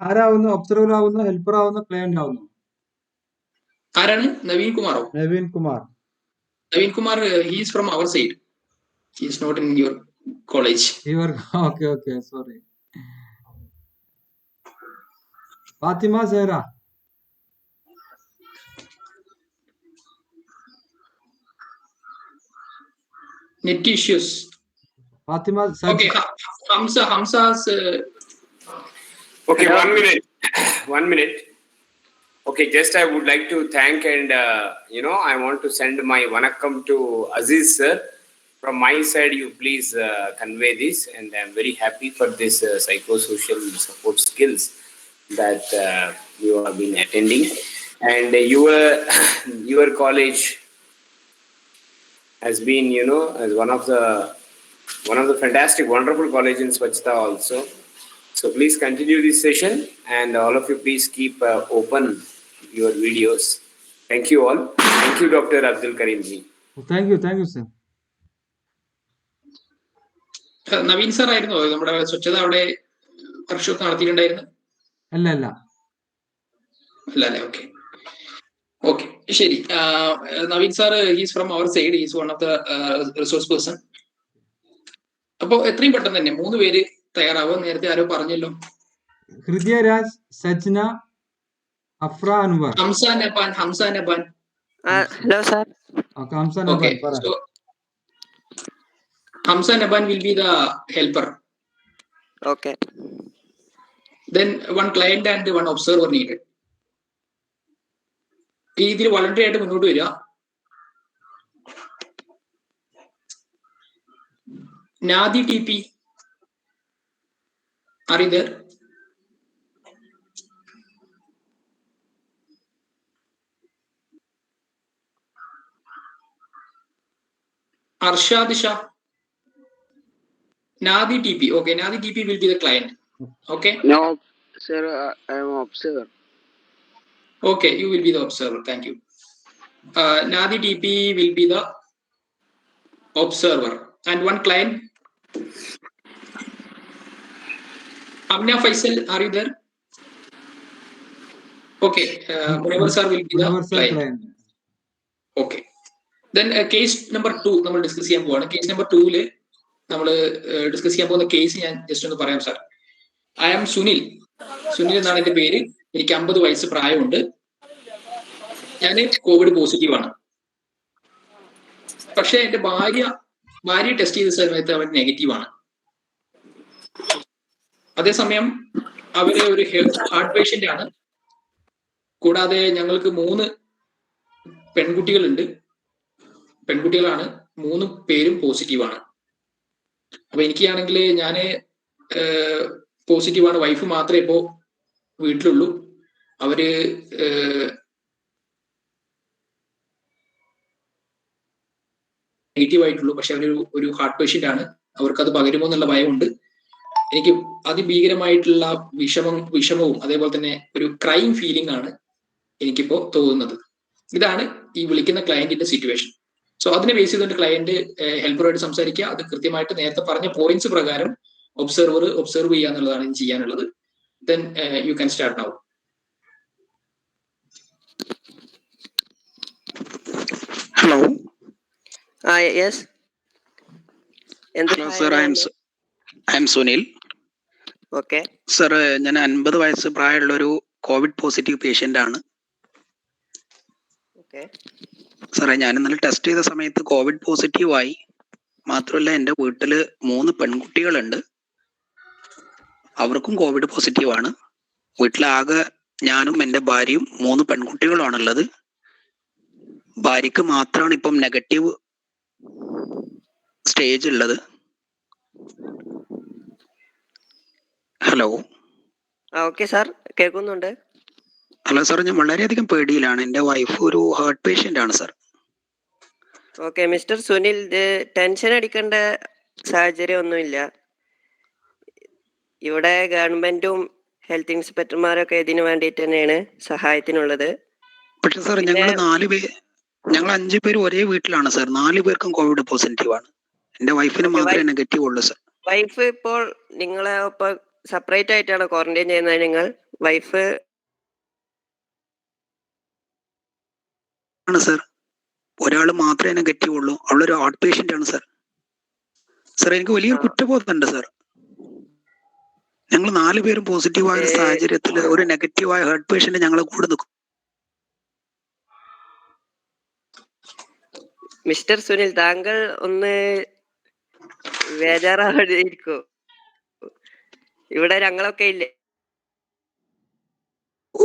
ആരാവുന്നു? ഒബ്സർവർ ആവുന്നു, ഹെൽപ്പർ ആവുന്നു, ക്ലയന്റ് ആവുന്നു? ആരാണ്? നവീൻ കുമാറോ? Naveen Kumar he's from our side. He's not in your college. Okay, sorry. Fathima Sehra. Net issues. Fathima. Okay, Hamza's. Okay, 1 minute. Okay, just I would like to thank and I want to send my vanakkam to Aziz sir. From my side, you please convey this, and I'm very happy for this psychosocial support skills that you have been attending, and your college has been as one of the fantastic, wonderful college in Swachhta also. So please continue this session, and all of you please keep open your videos. Thank you all. Thank you, Dr. Abdul Karim ji. Thank you, sir. Naveen sir ആയിരുന്നോ നമ്മുടെ സ്വച്ഛത അവിടെ workshop നടത്തിയിട്ടുണ്ടായിരുന്നു? അല്ല. അല്ലേ? Okay, ശരി. Naveen sir, he's from our side, he's one of the resource person. അപ്പൊ എത്രയും പെട്ടെന്ന് തന്നെ 3 പേര് തയ്യാറാവുക. നേരത്തെ ആരോ പറഞ്ഞല്ലോ. Hridayraj, Sajna, Afra Anwar. Hamza Naban. Hello, sir. Okay, Hamza Naban. Okay, so Hamza Naban will be the helper. Okay. Then one client and one observer needed. ഇതിൽ voluntary ആയിട്ട് മുന്നോട്ട് വരിക. Nadi TP, are you there? Arshad Shah. Nadi TP. Okay, Nadi TP will be the client. Okay. No, sir, I am observer. Okay, you will be the observer. Thank you. Nadi TP will be the observer. And one client. Amna Faisal, are you there? Okay, Munawar sir will be the client. Okay. Then case number 2 നമ്മൾ discuss ചെയ്യാൻ പോവാണ്. Case number 2 നമ്മൾ discuss ചെയ്യാൻ പോകുന്ന case ഞാൻ just ഒന്ന് പറയാം sir. I am Sunil എന്നാണ് എന്റെ പേര്. എനിക്ക് 50 വയസ്സ് പ്രായമുണ്ട്. ഞാൻ കോവിഡ് പോസിറ്റീവ് ആണ്. പക്ഷെ എന്റെ ഭാര്യ ടെസ്റ്റ് ചെയ്ത സമയത്ത് അവർ നെഗറ്റീവ് ആണ്. അതേസമയം അവര് ഒരു ഹാർട്ട് പേഷ്യന്റ് ആണ്. കൂടാതെ ഞങ്ങൾക്ക് 3 പെൺകുട്ടികളാണ്. 3 പേരും പോസിറ്റീവാണ്. അപ്പൊ എനിക്കാണെങ്കിൽ ഞാന് പോസിറ്റീവാണ്. വൈഫ് മാത്രമേ ഇപ്പോ വീട്ടിലുള്ളൂ. അവര് നെഗറ്റീവ് ആയിട്ടുള്ളൂ. പക്ഷെ അവര് ഒരു ഹാർട്ട് പേഷ്യന്റ് ആണ്. അവർക്ക് അത് പകരുമോ എന്നുള്ള ഭയമുണ്ട്. എനിക്ക് അതിഭീകരമായിട്ടുള്ള വിഷമവും അതേപോലെ തന്നെ ഒരു ക്രൈം ഫീലിംഗ് ആണ് എനിക്കിപ്പോ തോന്നുന്നത്. ഇതാണ് ഈ വിളിക്കുന്ന ക്ലയന്റിന്റെ സിറ്റുവേഷൻ. സോ അതിനെ ബേസ് ചെയ്തുകൊണ്ട് ക്ലയന്റ് ഹെൽപ്പറുമായിട്ട് സംസാരിക്കുക. അത് കൃത്യമായിട്ട് നേരത്തെ പറഞ്ഞ പോയിന്റ്സ് പ്രകാരം ഒബ്സർവ് ചെയ്യുക എന്നുള്ളതാണ് ഇനി ചെയ്യാനുള്ളത്. Then you can start now. Hello. Yes. Hello, sir. I am Sunil. Okay. Sir, ഞാൻ 50 വയസ്സ് പ്രായമുള്ള ഒരു കോവിഡ് പോസിറ്റീവ് പേഷ്യന്റ് ആണ്. Okay. സാറേ, ഞാൻ ഇന്നലെ ടെസ്റ്റ് ചെയ്ത സമയത്ത് കോവിഡ് പോസിറ്റീവ് ആയി. മാത്രമല്ല എൻ്റെ വീട്ടില് 3 പെൺകുട്ടികളുണ്ട്. അവർക്കും കോവിഡ് പോസിറ്റീവ് ആണ്. വീട്ടിലാകെ ഞാനും എൻ്റെ ഭാര്യയും 3 പെൺകുട്ടികളുമാണുള്ളത്. ഭാര്യക്ക് മാത്രമാണ് ഇപ്പം നെഗറ്റീവ് സ്റ്റേജ് ഉള്ളത്. ഹലോ ഓക്കെ സാർ, കേൾക്കുന്നുണ്ട്. ഹലോ സാർ, ഞാൻ വളരെയധികം പേടിയിലാണ്. എൻ്റെ വൈഫ് ഒരു ഹാർട്ട് പേഷ്യൻ്റ് ആണ് sir. Okay mister Sunil, tension അടിക്കേണ്ട സാഹചര്യം ഒന്നുമില്ല. ഇവിടെ ഗവൺമെന്റും ഹെൽത്ത് ഇൻസ്പെക്ടർമാരൊക്കെ ഇതിനു വേണ്ടിയിട്ട് തന്നെയാണ് സഹായത്തിനുള്ളത്. പക്ഷെ സാർ പിന്നെ ഞങ്ങൾ 5 പേര് ഒരേ വീട്ടിലാണ് സാർ. 4 പേർക്കും കോവിഡ് പോസിറ്റീവ് ആണ്. എൻ്റെ വൈഫിന് മാത്രമേ നെഗറ്റീവ് ഉള്ളൂ സാർ. വൈഫ് ഇപ്പോൾ നിങ്ങളെ ഒപ്പം സെപ്പറേറ്റ് ആയിട്ടാണ് ക്വാറന്റൈൻ ചെയ്യുന്നത് നിങ്ങൾ? വൈഫ് ആണ് സാർ. ഒരാൾ മാത്രമേ നെഗറ്റീവ് ഉള്ളൂ. അവളൊരു ഹാർട്ട് പേഷ്യൻ്റ് ആണ് സാർ. സാർ എനിക്ക് വലിയൊരു കുറ്റബോധമുണ്ട് സാർ. ഞങ്ങൾ 4 പേരും പോസിറ്റീവായ ഒരു സാഹചര്യത്തിൽ ഒരു നെഗറ്റീവായ ഹാർട്ട് പേഷ്യന്റ് ഞങ്ങളെ കൂടെ നിൽക്കും. മിസ്റ്റർ സുനിൽ, താങ്കൾ ഒന്ന് ബേജാറായിരിക്കൂ. ഇവിടെ ഞങ്ങളൊക്കെ ഇല്ലേ,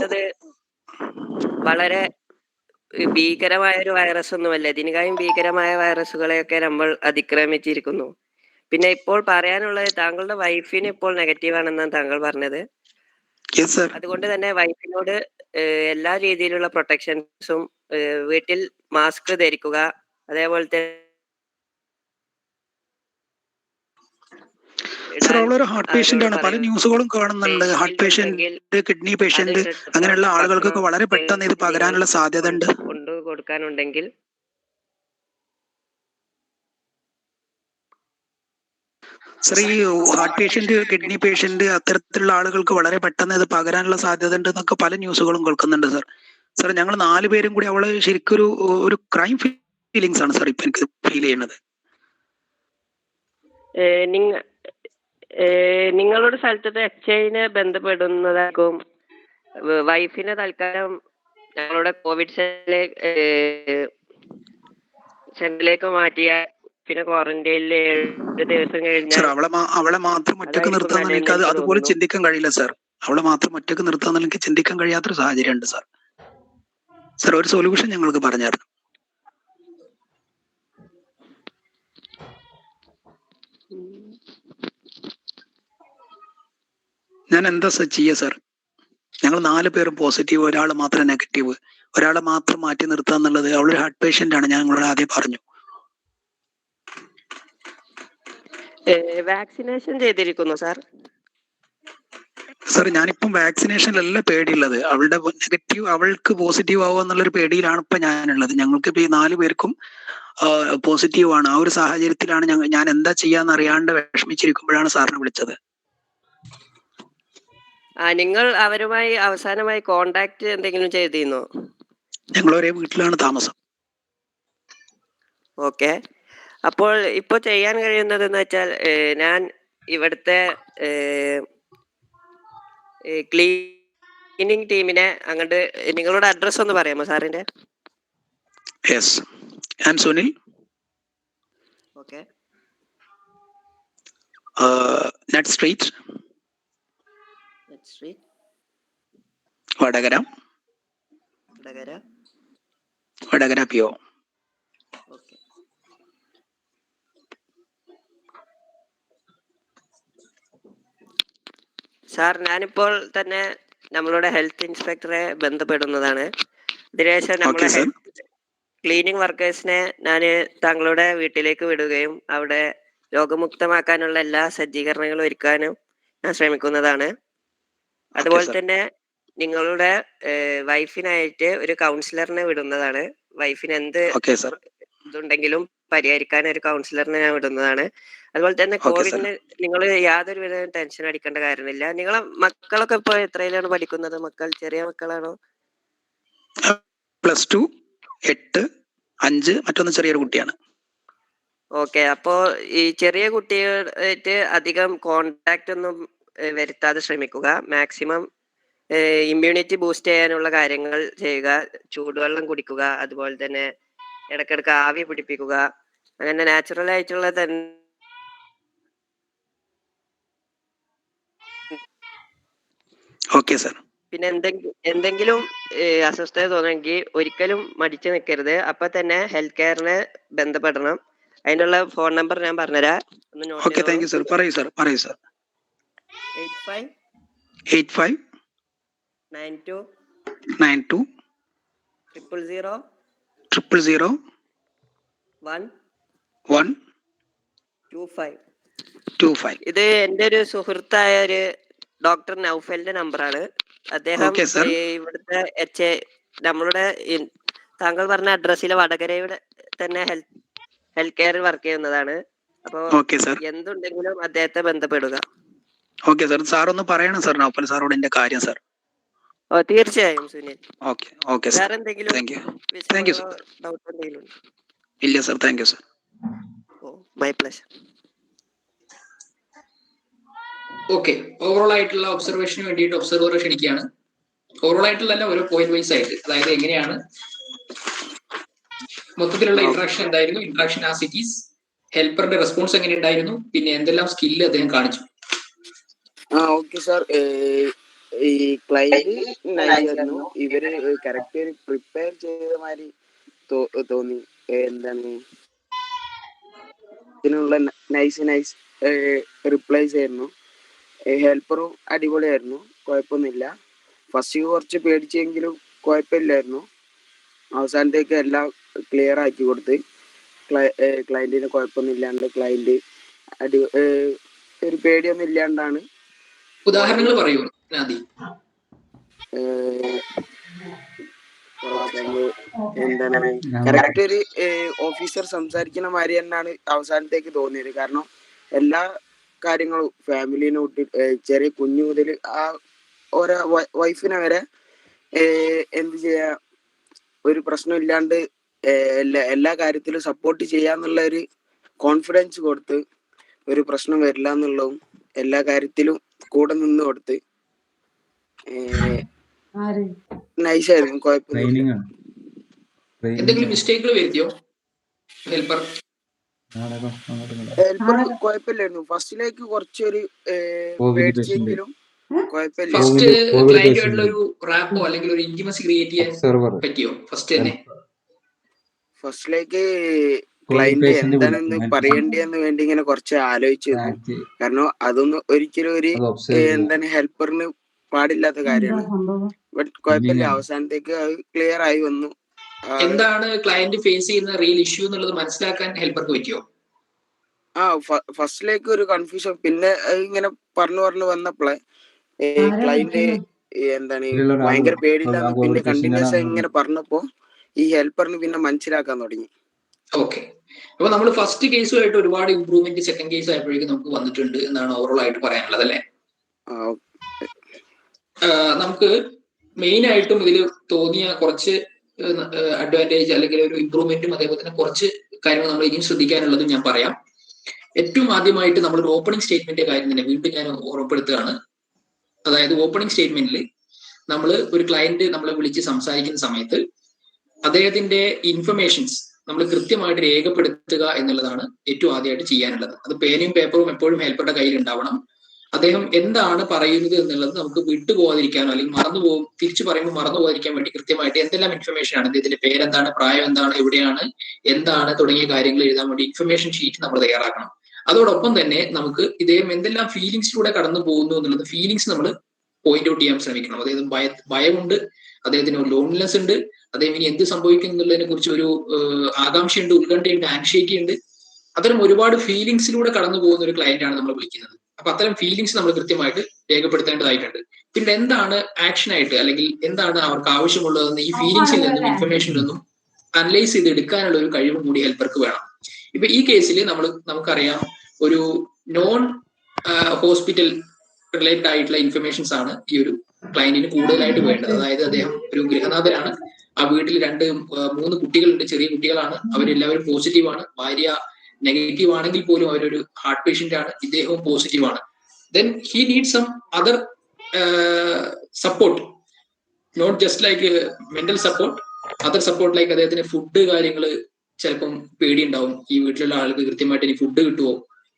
അത് വളരെ ഭീകരമായ ഒരു വൈറസ് ഒന്നുമല്ല. ഇതിനേക്കാളും ഭീകരമായ വൈറസുകളെയൊക്കെ നമ്മൾ അതിക്രമിച്ചിരിക്കുന്നു. പിന്നെ ഇപ്പോൾ പറയാനുള്ളത്, താങ്കളുടെ വൈഫിന് ഇപ്പോൾ നെഗറ്റീവ് ആണെന്നാണ് താങ്കൾ പറഞ്ഞത്. അതുകൊണ്ട് തന്നെ വൈഫിനോട് എല്ലാ രീതിയിലുള്ള പ്രൊട്ടക്ഷൻസും, വീട്ടിൽ മാസ്ക് ധരിക്കുക, അതേപോലെ തന്നെ സാർ അവളൊരു ഹാർട്ട് പേഷ്യന്റ് ആണ്. പല ന്യൂസുകളും കാണുന്നുണ്ട്. ഹാർട്ട് പേഷ്യന്റ്, കിഡ്നി പേഷ്യന്റ്, അങ്ങനെയുള്ള ആളുകൾക്കൊക്കെ വളരെ പെട്ടെന്ന് ഇത് പകരാനുള്ള സാധ്യത ഉണ്ട്. കൊണ്ടു കൊടുക്കാനുണ്ടെങ്കിൽ സാർ ഈ ഹാർട്ട് പേഷ്യന്റ്, കിഡ്നി പേഷ്യന്റ്, അത്തരത്തിലുള്ള ആളുകൾക്ക് വളരെ പെട്ടെന്ന് ഇത് പകരാനുള്ള സാധ്യത ഉണ്ട് എന്നൊക്കെ പല ന്യൂസുകളും കേൾക്കുന്നുണ്ട് സാർ. സാർ ഞങ്ങൾ 4 പേരും കൂടി അവള് ശരിക്കും ഒരു ക്രൈം ഫീലിങ്സ് ആണ് സാർ ഇപ്പൊ എനിക്ക് ഫീൽ ചെയ്യുന്നത്. നിങ്ങളുടെ സ്ഥലത്തെ എച്ച്ഐനെ ബന്ധപ്പെടുന്നതായിരിക്കും. വൈഫിനെ തൽക്കാലം ഞങ്ങളുടെ കോവിഡ് സെന്ററിലേക്ക് മാറ്റിയ പിന്നെ ക്വാറന്റൈനിൽ 7 ദിവസം കഴിഞ്ഞാൽ അവളെ മാത്രം ഒറ്റക്ക് നിർത്താൻ എനിക്ക് അതുപോലെ ചിന്തിക്കാൻ കഴിയില്ല സാർ. അവളെ മാത്രം ഒറ്റക്ക് നിർത്താൻ എനിക്ക് ചിന്തിക്കാൻ കഴിയാത്തൊരു സാഹചര്യം ഉണ്ട് സാർ. സാർ ഒരു സൊല്യൂഷൻ ഞങ്ങൾക്ക് പറഞ്ഞായിരുന്നു. ഞാൻ എന്താ സാർ ചെയ്യുക സാർ? ഞങ്ങൾ 4 പേരും പോസിറ്റീവ്, ഒരാൾ മാത്രം നെഗറ്റീവ്. ഒരാളെ മാത്രം മാറ്റി നിർത്തുക എന്നുള്ളത്, അവളൊരു ഹാർട്ട് പേഷ്യന്റ് ആണ്, ഞാൻ നിങ്ങളോട് ആദ്യം പറഞ്ഞു. വാക്സിനേഷൻ ചെയ്തിരിക്കുന്നു സാർ? സാർ ഞാനിപ്പം വാക്സിനേഷനിലല്ല പേടിയുള്ളത്. അവളുടെ നെഗറ്റീവ്, അവൾക്ക് പോസിറ്റീവ് ആവുക എന്നുള്ളൊരു പേടിയിലാണ് ഇപ്പൊ ഞാനുള്ളത്. ഞങ്ങൾക്ക് ഇപ്പൊ ഈ 4 പേർക്കും പോസിറ്റീവ് ആണ്. ആ ഒരു സാഹചര്യത്തിലാണ് ഞാൻ എന്താ ചെയ്യാന്ന് അറിയാണ്ട് വിഷമിച്ചിരിക്കുമ്പോഴാണ് സാറിനെ വിളിച്ചത്. നിങ്ങൾ അവരുമായി അവസാനമായി കോണ്ടാക്ട് എന്തെങ്കിലും ചെയ്തിരുന്നോ? ഞങ്ങൾ ഒരേ വീട്ടിലാണ് താമസം. ഓക്കെ, അപ്പോൾ ഇപ്പോൾ ചെയ്യാൻ കഴിയുന്നത് എന്ന് വെച്ചാൽ, ഞാൻ ഇവിടുത്തെ ക്ലീനിങ് ടീമിനെ അങ്ങോട്ട്, നിങ്ങളുടെ അഡ്രസ് ഒന്ന് പറയാമോ സാറിന്റെ? യെസ്, ഞാൻ Sunil. Okay, nut street, Vadakara PO. Okay. Sir, ഞാനിപ്പോൾ തന്നെ നമ്മളുടെ ഹെൽത്ത് ഇൻസ്പെക്ടറെ ബന്ധപ്പെടുന്നതാണ്. ഇതിനുശേഷം നമ്മളെ ക്ലീനിങ് വർക്കേഴ്സിനെ ഞാൻ താങ്കളുടെ വീട്ടിലേക്ക് വിടുകയും അവിടെ രോഗമുക്തമാക്കാനുള്ള എല്ലാ സജ്ജീകരണങ്ങളും ഒരുക്കാനും ഞാൻ ശ്രമിക്കുന്നതാണ്. അതുപോലെ തന്നെ നിങ്ങളുടെ വൈഫിനായിട്ട് ഒരു കൗൺസിലറിനെ വിടുന്നതാണ്. വൈഫിന് എന്ത് ഇതുണ്ടെങ്കിലും പരിഹരിക്കാൻ ഒരു കൗൺസിലറിനെ ഞാൻ വിടുന്നതാണ്. അതുപോലെ തന്നെ കോവിഡിന് നിങ്ങൾ യാതൊരുവിധ ടെൻഷൻ അടിക്കേണ്ട കാര്യമില്ല. നിങ്ങളെ മക്കളൊക്കെ ഇപ്പൊ എത്രയിലാണ് പഠിക്കുന്നത്? മക്കൾ ചെറിയ മക്കളാണോ? +2, 8, 5, മറ്റൊന്ന് ചെറിയൊരു കുട്ടിയാണ്. ഓക്കെ, അപ്പോ ഈ ചെറിയ കുട്ടികളായിട്ട് അധികം കോണ്ടാക്ട് ഒന്നും വരുത്താതെ ശ്രമിക്കുക. മാക്സിമം ഇമ്മ്യൂണിറ്റി ബൂസ്റ്റ് ചെയ്യാനുള്ള കാര്യങ്ങൾ ചെയ്യുക. ചൂടുവെള്ളം കുടിക്കുക, അതുപോലെ തന്നെ ഇടയ്ക്കിടയ്ക്ക് ആവി പിടിപ്പിക്കുക. അങ്ങനെ നാച്ചുറൽ ആയിട്ടുള്ള തന്നെ ഓക്കെ സർ. പിന്നെ എന്തെങ്കിലും അസ്വസ്ഥത തോന്നുമെങ്കിൽ ഒരിക്കലും മടിച്ചു നിൽക്കരുത്. അപ്പൊ തന്നെ ഹെൽത്ത് കെയറിനെ ബന്ധപ്പെടണം. അതിനുള്ള ഫോൺ നമ്പർ ഞാൻ പറഞ്ഞുതരാം, ഒന്ന് note okay, thank you sir. പറയൂ സർ. 85 92 92 000 000 125. ഇത് എൻ്റെ ഒരു സുഹൃത്തായ ഒരു ഡോക്ടർ നൗഫലിന്റെ നമ്പറാണ്. അദ്ദേഹം Okay, sir. ഇവിടുത്തെ നമ്മളുടെ താങ്കൾ പറഞ്ഞ അഡ്രസ്സിലെ വടകരയുടെ തന്നെ ഹെൽത്ത് കെയറിൽ വർക്ക് ചെയ്യുന്നതാണ്. അപ്പോ ഓക്കെ സർ. എന്തുണ്ടെങ്കിലും അദ്ദേഹത്തെ ബന്ധപ്പെടുക. Okay sir. സാർ ഒന്ന് പറയണം സർ നൗഫൽ സാറോട് എന്റെ കാര്യം സർ. ഓ തീർച്ചയായും സുനിൽ. Okay sir. വേറെ എന്തെങ്കിലും താങ്ക് യു സർ. ഡൗട്ട് എന്തെങ്കിലും ഉണ്ടോ? ഇല്ല sir, thank you sir. Oh my pleasure. Okay, overall ആയിട്ടുള്ള ഒബ്സർവേഷന് വേണ്ടിയിട്ട് ഒബ്സർവറെ ക്ഷണിക്കുകയാണ്. ഓവറോൾ ആയിട്ടുള്ള ഓരോ പോയിന്റ് വൈസ് ആയിട്ട്, അതായത് എങ്ങനെയാണ് മൊത്തത്തിലുള്ള ഇന്ററാക്ഷൻ എന്തായിരുന്നു, ഇന്ററാക്ഷൻ ആസ് ഇറ്റ് ഈസ്, ഹെൽപ്പറിന്റെ റെസ്പോൺസ് എങ്ങനെ ഉണ്ടായിരുന്നു, പിന്നെ എന്തെല്ലാം സ്കില്ല് അദ്ദേഹം കാണിച്ചു. Okay sir. ഈ ക്ലൈന്റ് നൈസായിരുന്നു. ഇവര് കറക്റ്റ് പ്രിപ്പയർ ചെയ്ത മാതിരി തോന്നി. എന്താണ് ഇതിനുള്ള നൈസ് റിപ്ലൈസ് ആയിരുന്നു. ഹെൽപ്പറും അടിപൊളിയായിരുന്നു, കുഴപ്പമൊന്നുമില്ല. ഫസ്റ്റ് കുറച്ച് പേടിച്ചെങ്കിലും കുഴപ്പമില്ലായിരുന്നു. അവസാനത്തേക്ക് എല്ലാം ക്ലിയർ ആക്കി കൊടുത്ത് ക്ലയന്റിന് കുഴപ്പമൊന്നും ഇല്ലാണ്ട്, ക്ലയന്റ് ഒരു പേടിയൊന്നും ഇല്ലാണ്ടാണ്. ഉദാഹരണങ്ങൾ പറയൂ നാദി. എന്താണ് കറക്റ്റ് ഒരു ഓഫീസർ സംസാരിക്കുന്ന മാതിരി തന്നെയാണ് അവസാനത്തേക്ക് തോന്നിയത്. കാരണം എല്ലാ കാര്യങ്ങളും ഫാമിലിനെ വിട്ട് ചെറിയ കുഞ്ഞു മുതൽ ആ ഓരോ വൈഫിനെ വരെ എന്ത് ചെയ്യാ, ഒരു പ്രശ്നം ഇല്ലാണ്ട് എല്ലാ കാര്യത്തിലും സപ്പോർട്ട് ചെയ്യാന്നുള്ള ഒരു കോൺഫിഡൻസ് കൊടുത്ത്, ഒരു പ്രശ്നം വരില്ല എന്നുള്ളതും എല്ലാ കാര്യത്തിലും കൂടെ നിന്ന് കൊടുത്ത് നൈസായിരുന്നു, കുഴപ്പമൊന്നുമില്ല. എന്തെങ്കിലും മിസ്റ്റേക്കുകൾ വരുത്തിയോ ഹെൽപ്പർ? ഹെൽപ്പർ കുഴപ്പമില്ലായിരുന്നു. ഫസ്റ്റിലേക്ക് കുറച്ചൊരു പേടിച്ചെങ്കിലും കുഴപ്പമില്ല. ഫസ്റ്റ് ക്ലയന്റുമായിട്ടുള്ള ഒരു റാപ്പോ അല്ലെങ്കിൽ ഒരു ഇന്റിമസി ക്രിയേറ്റ് ചെയ്യാൻ പറ്റിയോ ഫസ്റ്റ് തന്നെ? ഫസ്റ്റിലേക്ക് ക്ലയന്റ് എന്താണെന്ന് പറയേണ്ടതെന്ന് വേണ്ടി ഇങ്ങനെ കുറച്ച് ആലോചിച്ചിരുന്നു. കാരണം അതൊന്നും ഒരിക്കലും ഒരു എന്താണ് ഹെൽപ്പറിന് പാടില്ലാത്ത കാര്യമാണ്. ബട്ട് കുഴപ്പമില്ല, അവസാനത്തേക്ക് അത് ക്ലിയർ ആയി വന്നു. എന്താണ് ക്ലയന്റ് ഫേസ് ചെയ്യുന്ന റിയൽ ഇഷ്യൂ എന്നുള്ളത് മനസ്സിലാക്കാൻ ഹെൽപ്പർക്ക് പറ്റിയോ? ഫസ്റ്റിലേക്ക് ഒരു കൺഫ്യൂഷൻ, പിന്നെ ഇങ്ങനെ പറഞ്ഞു വന്നപ്പോളെ ക്ലയന്റ് എന്താണ് ഭയങ്കര പേടിയില്ലാന്ന് പിന്നെ കണ്ടിന്യൂസ് ആയി ഇങ്ങനെ പറഞ്ഞപ്പോ ഈ ഹെൽപ്പറിന് പിന്നെ മനസ്സിലാക്കാൻ തുടങ്ങി. ഓക്കെ, അപ്പൊ നമ്മൾ ഫസ്റ്റ് കേസുമായിട്ട് ഒരുപാട് ഇംപ്രൂവ്മെന്റ് സെക്കൻഡ് കേസ് ആയപ്പോഴേക്കും നമുക്ക് വന്നിട്ടുണ്ട് എന്നാണ് ഓവറോൾ ആയിട്ട് പറയാനുള്ളത് അല്ലേ? നമുക്ക് മെയിൻ ആയിട്ടും ഇതിൽ തോന്നിയ കുറച്ച് അഡ്വാൻറ്റേജ് അല്ലെങ്കിൽ ഒരു ഇംപ്രൂവ്മെന്റും അതേപോലെ തന്നെ കുറച്ച് കാര്യങ്ങൾ നമ്മൾ ഇനിയും ശ്രദ്ധിക്കാനുള്ളതും ഞാൻ പറയാം. ഏറ്റവും ആദ്യമായിട്ട് നമ്മളൊരു ഓപ്പണിംഗ് സ്റ്റേറ്റ്മെന്റ് കാര്യം തന്നെ വീണ്ടും ഞാൻ ഓർമ്മപ്പെടുത്തുകയാണ്. അതായത് ഓപ്പണിംഗ് സ്റ്റേറ്റ്മെന്റിൽ നമ്മൾ ഒരു ക്ലയന്റ് നമ്മളെ വിളിച്ച് സംസാരിക്കുന്ന സമയത്ത് അദ്ദേഹത്തിന്റെ ഇൻഫർമേഷൻസ് നമ്മൾ കൃത്യമായിട്ട് രേഖപ്പെടുത്തുക എന്നുള്ളതാണ് ഏറ്റവും ആദ്യമായിട്ട് ചെയ്യാനുള്ളത്. അത് പേനയും പേപ്പറും എപ്പോഴും ഹെൽപ്പറുടെ കയ്യിൽ ഉണ്ടാവണം. അദ്ദേഹം എന്താണ് പറയുന്നത് എന്നുള്ളത് നമുക്ക് വിട്ടുപോകാതിരിക്കാനോ അല്ലെങ്കിൽ തിരിച്ചു പറയുമ്പോൾ മറന്നു പോകാതിരിക്കാൻ വേണ്ടി കൃത്യമായിട്ട് എന്തെല്ലാം ഇൻഫർമേഷൻ ആണ്, ഇതിന്റെ പേരെന്താണ്, പ്രായം എന്താണ്, എവിടെയാണ്, എന്താണ് തുടങ്ങിയ കാര്യങ്ങൾ എഴുതാൻ വേണ്ടി ഇൻഫർമേഷൻ ഷീറ്റ് നമ്മൾ തയ്യാറാക്കണം. അതോടൊപ്പം തന്നെ നമുക്ക് ഇദ്ദേഹം എന്തെല്ലാം ഫീലിങ്സിലൂടെ കടന്നു പോകുന്നു എന്നുള്ളത് ഫീലിങ്സ് നമ്മൾ പോയിന്റ് ഔട്ട് ചെയ്യാൻ ശ്രമിക്കണം. അതായത് ഭയമുണ്ട്, അദ്ദേഹത്തിന് ഒരു ലോൺലിനെസ് ഉണ്ട്, അദ്ദേഹം ഇനി എന്ത് സംഭവിക്കും എന്നുള്ളതിനെ കുറിച്ച് ഒരു ആകാംക്ഷയുണ്ട്, ഉത്കണ്ഠയുണ്ട്, ആൻഷൈറ്റി ഉണ്ട്. അത്തരം ഒരുപാട് ഫീലിങ്സിലൂടെ കടന്നു പോകുന്ന ഒരു ക്ലയന്റ് ആണ് നമ്മൾ വിളിക്കുന്നത്. അപ്പൊ അത്തരം ഫീലിങ്സ് നമ്മൾ കൃത്യമായിട്ട് രേഖപ്പെടുത്തേണ്ടതായിട്ടുണ്ട്. പിന്നെ എന്താണ് ആക്ഷൻ ആയിട്ട് അല്ലെങ്കിൽ എന്താണ് അവർക്ക് ആവശ്യമുള്ളതെന്ന് ഈ ഫീലിങ്സിൽ നിന്നും ഇൻഫർമേഷനിൽ നിന്നും അനലൈസ് ചെയ്ത് എടുക്കാനുള്ള ഒരു കഴിവും കൂടി ഹെൽപ്പർക്ക് വേണം. ഇപ്പൊ ഈ കേസിൽ നമുക്കറിയാം ഒരു നോൺ ഹോസ്പിറ്റൽ റിലേറ്റഡ് ആയിട്ടുള്ള ഇൻഫർമേഷൻസ് ആണ് ഈ ഒരു ക്ലയന്റിന് കൂടുതലായിട്ട് വേണ്ടത്. അതായത് അദ്ദേഹം ഒരു ഗൃഹനാഥനാണ്, ആ വീട്ടിൽ 2-3 കുട്ടികളുണ്ട്, ചെറിയ കുട്ടികളാണ്, അവരെല്ലാവരും പോസിറ്റീവ് ആണ്. ഭാര്യ നെഗറ്റീവ് ആണെങ്കിൽ പോലും അവരൊരു ഹാർട്ട് പേഷ്യന്റ് ആണ്, ഇദ്ദേഹവും പോസിറ്റീവ് ആണ്. Then he need some other support, not just like mental support, other support like അദ്ദേഹത്തിന് ഫുഡ് കാര്യങ്ങൾ ചിലപ്പം പേടിയുണ്ടാവും, ഈ വീട്ടിലുള്ള ആൾക്ക് കൃത്യമായിട്ട് ഇനി ഫുഡ് കിട്ടുമോ,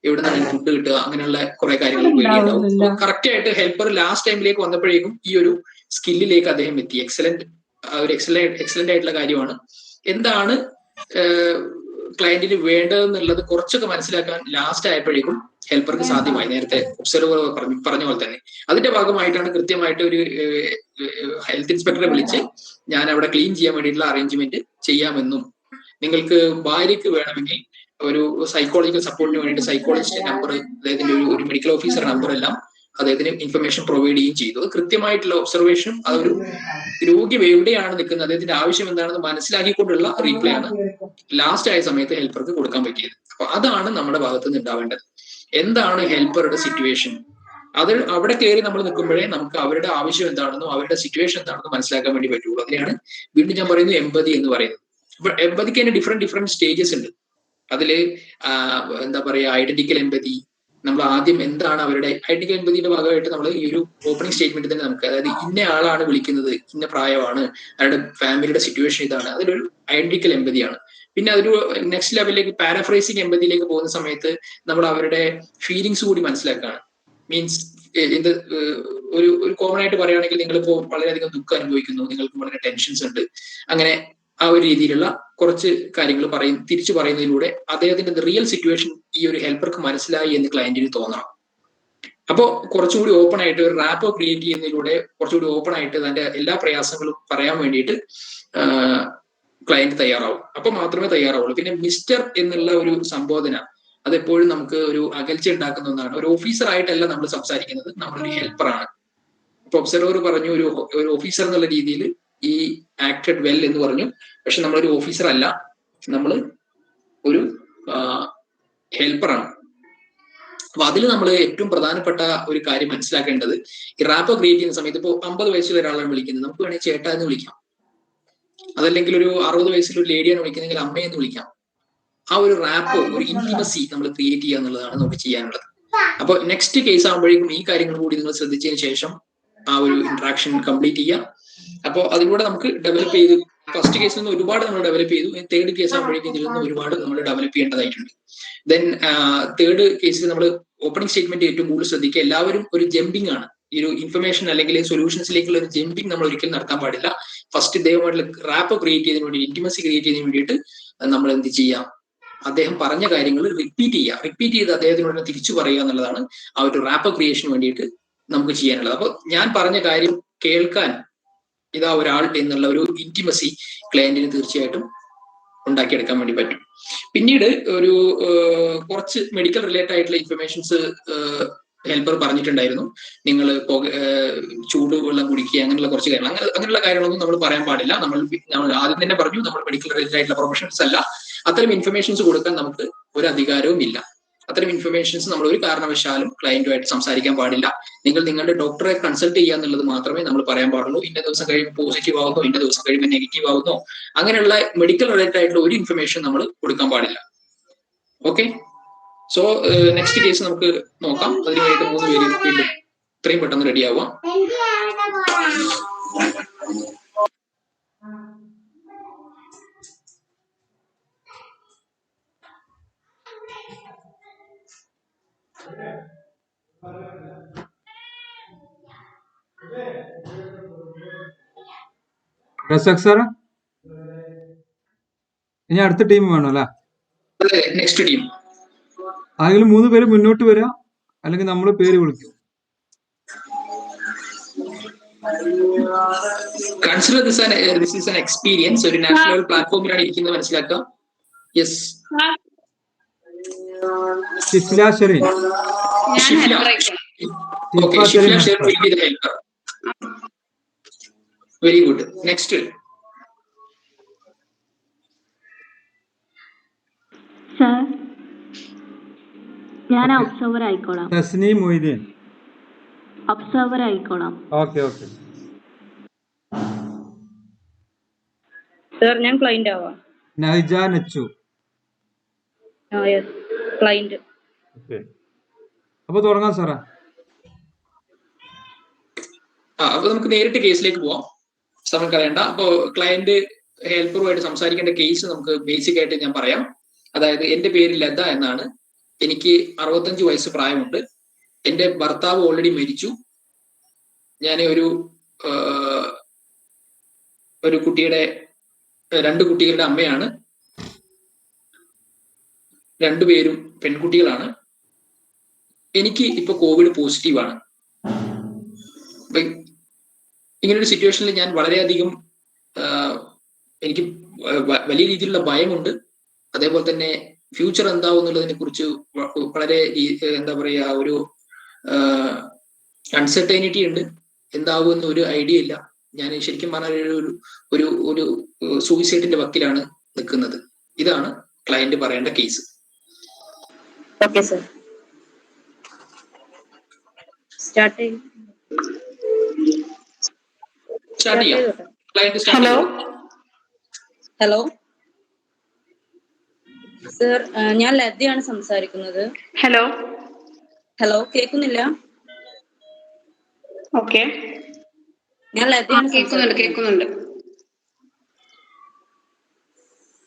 എവിടെ നിന്നാണ് ഫുഡ് കിട്ടുക, അങ്ങനെയുള്ള കുറെ കാര്യങ്ങൾ പേടിയുണ്ടാവും. അപ്പൊ കറക്റ്റ് ആയിട്ട് ഹെൽപ്പർ ലാസ്റ്റ് ടൈമിലേക്ക് വന്നപ്പോഴേക്കും ഈ ഒരു സ്കില്ലിലേക്ക് അദ്ദേഹം എത്തി. എക്സലന്റ് ആയിട്ടുള്ള കാര്യമാണ്. എന്താണ് ക്ലയന്റിന് വേണ്ടതെന്നുള്ളത് കുറച്ചൊക്കെ മനസ്സിലാക്കാൻ ലാസ്റ്റ് ആയപ്പോഴേക്കും ഹെൽപ്പർക്ക് സാധ്യമായി. നേരത്തെ ഒബ്സർവർ പറഞ്ഞ പോലെ തന്നെ അതിന്റെ ഭാഗമായിട്ടാണ് കൃത്യമായിട്ട് ഒരു ഹെൽത്ത് ഇൻസ്പെക്ടറെ വിളിച്ച് ഞാൻ അവിടെ ക്ലീൻ ചെയ്യാൻ വേണ്ടിയിട്ടുള്ള അറേഞ്ച്മെന്റ് ചെയ്യാമെന്നും, നിങ്ങൾക്ക് ഭാര്യയ്ക്ക് വേണമെങ്കിൽ ഒരു സൈക്കോളജിക്കൽ സപ്പോർട്ടിന് വേണ്ടിയിട്ട് സൈക്കോളജിസ്റ്റ് നമ്പർ, അദ്ദേഹത്തിന്റെ ഒരു മെഡിക്കൽ ഓഫീസർ നമ്പർ എല്ലാം അദ്ദേഹത്തിന് ഇൻഫർമേഷൻ പ്രൊവൈഡ് ചെയ്യുകയും ചെയ്തു. അത് കൃത്യമായിട്ടുള്ള ഒബ്സർവേഷനും അതൊരു രോഗി എവിടെയാണ് നിൽക്കുന്നത്, അദ്ദേഹത്തിന്റെ ആവശ്യം എന്താണെന്ന് മനസ്സിലാക്കിക്കൊണ്ടുള്ള റീപ്ലേ ആണ് ലാസ്റ്റ് ആയ സമയത്ത് ഹെൽപ്പർക്ക് കൊടുക്കാൻ പറ്റിയത്. അപ്പൊ അതാണ് നമ്മുടെ ഭാഗത്ത് നിന്ന് ഉണ്ടാവേണ്ടത്. എന്താണ് ഹെൽപ്പറുടെ സിറ്റുവേഷൻ, അത് അവിടെ കയറി നമ്മൾ നിൽക്കുമ്പോഴേ നമുക്ക് അവരുടെ ആവശ്യം എന്താണെന്നോ അവരുടെ സിറ്റുവേഷൻ എന്താണെന്നോ മനസ്സിലാക്കാൻ വേണ്ടി പറ്റുള്ളൂ. അതിനെയാണ് വീണ്ടും ഞാൻ പറയുന്നത് എമ്പതി എന്ന് പറയുന്നത്. അപ്പൊ എമ്പതിക്ക് തന്നെ ഡിഫറെന്റ് സ്റ്റേജസ് ഉണ്ട്. അതില് എന്താ പറയാ, ഐഡന്റിക്കൽ എമ്പതി. നമ്മൾ ആദ്യം എന്താണ് അവരുടെ ഐഡന്റിക്കൽ എമ്പതിയുടെ ഭാഗമായിട്ട് നമ്മൾ ഈ ഒരു ഓപ്പണിംഗ് സ്റ്റേറ്റ്മെന്റ് തന്നെ നമുക്ക്, അതായത് ഇന്ന ആളാണ് വിളിക്കുന്നത്, ഇന്ന പ്രായമാണ്, അവരുടെ ഫാമിലിയുടെ സിറ്റുവേഷൻ ഇതാണ്, അതിലൊരു ഐഡന്റിക്കൽ എമ്പതിയാണ്. പിന്നെ അതൊരു നെക്സ്റ്റ് ലെവലിലേക്ക് പാരാഫ്രൈസിങ് എമ്പതിയിലേക്ക് പോകുന്ന സമയത്ത് നമ്മൾ അവരുടെ ഫീലിങ്സ് കൂടി മനസ്സിലാക്കുകയാണ്. മീൻസ് ഇത് ഒരു കോമൺ ആയിട്ട് പറയുകയാണെങ്കിൽ നിങ്ങളിപ്പോ വളരെയധികം ദുഃഖം അനുഭവിക്കുന്നു, നിങ്ങൾക്ക് വളരെ ടെൻഷൻസ് ഉണ്ട്, അങ്ങനെ ആ ഒരു രീതിയിലുള്ള കുറച്ച് കാര്യങ്ങൾ തിരിച്ചു പറയുന്നതിലൂടെ അദ്ദേഹത്തിന്റെ റിയൽ സിറ്റുവേഷൻ ഈ ഒരു ഹെൽപ്പർക്ക് മനസ്സിലായി എന്ന് ക്ലയന്റിന് തോന്നണം. അപ്പോൾ കുറച്ചുകൂടി ഓപ്പൺ ആയിട്ട് ഒരു റാപ്പോ ക്രിയേറ്റ് ചെയ്യുന്നതിലൂടെ കുറച്ചുകൂടി ഓപ്പൺ ആയിട്ട് തന്റെ എല്ലാ പ്രയാസങ്ങളും പറയാൻ വേണ്ടിയിട്ട് ക്ലയന്റ് തയ്യാറാവും. അപ്പൊ മാത്രമേ തയ്യാറാവുള്ളൂ. പിന്നെ മിസ്റ്റർ എന്നുള്ള ഒരു സംബോധന അതെപ്പോഴും നമുക്ക് ഒരു അകൽച്ച ഉണ്ടാക്കുന്ന ഒന്നാണ്. ഒരു ഓഫീസർ ആയിട്ടല്ല നമ്മൾ സംസാരിക്കുന്നത്, നമ്മളൊരു ഹെൽപ്പറാണ്. ഇപ്പൊ ഒബ്സർവർ പറഞ്ഞു ഒരു ഓഫീസർ എന്നുള്ള രീതിയിൽ ഈ ആക്ടഡ് വെൽ എന്ന് പറഞ്ഞു. പക്ഷെ നമ്മളൊരു ഓഫീസർ അല്ല, നമ്മൾ ഒരു ഹെൽപ്പറാണ്. അപ്പൊ അതിൽ നമ്മൾ ഏറ്റവും പ്രധാനപ്പെട്ട ഒരു കാര്യം മനസ്സിലാക്കേണ്ടത്, ഈ റാപ്പോ ക്രിയേറ്റ് ചെയ്യുന്ന സമയത്ത് ഇപ്പോൾ 50 വയസ്സുള്ള ഒരാളാണ് വിളിക്കുന്നത്, നമുക്ക് വേണമെങ്കിൽ ചേട്ടാ എന്ന് വിളിക്കാം. അതല്ലെങ്കിൽ ഒരു 60 വയസ്സുള്ള ഒരു ലേഡിയാണ് വിളിക്കുന്നതെങ്കിൽ അമ്മയെന്ന് വിളിക്കാം. ആ ഒരു റാപ്പോ, ഒരു ഇന്റിമസി നമ്മൾ ക്രിയേറ്റ് ചെയ്യുക എന്നുള്ളതാണ് നമുക്ക് ചെയ്യാനുള്ളത്. അപ്പൊ നെക്സ്റ്റ് കേസ് ആകുമ്പോഴേക്കും ഈ കാര്യങ്ങൾ കൂടി നിങ്ങൾ ശ്രദ്ധിച്ചതിന് ശേഷം ആ ഒരു ഇന്ററാക്ഷൻ കംപ്ലീറ്റ് ചെയ്യുക. അപ്പോൾ അതിലൂടെ നമുക്ക് ഡെവലപ്പ് ചെയ്ത്, ഫസ്റ്റ് കേസിൽ നിന്ന് ഒരുപാട് നമ്മൾ ഡെവലപ്പ് ചെയ്തു. തേർഡ് കേസ് ആകുമ്പോഴേക്കും ഇതിൽ നിന്ന് ഒരുപാട് നമ്മൾ ഡെവലപ്പ് ചെയ്യേണ്ടതായിട്ടുണ്ട്. ദെൻ തേർഡ് കേസിൽ നമ്മൾ ഓപ്പണിംഗ് സ്റ്റേറ്റ്മെന്റ് ഏറ്റവും കൂടുതൽ ശ്രദ്ധിക്കുക. എല്ലാവരും ഒരു ജമ്പിംഗ് ആണ്. ഈ ഒരു ഇൻഫർമേഷൻ അല്ലെങ്കിൽ സൊല്യൂഷൻസിലേക്കുള്ള ഒരു ജമ്പിംഗ് നമ്മൾ ഒരിക്കലും നടത്താൻ പാടില്ല. ഫസ്റ്റ് ഇദ്ദേഹമായിട്ടുള്ള റാപ്പ് ക്രിയേറ്റ് ചെയ്യുന്നതിന് വേണ്ടി, ഇന്റിമസി ക്രിയേറ്റ് ചെയ്യുന്നതിന് വേണ്ടിയിട്ട് നമ്മൾ എന്ത് ചെയ്യാം, അദ്ദേഹം പറഞ്ഞ കാര്യങ്ങൾ റിപ്പീറ്റ് ചെയ്ത് അദ്ദേഹത്തിനോട് തിരിച്ചു പറയുക എന്നുള്ളതാണ് ആ ഒരു റാപ്പ് ക്രിയേഷന് വേണ്ടിയിട്ട് നമുക്ക് ചെയ്യാനുള്ളത്. അപ്പൊ ഞാൻ പറഞ്ഞ കാര്യം കേൾക്കാൻ ഇതാ ഒരാൾ എന്നുള്ള ഒരു ഇന്റിമസി ക്ലയന്റിന് തീർച്ചയായിട്ടും ഉണ്ടാക്കിയെടുക്കാൻ വേണ്ടി പറ്റും. പിന്നീട് ഒരു കുറച്ച് മെഡിക്കൽ റിലേറ്റഡ് ആയിട്ടുള്ള ഇൻഫർമേഷൻസ് ഹെൽപ്പർ പറഞ്ഞിട്ടുണ്ടായിരുന്നു. നിങ്ങൾ ചൂടുവെള്ളം കുടിക്കുക, അങ്ങനെയുള്ള കുറച്ച് കാര്യങ്ങൾ, അങ്ങനെയുള്ള കാര്യങ്ങളൊന്നും നമ്മൾ പറയാൻ പാടില്ല. നമ്മൾ ആദ്യം തന്നെ പറഞ്ഞു, നമ്മൾ മെഡിക്കൽ റിലേറ്റഡ് ആയിട്ടുള്ള പ്രൊഫഷണൽസ് അല്ല. അത്തരം ഇൻഫർമേഷൻസ് കൊടുക്കാൻ നമുക്ക് ഒരു അധികാരവും ഇല്ല. അത്തരം ഇൻഫർമേഷൻസ് നമ്മൾ ഒരു കാരണവശാലും ക്ലയന്റുമായിട്ട് സംസാരിക്കാൻ പാടില്ല. നിങ്ങൾ നിങ്ങളുടെ ഡോക്ടറെ കൺസൾട്ട് ചെയ്യുക എന്നുള്ളത് മാത്രമേ നമ്മൾ പറയാൻ പാടുള്ളൂ. ഇന്ന ദിവസം കഴിയുമ്പോൾ പോസിറ്റീവ് ആവുന്നോ, ഇന്ന ദിവസം കഴിയുമ്പോൾ നെഗറ്റീവ് ആവുന്നോ, അങ്ങനെയുള്ള മെഡിക്കൽ റിലേറ്റഡ് ആയിട്ടുള്ള ഒരു ഇൻഫർമേഷൻ നമ്മൾ കൊടുക്കാൻ പാടില്ല. ഓക്കെ, സോ നെക്സ്റ്റ് കേസ് നമുക്ക് നോക്കാം. അതിനുവേണ്ടി 3 പേര് വീണ്ടും ഇത്രയും പെട്ടെന്ന് റെഡി ആവുക. റസാഖ് സാർ, ഇനി അടുത്ത ടീം വേണം അല്ലേ? നെക്സ്റ്റ് ടീം ആരെങ്കിലും 3 പേര് മുന്നോട്ട് വരിക, അല്ലെങ്കിൽ നമ്മൾ പേര് വിളിക്കും. Consider this is an experience. ഒരു നാഷണൽ പ്ലാറ്റ്ഫോമിലാണ് ഇരിക്കുന്നത്, മനസ്സിലാക്കുക. Yes, Shifla Sherin. Okay, Shifla Sher will be the helper. Very good. Next. Sir, ഞാൻ ഒബ്സർവർ ആയിക്കോളാം. തസ്നി മൊയ്തീൻ ഒബ്സർവർ ആയിക്കോളാം. ഓക്കെ. സർ, ഞാൻ ക്ലയന്റ് ആവാം. Naija Nachu. Yes, client. Okay, അപ്പൊ തുടങ്ങാം സാറാ. അപ്പൊ നമുക്ക് നേരിട്ട് കേസിലേക്ക് പോവാം, സമയം കളയണ്ട. അപ്പോ ക്ലയന്റ് ഹെൽപ്പറുമായിട്ട് സംസാരിക്കേണ്ട കേസ് നമുക്ക് ബേസിക് ആയിട്ട് ഞാൻ പറയാം. അതായത് എന്റെ പേര് ലത എന്നാണ്. എനിക്ക് 65 വയസ്സ് പ്രായമുണ്ട്. എന്റെ ഭർത്താവ് ഓൾറെഡി മരിച്ചു. ഞാൻ ഒരു കുട്ടിയുടെ 2 കുട്ടികളുടെ അമ്മയാണ്. 2 പേരും പെൺകുട്ടികളാണ്. എനിക്ക് ഇപ്പൊ കോവിഡ് പോസിറ്റീവാണ്. അപ്പൊ ഇങ്ങനൊരു സിറ്റുവേഷനിൽ ഞാൻ വളരെയധികം എനിക്ക് വലിയ രീതിയിലുള്ള ഭയമുണ്ട്. അതേപോലെ തന്നെ ഫ്യൂച്ചർ എന്താവും എന്നുള്ളതിനെ കുറിച്ച് വളരെ എന്താ പറയാ ഒരു അൺസർട്ടൈനിറ്റി ഉണ്ട്. എന്താവുമെന്ന് ഒരു ഐഡിയ ഇല്ല. ഞാൻ ശരിക്കും പറഞ്ഞാൽ ഒരു സൂയിസൈഡിന്റെ വക്കിലാണ് നിൽക്കുന്നത്. ഇതാണ് ക്ലയന്റ് പറയേണ്ട കേസ്. ഓക്കെ സർ, സ്റ്റാർട്ട് ചെയ്യാം. ഹലോ ഹലോ സർ, ഞാൻ ലതയാണ് സംസാരിക്കുന്നത്. ഹലോ ഹലോ, കേൾക്കുന്നില്ല? ഓക്കെ, ഞാൻ ലതയാണ് കേൾക്കുന്നുണ്ട്.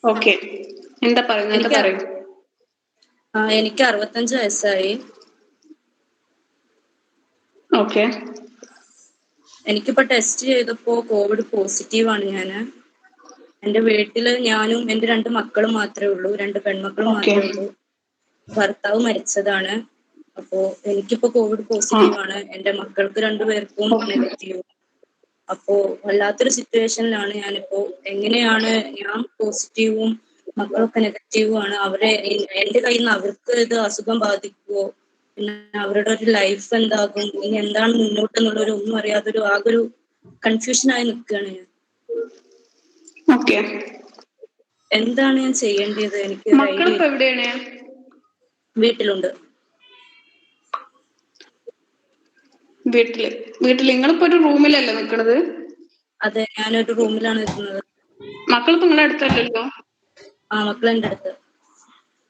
ഓക്കെ, എന്താ പറയുന്നത്? എനിക്ക് 65 വയസ്സായി. ഓക്കെ, എനിക്കിപ്പോ ടെസ്റ്റ് ചെയ്തപ്പോ കോവിഡ് പോസിറ്റീവാണ്. ഞാന് എന്റെ വീട്ടില് ഞാനും എന്റെ 2 മക്കളും മാത്രമേ ഉള്ളൂ. 2 പെൺമക്കളും മാത്രമേ ഉള്ളൂ. ഭർത്താവ് മരിച്ചതാണ്. അപ്പോ എനിക്കിപ്പോ കോവിഡ് പോസിറ്റീവാണ്. എന്റെ മക്കൾക്ക് 2 പേർക്കും നെഗറ്റീവ്. അപ്പോ വല്ലാത്തൊരു സിറ്റുവേഷനിലാണ് ഞാനിപ്പോ. എങ്ങനെയാണ് ഞാൻ പോസിറ്റീവും മക്കളൊക്കെ നെഗറ്റീവും ആണ്? എന്റെ കയ്യിൽ നിന്ന് അവർക്ക് ഇത് അസുഖം ബാധിക്കുവോ? പിന്നെ അവരുടെ ഒരു ലൈഫ് എന്താകും? ഇനി എന്താണ് മുന്നോട്ടെന്നുള്ളൊരു ഒന്നും അറിയാതൊരു ആകൊരു കൺഫ്യൂഷനായി നിൽക്കുകയാണ് ഞാൻ. ഓക്കെ, എന്താണ് ഞാൻ ചെയ്യേണ്ടത്? എനിക്ക് മക്കളിപ്പോ എവിടെയാണ്? വീട്ടിലുണ്ട്. വീട്ടിൽ നിങ്ങളിപ്പോ ഒരു റൂമിലല്ലേ നിൽക്കുന്നത്? അതെ, ഞാനൊരു റൂമിലാണ് നിൽക്കുന്നത്. മക്കളിപ്പോ നിങ്ങളുടെ അടുത്തല്ലല്ലോ? ആ, മക്കൾ എന്റെ അടുത്ത്.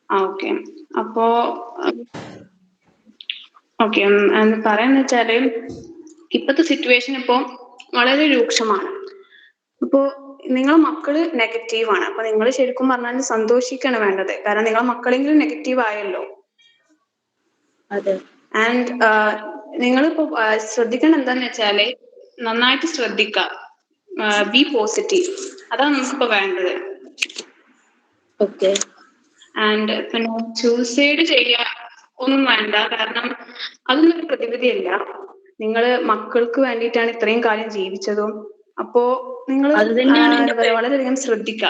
ഓക്കെ, അപ്പോ ഓക്കെ, പറയാന്ന് വെച്ചാല് ഇപ്പത്തെ സിറ്റുവേഷൻ ഇപ്പോ വളരെ രൂക്ഷമാണ്. അപ്പോ നിങ്ങളെ മക്കള് നെഗറ്റീവാണ്. അപ്പൊ നിങ്ങൾ ശരിക്കും പറഞ്ഞാൽ സന്തോഷിക്കാണ് വേണ്ടത്. കാരണം നിങ്ങളെ മക്കളെങ്കിലും നെഗറ്റീവ് ആയല്ലോ. അതെ. ആൻഡ് നിങ്ങളിപ്പോ ശ്രദ്ധിക്കണം എന്താന്ന് വെച്ചാല് നന്നായിട്ട് ശ്രദ്ധിക്ക. ബി പോസിറ്റീവ്, അതാണ് നമുക്കിപ്പോ വേണ്ടത്. ഓക്കെ. ആൻഡ് പിന്നെ സൂസൈഡ് ചെയ്യാൻ ഒന്നും വേണ്ട. കാരണം അതൊന്നും ഒരു പ്രതിവിധിയല്ല. നിങ്ങള് മക്കൾക്ക് വേണ്ടിയിട്ടാണ് ഇത്രയും കാലം ജീവിച്ചതും. അപ്പോ നിങ്ങൾ വളരെയധികം ശ്രദ്ധിക്ക.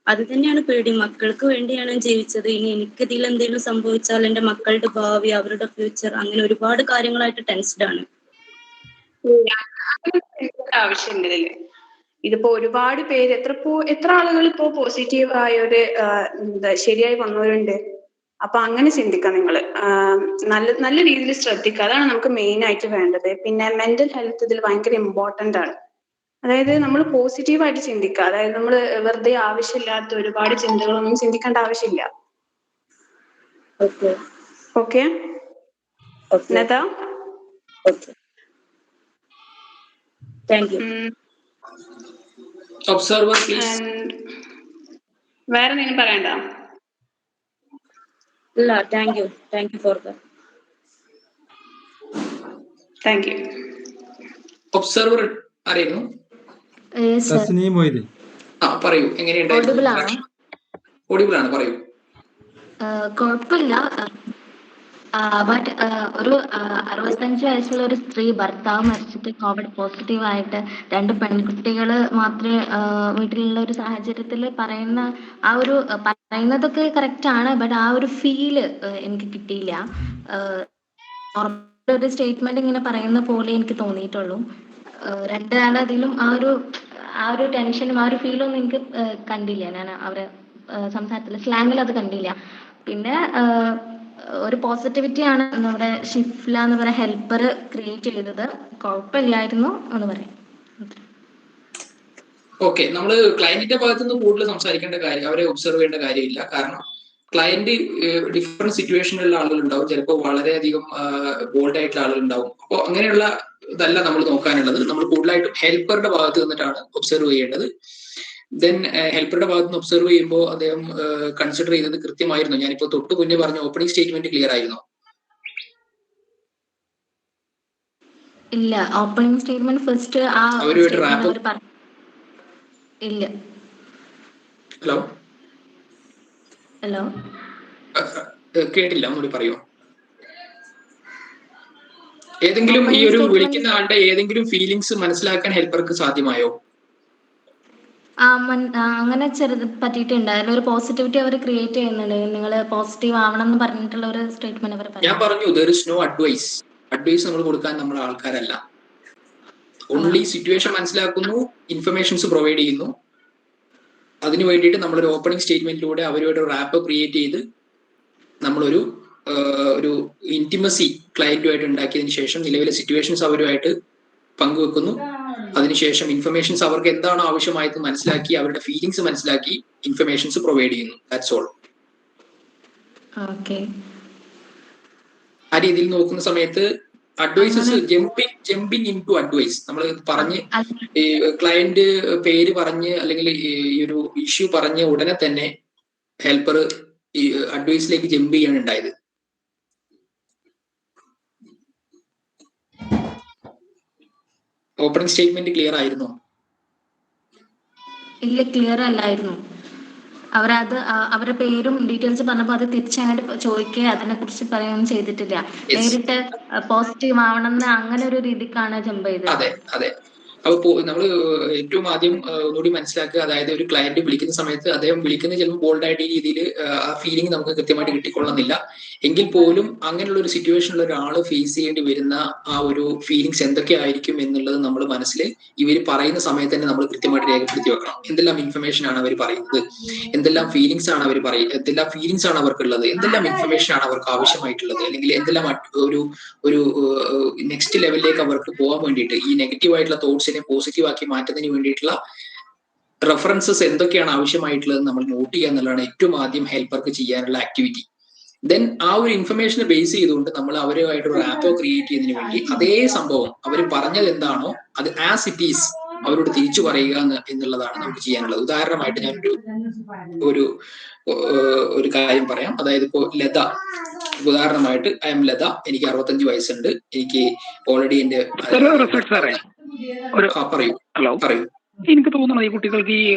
അത് തന്നെയാണ് പേടി. മക്കൾക്ക് വേണ്ടിയാണ് ജീവിച്ചത്. ഇനി എനിക്ക് ഇതിൽ എന്തെങ്കിലും സംഭവിച്ചാൽ എന്റെ മക്കളുടെ ഭാവി, അവരുടെ ഫ്യൂച്ചർ, അങ്ങനെ ഒരുപാട് കാര്യങ്ങളായിട്ട് ടെൻസ്ഡ് ആണ്. ആവശ്യമില്ല ഇതില്. ഇതിപ്പോ ഒരുപാട് പേര് എത്ര ആളുകൾ ഇപ്പോ പോസിറ്റീവ് ആയവര് ശരിയായി വന്നവരുണ്ട്. അപ്പൊ അങ്ങനെ ചിന്തിക്കാം. നിങ്ങള് നല്ല രീതിയിൽ ശ്രദ്ധിക്കുക. അതാണ് നമുക്ക് മെയിൻ ആയിട്ട് വേണ്ടത്. പിന്നെ മെന്റൽ ഹെൽത്ത് ഇതിൽ ഭയങ്കര ഇമ്പോർട്ടന്റ് ആണ്. അതായത് നമ്മൾ പോസിറ്റീവായിട്ട് ചിന്തിക്കുക. അതായത് നമ്മൾ വെറുതെ ആവശ്യമില്ലാത്ത ഒരുപാട് ചിന്തകളൊന്നും ചിന്തിക്കേണ്ട ആവശ്യമില്ല. Okay Latha? Thank you. Observer please. വേറെ എന്തെങ്കിലും പറയണ്ട? ഇല്ല, thank you for that. Thank you. Observer അറിയുന്നു? പറയൂ, എങ്ങനെയുണ്ടായിരുന്നു? ഓഡിബിൾ ആണ്, പറയൂ. കുഴപ്പമില്ല. ബട്ട് ഒരു 65 വയസ്സുള്ള ഒരു സ്ത്രീ ഭർത്താവ് മരിച്ചിട്ട് കോവിഡ് പോസിറ്റീവ് ആയിട്ട് 2 പെൺകുട്ടികൾ മാത്രമേ വീട്ടിലുള്ള ഒരു സാഹചര്യത്തിൽ പറയുന്നതൊക്കെ കറക്റ്റ് ആണ്. ബട്ട് ആ ഒരു ഫീല് എനിക്ക് കിട്ടിയില്ല. ഒരു സ്റ്റേറ്റ്മെന്റ് ഇങ്ങനെ പറയുന്ന പോലെ എനിക്ക് തോന്നിയിട്ടുള്ളൂ. 2 ആളതിലും ആ ഒരു ടെൻഷനും ആ ഒരു ഫീലൊന്നും എനിക്ക് കണ്ടില്ല. ഞാൻ അവരെ സംസാരത്തിൽ സ്ലാങ്ങിൽ അത് കണ്ടില്ല. പിന്നെ ഒരു പോസിറ്റിവിറ്റി ആണ് നമ്മുടെ ഷിഫ്ല എന്ന് പറയുന്ന ഹെൽപ്പർ ക്രിയേറ്റ് ചെയ്തത്. കുഴപ്പമില്ലായിരുന്നു എന്ന് പറയാം. ഓക്കെ, നമ്മള് ക്ലയന്റിന്റെ ഭാഗത്തു നിന്ന് കൂടുതൽ സംസാരിക്കേണ്ട കാര്യം, അവരെ ഒബ്സർവ് ചെയ്യേണ്ട കാര്യമില്ല. കാരണം ക്ലയന്റ് ഡിഫറെന്റ് സിറ്റുവേഷനിലുള്ള ആളുകൾ ഉണ്ടാവും. ചിലപ്പോൾ വളരെയധികം ബോൾഡ് ആയിട്ടുള്ള ആളുകൾ ഉണ്ടാവും. അപ്പോൾ അങ്ങനെയുള്ള ഇതല്ല നമ്മൾ നോക്കാനുള്ളത്. നമ്മൾ കൂടുതലായിട്ടും ഹെൽപ്പറുടെ ഭാഗത്ത് നിന്നിട്ടാണ് ഒബ്സർവ് ചെയ്യേണ്ടത്. ദെൻ ഹെൽപ്പറുടെ ഭാഗത്ത് നിന്ന് ഒബ്സർവ് ചെയ്യുമ്പോൾ അദ്ദേഹം കൺസിഡർ ചെയ്തത് കൃത്യമായിരുന്നു. ഞാനിപ്പോ തൊട്ട് മുന്നേ പറഞ്ഞ ഓപ്പണിംഗ് സ്റ്റേറ്റ്മെന്റ് ക്ലിയർ ആയിരുന്നോ? ഇല്ല, ഓപ്പണിംഗ് സ്റ്റേറ്റ്മെന്റ് ഫസ്റ്റ് ആ അവരുമായിട്ട് statement റാപ്പ് അവര് പറഞ്ഞു. ഇല്ല. ഹലോ ഹലോ, കേട്ടില്ല, ഒന്നുകൂടി പറയോ? ഏതെങ്കിലും ഈ ഓപ്പണിംഗ് ഒരു സ്റ്റേറ്റ്മെന്റ് വിളിക്കുന്ന ആളുടെ ഏതെങ്കിലും ഫീലിങ്സ് മനസ്സിലാക്കാൻ ഹെൽപ്പർക്ക് സാധ്യമായോ? അങ്ങനെ ചെറുത് പറ്റിയിട്ടുണ്ട്. അതിലൊരു പോസിറ്റിവിറ്റി അവർ ക്രിയേറ്റ് ചെയ്യുന്നുണ്ട്. നിങ്ങൾ പോസിറ്റീവ് ആവണം എന്ന് പറഞ്ഞിട്ടുള്ള ഒരു സ്റ്റേറ്റ്മെന്റ് അവർ ഞാൻ പറഞ്ഞു. പറഞ്ഞു there is no advice. Advice നമ്മൾ കൊടുക്കാൻ നമ്മൾ ആൾക്കാരല്ല. ഓൺലി സിറ്റുവേഷൻ മനസ്സിലാക്കുന്നു, ഇൻഫർമേഷൻസ് പ്രൊവൈഡ് ചെയ്യുന്നു. അതിനു വേണ്ടിയിട്ട് നമ്മളൊരു ഓപ്പണിംഗ് സ്റ്റേറ്റ്മെന്റിലൂടെ അവരോട് റാപ്പ് ക്രിയേറ്റ് ചെയ്ത് നമ്മളൊരു ഒരു ഇന്റിമസി ക്ലയന്റുമായിട്ട് ഉണ്ടാക്കിയതിനു ശേഷം നിലവിലെ സിറ്റുവേഷൻസ് അവരുമായിട്ട് പങ്കുവെക്കുന്നു. അതിനുശേഷം ഇൻഫർമേഷൻസ് അവർക്ക് എന്താണോ ആവശ്യമായത് മനസ്സിലാക്കി, അവരുടെ ഫീലിങ്സ് മനസ്സിലാക്കി ഇൻഫർമേഷൻസ് പ്രൊവൈഡ് ചെയ്യുന്നു. That's all. ആ രീതിയിൽ നോക്കുന്ന സമയത്ത് advices jumping in to advice നമ്മൾ പറഞ്ഞ് ഈ ക്ലയന്റ് പേര് പറഞ്ഞ് അല്ലെങ്കിൽ ഈ ഒരു ഇഷ്യൂ പറഞ്ഞ് ഉടനെ തന്നെ ഹെൽപ്പർ ഈ അഡ്വൈസിലേക്ക് ജമ്പ് ചെയ്യാണ് ഉണ്ടായത്. ഓപ്പണിംഗ് സ്റ്റേറ്റ്മെന്റ് ക്ലിയർ ആയിരുന്നോ? ഇല്ല, ക്ലിയർ അല്ലായിരുന്നു. അവരത് അവരുടെ പേരും ഡീറ്റെയിൽസ് പറഞ്ഞപ്പോൾ അത് തിരിച്ചങ്ങോട്ട് ചോദിക്കുക അതിനെ കുറിച്ച് പറയുകയൊന്നും ചെയ്തിട്ടില്ല. നേരിട്ട് പോസിറ്റീവ് ആവണം എന്ന് അങ്ങനെ ഒരു രീതിക്കാണ് ജമ്പ് ചെയ്തത്. അതെ അതെ. അപ്പോൾ നമ്മൾ ഏറ്റവും ആദ്യം ഒന്നുകൂടി മനസ്സിലാക്കുക, അതായത് ഒരു ക്ലയന്റ് വിളിക്കുന്ന സമയത്ത് അദ്ദേഹം വിളിക്കുന്നത് ചിലപ്പോൾ ബോൾഡ് ആയിട്ട് ഈ രീതിയിൽ ആ ഫീലിംഗ് നമുക്ക് കൃത്യമായിട്ട് കിട്ടിക്കൊള്ളുന്നില്ല. എങ്കിൽ പോലും അങ്ങനെയുള്ള ഒരു സിറ്റുവേഷനിൽ ഒരാൾ ഫേസ് ചെയ്യേണ്ടി വരുന്ന ആ ഒരു ഫീലിങ്സ് എന്തൊക്കെ ആയിരിക്കും എന്നുള്ളത് നമ്മൾ മനസ്സിൽ ഇവർ പറയുന്ന സമയത്ത് തന്നെ നമ്മൾ കൃത്യമായിട്ട് രേഖപ്പെടുത്തി വെക്കണം. എന്തെല്ലാം ഇൻഫർമേഷൻ ആണ് അവർ പറയുന്നത്, എന്തെല്ലാം ഫീലിങ്സ് ആണ് അവർ പറയുന്നത്, എന്തെല്ലാം ഫീലിങ്സ് ആണ് അവർക്കുള്ളത്, എന്തെല്ലാം ഇൻഫർമേഷൻ ആണ് അവർക്ക് ആവശ്യമായിട്ടുള്ളത്, അല്ലെങ്കിൽ എന്തെല്ലാം ഒരു നെക്സ്റ്റ് ലെവലിലേക്ക് അവർക്ക് പോകാൻ വേണ്ടിയിട്ട് ഈ നെഗറ്റീവ് ആയിട്ടുള്ള തോട്ട്സിനെ പോസിറ്റീവ് ആക്കി മാറ്റുന്നതിന് വേണ്ടിയിട്ടുള്ള റെഫറൻസസ് എന്തൊക്കെയാണ് ആവശ്യമായിട്ടുള്ളത് നമ്മൾ നോട്ട് ചെയ്യുക എന്നുള്ളതാണ് ഏറ്റവും ആദ്യം ഹെൽപ്പർക്ക് ചെയ്യാനുള്ള ആക്ടിവിറ്റി. ദെൻ ആ ഒരു ഇൻഫർമേഷനെ ബേസ് ചെയ്തുകൊണ്ട് നമ്മൾ അവരുമായിട്ട് ഒരു ആപ്പോ ക്രിയേറ്റ് ചെയ്യുന്നതിന് വേണ്ടി അതേ സംഭവം അവർ പറഞ്ഞത് എന്താണോ അത് ആസ് ഇറ്റ് ഈസ് അവരോട് തിരിച്ചു പറയുക എന്നുള്ളതാണ് നമുക്ക് ചെയ്യാനുള്ളത്. ഉദാഹരണമായിട്ട് ഞാൻ ഒരു കാര്യം പറയാം. അതായത് ഇപ്പോ ലത, ഉദാഹരണമായിട്ട് ഐ എം ലത, എനിക്ക് 65 വയസ്സുണ്ട്, എനിക്ക് ഓൾറെഡി എന്റെ പറയൂ. ഹലോ, എനിക്ക് തോന്നുന്നത് ഈ കുട്ടികൾക്ക് ഈ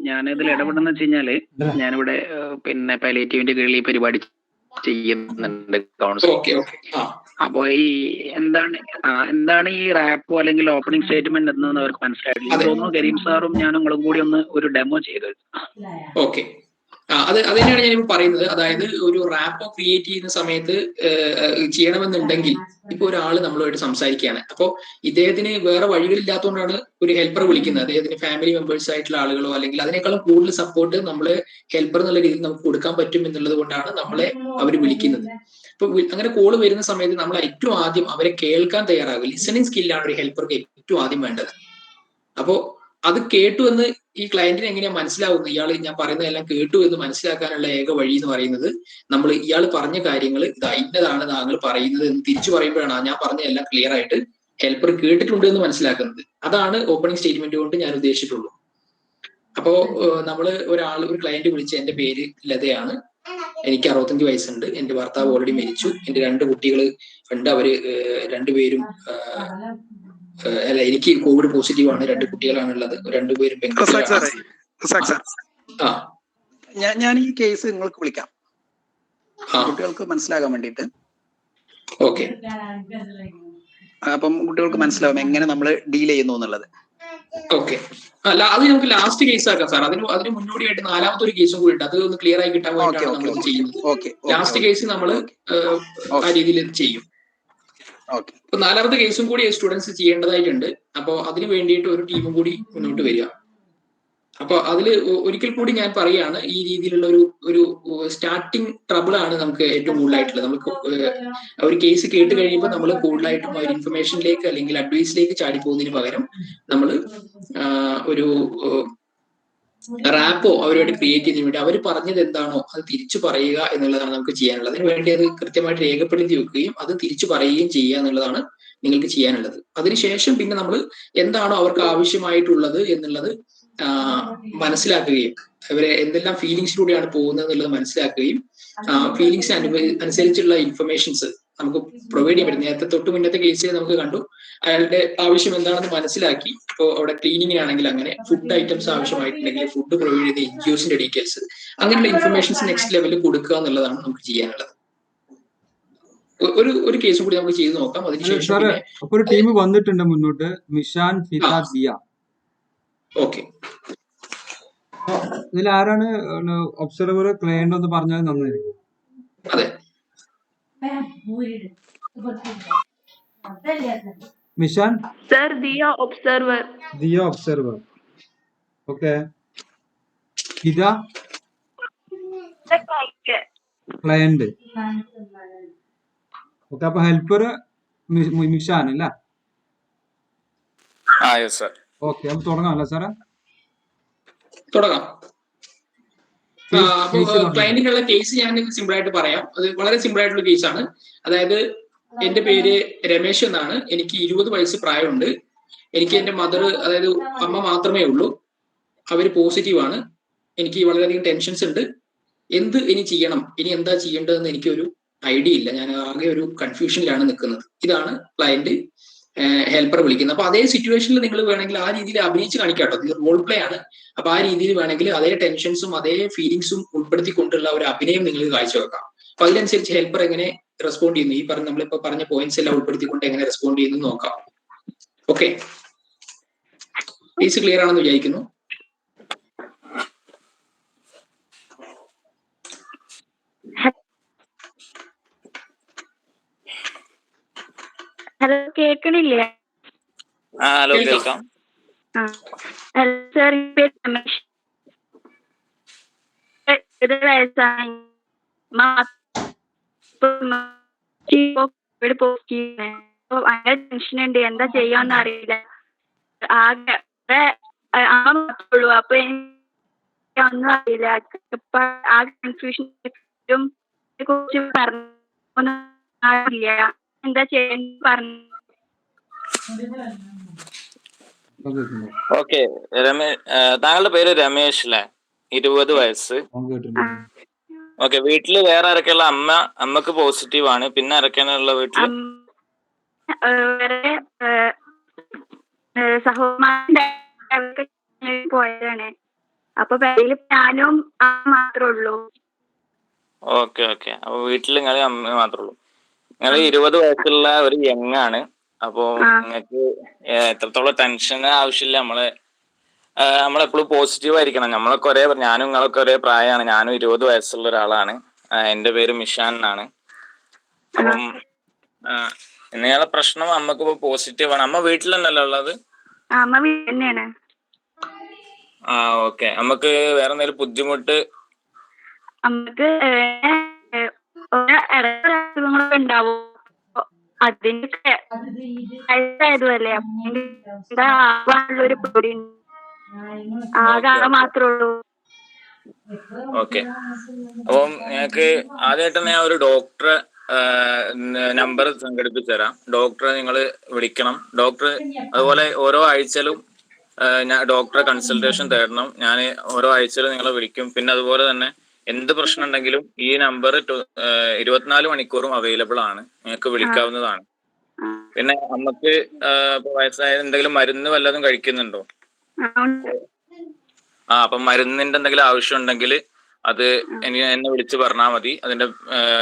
ഞാനിതിൽ ഇടപെടുന്ന വെച്ച് കഴിഞ്ഞാല് ഞാനിവിടെ പിന്നെ പാലിയേറ്റീവിന്റെ കീഴിൽ ഈ പരിപാടി ചെയ്യുന്നുണ്ട് കൗൺസിൽ. അപ്പൊ ഈ എന്താണ് ഈ റാപ്പോ അല്ലെങ്കിൽ ഓപ്പണിംഗ് സ്റ്റേറ്റ്മെന്റ് എന്ന് അവർക്ക് മനസ്സിലായിട്ടില്ല. തോന്നുന്നു കരീം സാറും ഞാനും കൂടി ഒന്ന് ഒരു ഡെമോ ചെയ്തത്. ഓക്കെ, അത് തന്നെയാണ് ഞാനിപ്പോൾ പറയുന്നത്. അതായത് ഒരു റാപ്പോ ക്രിയേറ്റ് ചെയ്യുന്ന സമയത്ത് ചെയ്യണമെന്നുണ്ടെങ്കിൽ ഇപ്പൊ ഒരാൾ നമ്മളുമായിട്ട് സംസാരിക്കുകയാണ്. അപ്പോൾ ഇദ്ദേഹത്തിന് വേറെ വഴികളില്ലാത്തതുകൊണ്ടാണ് ഒരു ഹെൽപ്പർ വിളിക്കുന്നത്. അദ്ദേഹത്തിന് ഫാമിലി മെമ്പേഴ്സ് ആയിട്ടുള്ള ആളുകളോ അല്ലെങ്കിൽ അതിനേക്കാളും കൂടുതൽ സപ്പോർട്ട് നമ്മള് ഹെൽപ്പർ എന്നുള്ള രീതിയിൽ നമുക്ക് കൊടുക്കാൻ പറ്റും എന്നുള്ളത് കൊണ്ടാണ് നമ്മളെ അവർ വിളിക്കുന്നത്. ഇപ്പൊ അങ്ങനെ കോള് വരുന്ന സമയത്ത് നമ്മൾ ഏറ്റവും ആദ്യം അവരെ കേൾക്കാൻ തയ്യാറാകുക. ലിസണിങ് സ്കില്ലാണ് ഒരു ഹെൽപ്പർക്ക് ഏറ്റവും ആദ്യം വേണ്ടത്. അപ്പോ അത് കേട്ടു എന്ന് ഈ ക്ലയന്റിന് എങ്ങനെയാ മനസ്സിലാവുന്നത്, ഇയാൾ ഞാൻ പറയുന്നതെല്ലാം കേട്ടു എന്ന് മനസ്സിലാക്കാനുള്ള ഏക വഴി എന്ന് പറയുന്നത് നമ്മൾ ഇയാൾ പറഞ്ഞ കാര്യങ്ങൾ ഇന്നതാണ് താങ്കൾ പറയുന്നത് എന്ന് തിരിച്ചു പറയുമ്പോഴാണ് ഞാൻ പറഞ്ഞതെല്ലാം ക്ലിയർ ആയിട്ട് ഹെൽപ്പർ കേട്ടിട്ടുണ്ട് എന്ന് മനസ്സിലാക്കുന്നത്. അതാണ് ഓപ്പണിംഗ് സ്റ്റേറ്റ്മെന്റ് കൊണ്ട് ഞാൻ ഉദ്ദേശിച്ചിട്ടുള്ളൂ. അപ്പോ നമ്മള് ഒരു ക്ലയന്റ് വിളിച്ച് എന്റെ പേര് ലതയാണ്, എനിക്ക് 65 വയസ്സുണ്ട്, എന്റെ ഭർത്താവ് ഓൾറെഡി മരിച്ചു, എന്റെ 2 കുട്ടികൾ ഉണ്ട്, അവര് രണ്ടുപേരും അല്ല എനിക്ക് കോവിഡ് പോസിറ്റീവ് ആണ്, 2 കുട്ടികളാണുള്ളത്, 2 പേരും പെൺകുട്ടികളാണ്. ഞാൻ ഈ കേസ് നിങ്ങൾക്ക് വിളിക്കാം കുട്ടികൾക്ക് മനസ്സിലാകാൻ വേണ്ടിയിട്ട്. ഓക്കെ, അപ്പം കുട്ടികൾക്ക് മനസ്സിലാവും എങ്ങനെ നമ്മൾ ഡീൽ ചെയ്യുന്നു എന്നുള്ളത്. ഓക്കെ, അല്ല അത് നമുക്ക് ലാസ്റ്റ് കേസ് ആക്കാം സാർ. അതിന് മുന്നോടിയായിട്ട് 4ാമത്തെ ഒരു കേസും കൂടി ഉണ്ട്. അത് ഒന്ന് ക്ലിയർ ആയി കിട്ടാൻ വേണ്ടിയിട്ടാണ് നമ്മൾ ഇത് ചെയ്യുന്നത്. ലാസ്റ്റ് കേസ് നമ്മൾ ആ രീതിയിൽ ചെയ്യും. ഇപ്പൊ 4ാമത്തെ കേസും കൂടി സ്റ്റുഡൻസ് ചെയ്യേണ്ടതായിട്ടുണ്ട്. അപ്പൊ അതിന് വേണ്ടിയിട്ട് ഒരു ടീമും കൂടി മുന്നോട്ട് വരിക. അപ്പൊ അതില് ഒരിക്കൽ കൂടി ഞാൻ പറയുകയാണ്, ഈ രീതിയിലുള്ള ഒരു സ്റ്റാർട്ടിങ് ട്രബിൾ ആണ് നമുക്ക് ഏറ്റവും കൂടുതലായിട്ടുള്ളത്. നമുക്ക് ഒരു കേസ് കേട്ട് കഴിയുമ്പോൾ നമ്മൾ കൂടുതലായിട്ടും ഒരു ഇൻഫർമേഷനിലേക്ക് അല്ലെങ്കിൽ അഡ്വൈസിലേക്ക് ചാടി പോകുന്നതിന് പകരം നമ്മൾ ഒരു റാപ്പോ അവരുമായിട്ട് ക്രിയേറ്റ് ചെയ്യുന്നതിന് വേണ്ടി അവർ പറഞ്ഞത് എന്താണോ അത് തിരിച്ചു പറയുക എന്നുള്ളതാണ് നമുക്ക് ചെയ്യാനുള്ളത്. അതിന് വേണ്ടി അത് കൃത്യമായിട്ട് രേഖപ്പെടുത്തി വെക്കുകയും അത് തിരിച്ചു പറയുകയും ചെയ്യുക എന്നുള്ളതാണ് നിങ്ങൾക്ക് ചെയ്യാനുള്ളത്. അതിനുശേഷം പിന്നെ നമ്മൾ എന്താണോ അവർക്ക് ആവശ്യമായിട്ടുള്ളത് എന്നുള്ളത് മനസ്സിലാക്കുകയും അവരെ എന്തെല്ലാം ഫീലിങ്സിലൂടെയാണ് പോകുന്നത് എന്നുള്ളത് മനസ്സിലാക്കുകയും ഫീലിങ്സ് അനുസരിച്ചുള്ള ഇൻഫർമേഷൻസ് നമുക്ക് പ്രൊവൈഡ് ചെയ്യാൻ പറ്റും. നേരത്തെ തൊട്ട് മുന്നത്തെ കേസിൽ നമുക്ക് കണ്ടു അയാളുടെ ആവശ്യം എന്താണെന്ന് മനസ്സിലാക്കി. ഇപ്പോൾ അവിടെ ക്ലീനിങ്ങിനാണെങ്കിൽ അങ്ങനെ, ഫുഡ് ഐറ്റംസ് ആവശ്യമായിട്ടുണ്ടെങ്കിൽ ഫുഡ് പ്രൊവൈഡ് ചെയ്ത എൻജിഒസിന്റെ ഡീറ്റെയിൽസ്, അങ്ങനെയുള്ള ഇൻഫർമേഷൻസ് നെക്സ്റ്റ് ലെവലിൽ കൊടുക്കുക എന്നുള്ളതാണ് നമുക്ക് ചെയ്യാനുള്ളത്. ഒരു കേസും കൂടി നമുക്ക് ചെയ്ത് നോക്കാം. അതിനുശേഷം സാറേ അപ്പൊ ഒരു ടീം വന്നിട്ടുണ്ട് മുന്നോട്ട്, മിഷാൻ, ഫിദ, ദിയ. ഓക്കെ, ഇതിൽ ആരാണ് ഒബ്സർവർ, ക്ലയന്റ് ഒന്ന് പറഞ്ഞാൽ നന്നായിരിക്കും. അതെ, Mishan sir Diya observer. Diya observer. Okay. Fida client. Okay. അപ്പൊ ഹെൽപ്പർ മിഷാൻ അല്ല? ഓക്കെ, അപ്പൊ തുടങ്ങാം അല്ലേ സാറേ? തുടങ്ങാം. ക്ലയന്റിനുള്ള കേസ് ഞാൻ സിമ്പിൾ ആയിട്ട് പറയാം. അത് വളരെ സിമ്പിൾ ആയിട്ടുള്ള കേസാണ്. അതായത് എന്റെ പേര് രമേശ് എന്നാണ്. എനിക്ക് 20 വയസ്സ് പ്രായമുണ്ട്. എനിക്ക് എന്റെ മദർ, അതായത് അമ്മ മാത്രമേ ഉള്ളൂ. അവര് പോസിറ്റീവാണ്. എനിക്ക് വളരെയധികം ടെൻഷൻസ് ഉണ്ട്. എന്ത് ഇനി ചെയ്യണം, ഇനി എന്താ ചെയ്യേണ്ടതെന്ന് എനിക്കൊരു ഐഡിയ ഇല്ല. ഞാൻ ആകെ ഒരു കൺഫ്യൂഷനിലാണ് നിൽക്കുന്നത്. ഇതാണ് ക്ലയന്റ് ഹെൽപ്പർ വിളിക്കുന്നത്. അപ്പൊ അതേ സിറ്റുവേഷനിൽ നിങ്ങൾ വേണമെങ്കിൽ ആ രീതിയിൽ അഭിനയിച്ച് കാണിക്കാട്ടോ. ഇത് റോൾ പ്ലേ ആണ്. അപ്പൊ ആ രീതിയിൽ വേണമെങ്കിൽ അതേ ടെൻഷൻസും അതേ ഫീലിങ്സും ഉൾപ്പെടുത്തിക്കൊണ്ടുള്ള ഒരു അഭിനയം നിങ്ങൾക്ക് കാഴ്ചവെക്കാം. അപ്പൊ അതിനനുസരിച്ച് ഹെൽപ്പർ എങ്ങനെ റെസ്പോണ്ട് ചെയ്യുന്നു, ഈ നമ്മളിപ്പോ പറഞ്ഞ പോയിന്റ്സ് എല്ലാം ഉൾപ്പെടുത്തിക്കൊണ്ട് എങ്ങനെ റെസ്പോണ്ട് ചെയ്യുന്നു നോക്കാം. ഓക്കെ, കേസ് ക്ലിയർ ആണെന്ന് വിചാരിക്കുന്നു. ഹലോ, കേൾക്കണില്ലേ? ഹലോ, കേൾക്കാം. Hello sir, Ramesh. 20 വയസ്സാണ്. ഭയങ്കര ടെൻഷൻ ഉണ്ട്, എന്താ ചെയ്യാന്ന് അറിയില്ല. ആകെ അമ്മ മാത്രമേ ഉള്ളൂ. അപ്പൊ ഒന്നും അറിയില്ല. ഇപ്പൊ ആകെ കൺഫ്യൂഷൻ കുറിച്ച് പറഞ്ഞില്ല. എന്താ ചെയ്യാൻ പറഞ്ഞു. ഓക്കെ, താങ്കളുടെ പേര് രമേശ് അല്ലേ? 20 വയസ്സ്. ഓക്കെ. വീട്ടില് വേറെ ആരൊക്കെയുള്ള? അമ്മക്ക് പോസിറ്റീവ് ആണ്. പിന്നെ ആരൊക്കെയാണുള്ള വീട്ടില്? സഹോദരന്മാരുടെ പോയതാണ്. അപ്പൊ പേരിൽ ഞാനും മാത്രമേ ഉള്ളൂ. Okay okay. അപ്പൊ വീട്ടിൽ നിങ്ങൾ അമ്മ മാത്രമേ ഉള്ളൂ. നിങ്ങൾ 20 വയസ്സുള്ള ഒരു യങ് ആണ്. അപ്പോ നിങ്ങൾക്ക് എത്രത്തോളം ടെൻഷൻ ആവശ്യമില്ല. നമ്മളെപ്പോഴും പോസിറ്റീവ് ആയിരിക്കണം. ഞാനും നിങ്ങളൊക്കെ ഒരേ പ്രായമാണ്. ഞാനും 20 വയസ്സുള്ള ഒരാളാണ്. എന്റെ പേര് മിഷാൻ എന്നാണ്. അപ്പം നിങ്ങളെ പ്രശ്നം അമ്മക്ക് ഇപ്പൊ പോസിറ്റീവ് ആണ്. അമ്മ വീട്ടിൽ തന്നെയല്ലേ ഉള്ളത്? ഓക്കെ. അമ്മക്ക് വേറെ എന്തെങ്കിലും ബുദ്ധിമുട്ട്? നമുക്ക് അസുഖങ്ങളൊക്കെ ഉണ്ടാവും. അതിന്റെ വയസ്സായതുമല്ലേ, ഒരു പേടി ആകെ മാത്രമേ ഉള്ളൂ. ഓക്കെ. അപ്പം ഞങ്ങൾക്ക് ആദ്യമായിട്ട് തന്നെ ഞാൻ ഒരു ഡോക്ടറെ നമ്പർ സംഘടിപ്പിച്ചു തരാം. ഡോക്ടറെ നിങ്ങൾ വിളിക്കണം. ഡോക്ടർ അതുപോലെ ഓരോ ആഴ്ചയിലും ഞാൻ ഡോക്ടറെ കൺസൾട്ടേഷൻ തരണം. ഞാൻ ഓരോ ആഴ്ചയിലും നിങ്ങളെ വിളിക്കും. പിന്നെ അതുപോലെ തന്നെ എന്ത് പ്രശ്നം ഉണ്ടെങ്കിലും ഈ നമ്പർ 24 മണിക്കൂറും അവൈലബിൾ ആണ്. നിങ്ങൾക്ക് വിളിക്കാവുന്നതാണ്. പിന്നെ അമ്മക്ക് വയസ്സായ എന്തെങ്കിലും മരുന്ന് വല്ലതും കഴിക്കുന്നുണ്ടോ? അപ്പം മരുന്നിന്റെ എന്തെങ്കിലും ആവശ്യം ഉണ്ടെങ്കിൽ അത് എന്നെ വിളിച്ച് പറഞ്ഞാൽ മതി. അതിന്റെ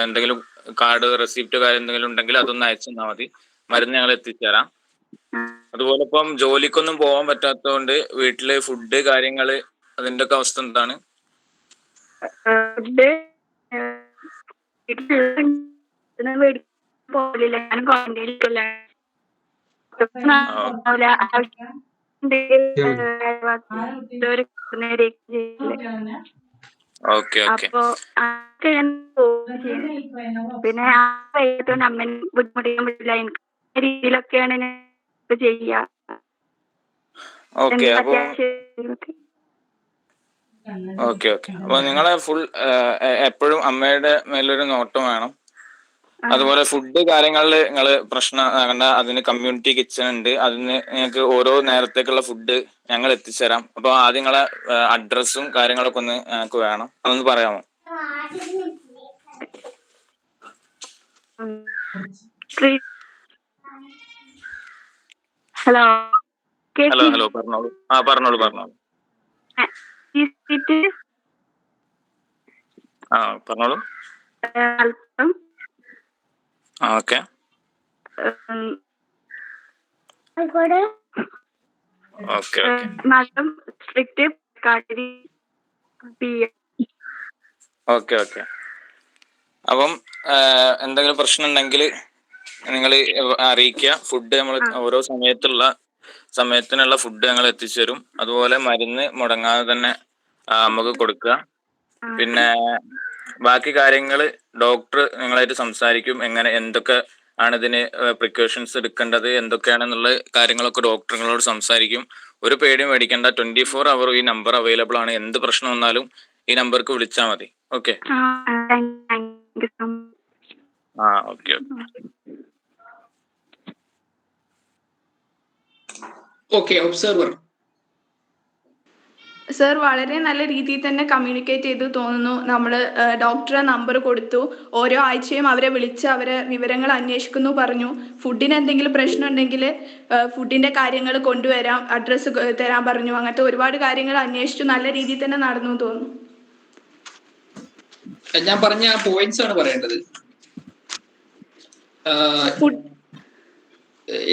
എന്തെങ്കിലും കാർഡ്, റെസിപ്റ്റ് കാര്യം എന്തെങ്കിലും ഉണ്ടെങ്കിൽ അതൊന്ന് അയച്ചു തന്നാൽ മതി. മരുന്ന് ഞങ്ങൾ എത്തിച്ചേരാം. അതുപോലെ ഇപ്പം ജോലിക്കൊന്നും പോകാൻ പറ്റാത്തതുകൊണ്ട് വീട്ടില് ഫുഡ് കാര്യങ്ങള് അതിന്റെ ഒക്കെ അവസ്ഥ എന്താണ്? Okay okay. അപ്പൊ പിന്നെ അമ്മനെ ബുദ്ധിമുട്ടിക്കാൻ പറ്റില്ല. എനിക്ക് രീതിയിലൊക്കെയാണ് ഞാൻ ചെയ്യാ. ഓക്കെ. അപ്പൊ ഓക്കെ ഓക്കെ. അപ്പൊ നിങ്ങളെ ഫുൾ എപ്പോഴും അമ്മയുടെ മേലൊരു നോട്ടം വേണം. അതുപോലെ ഫുഡ് കാര്യങ്ങളിൽ നിങ്ങൾ പ്രശ്നം ആകണ്ട. അതിന് കമ്മ്യൂണിറ്റി കിച്ചൺ ഉണ്ട്. അതിന് നിങ്ങൾക്ക് ഓരോ നേരത്തേക്കുള്ള ഫുഡ് ഞങ്ങൾ എത്തിച്ചേരാം. അപ്പൊ ആദ്യം നിങ്ങളെ അഡ്രസ്സും കാര്യങ്ങളൊക്കെ ഒന്ന് ഞങ്ങൾക്ക് വേണം. അതൊന്ന് പറയാമോ? ഹലോ ഹലോ പറഞ്ഞോളൂ. പറഞ്ഞോളൂ. പറഞ്ഞോളൂ. ഓക്കെ. Okay okay. അപ്പം എന്തെങ്കിലും പ്രശ്നം ഉണ്ടെങ്കിൽ നിങ്ങൾ അറിയിക്കുക. ഫുഡ് നമ്മൾ ഓരോ സമയത്തിനുള്ള ഫുഡ് ഞങ്ങൾ എത്തിച്ചു തരും. അതുപോലെ മരുന്ന് മുടങ്ങാതെ തന്നെ നമുക്ക് കൊടുക്കുക. പിന്നെ ബാക്കി കാര്യങ്ങൾ ഡോക്ടർ നിങ്ങളായിട്ട് സംസാരിക്കും. എന്തൊക്കെ ആണ് ഇതിന് പ്രിക്കോഷൻസ് എടുക്കേണ്ടത്, എന്തൊക്കെയാണെന്നുള്ള കാര്യങ്ങളൊക്കെ ഡോക്ടറുകളോട് സംസാരിക്കും. ഒരു പേടിയും മേടിക്കേണ്ട. 24 hour ഈ നമ്പർ അവൈലബിൾ ആണ്. എന്ത് പ്രശ്നം വന്നാലും ഈ നമ്പർക്ക് വിളിച്ചാൽ മതി. Okay. Okay. Okay. Observer sir വളരെ നല്ല രീതിയിൽ തന്നെ കമ്മ്യൂണിക്കേറ്റ് ചെയ്തു തോന്നുന്നു. നമ്മൾ ഡോക്ടറെ നമ്പർ കൊടുത്തു, ഓരോ ആഴ്ചയും അവരെ വിളിച്ച് അവരെ വിവരങ്ങൾ അന്വേഷിക്കുന്നു പറഞ്ഞു. ഫുഡിന് എന്തെങ്കിലും പ്രശ്നം ഉണ്ടെങ്കിൽ ഫുഡിന്റെ കാര്യങ്ങൾ കൊണ്ടുവരാം, അഡ്രസ്സ് തരാൻ പറഞ്ഞു. അങ്ങനത്തെ ഒരുപാട് കാര്യങ്ങൾ അന്വേഷിച്ചു നല്ല രീതിയിൽ തന്നെ നടന്നു തോന്നുന്നു. ഞാൻ പറഞ്ഞ പോയിന്റ്സ് ആണ് പറയേണ്ടത്.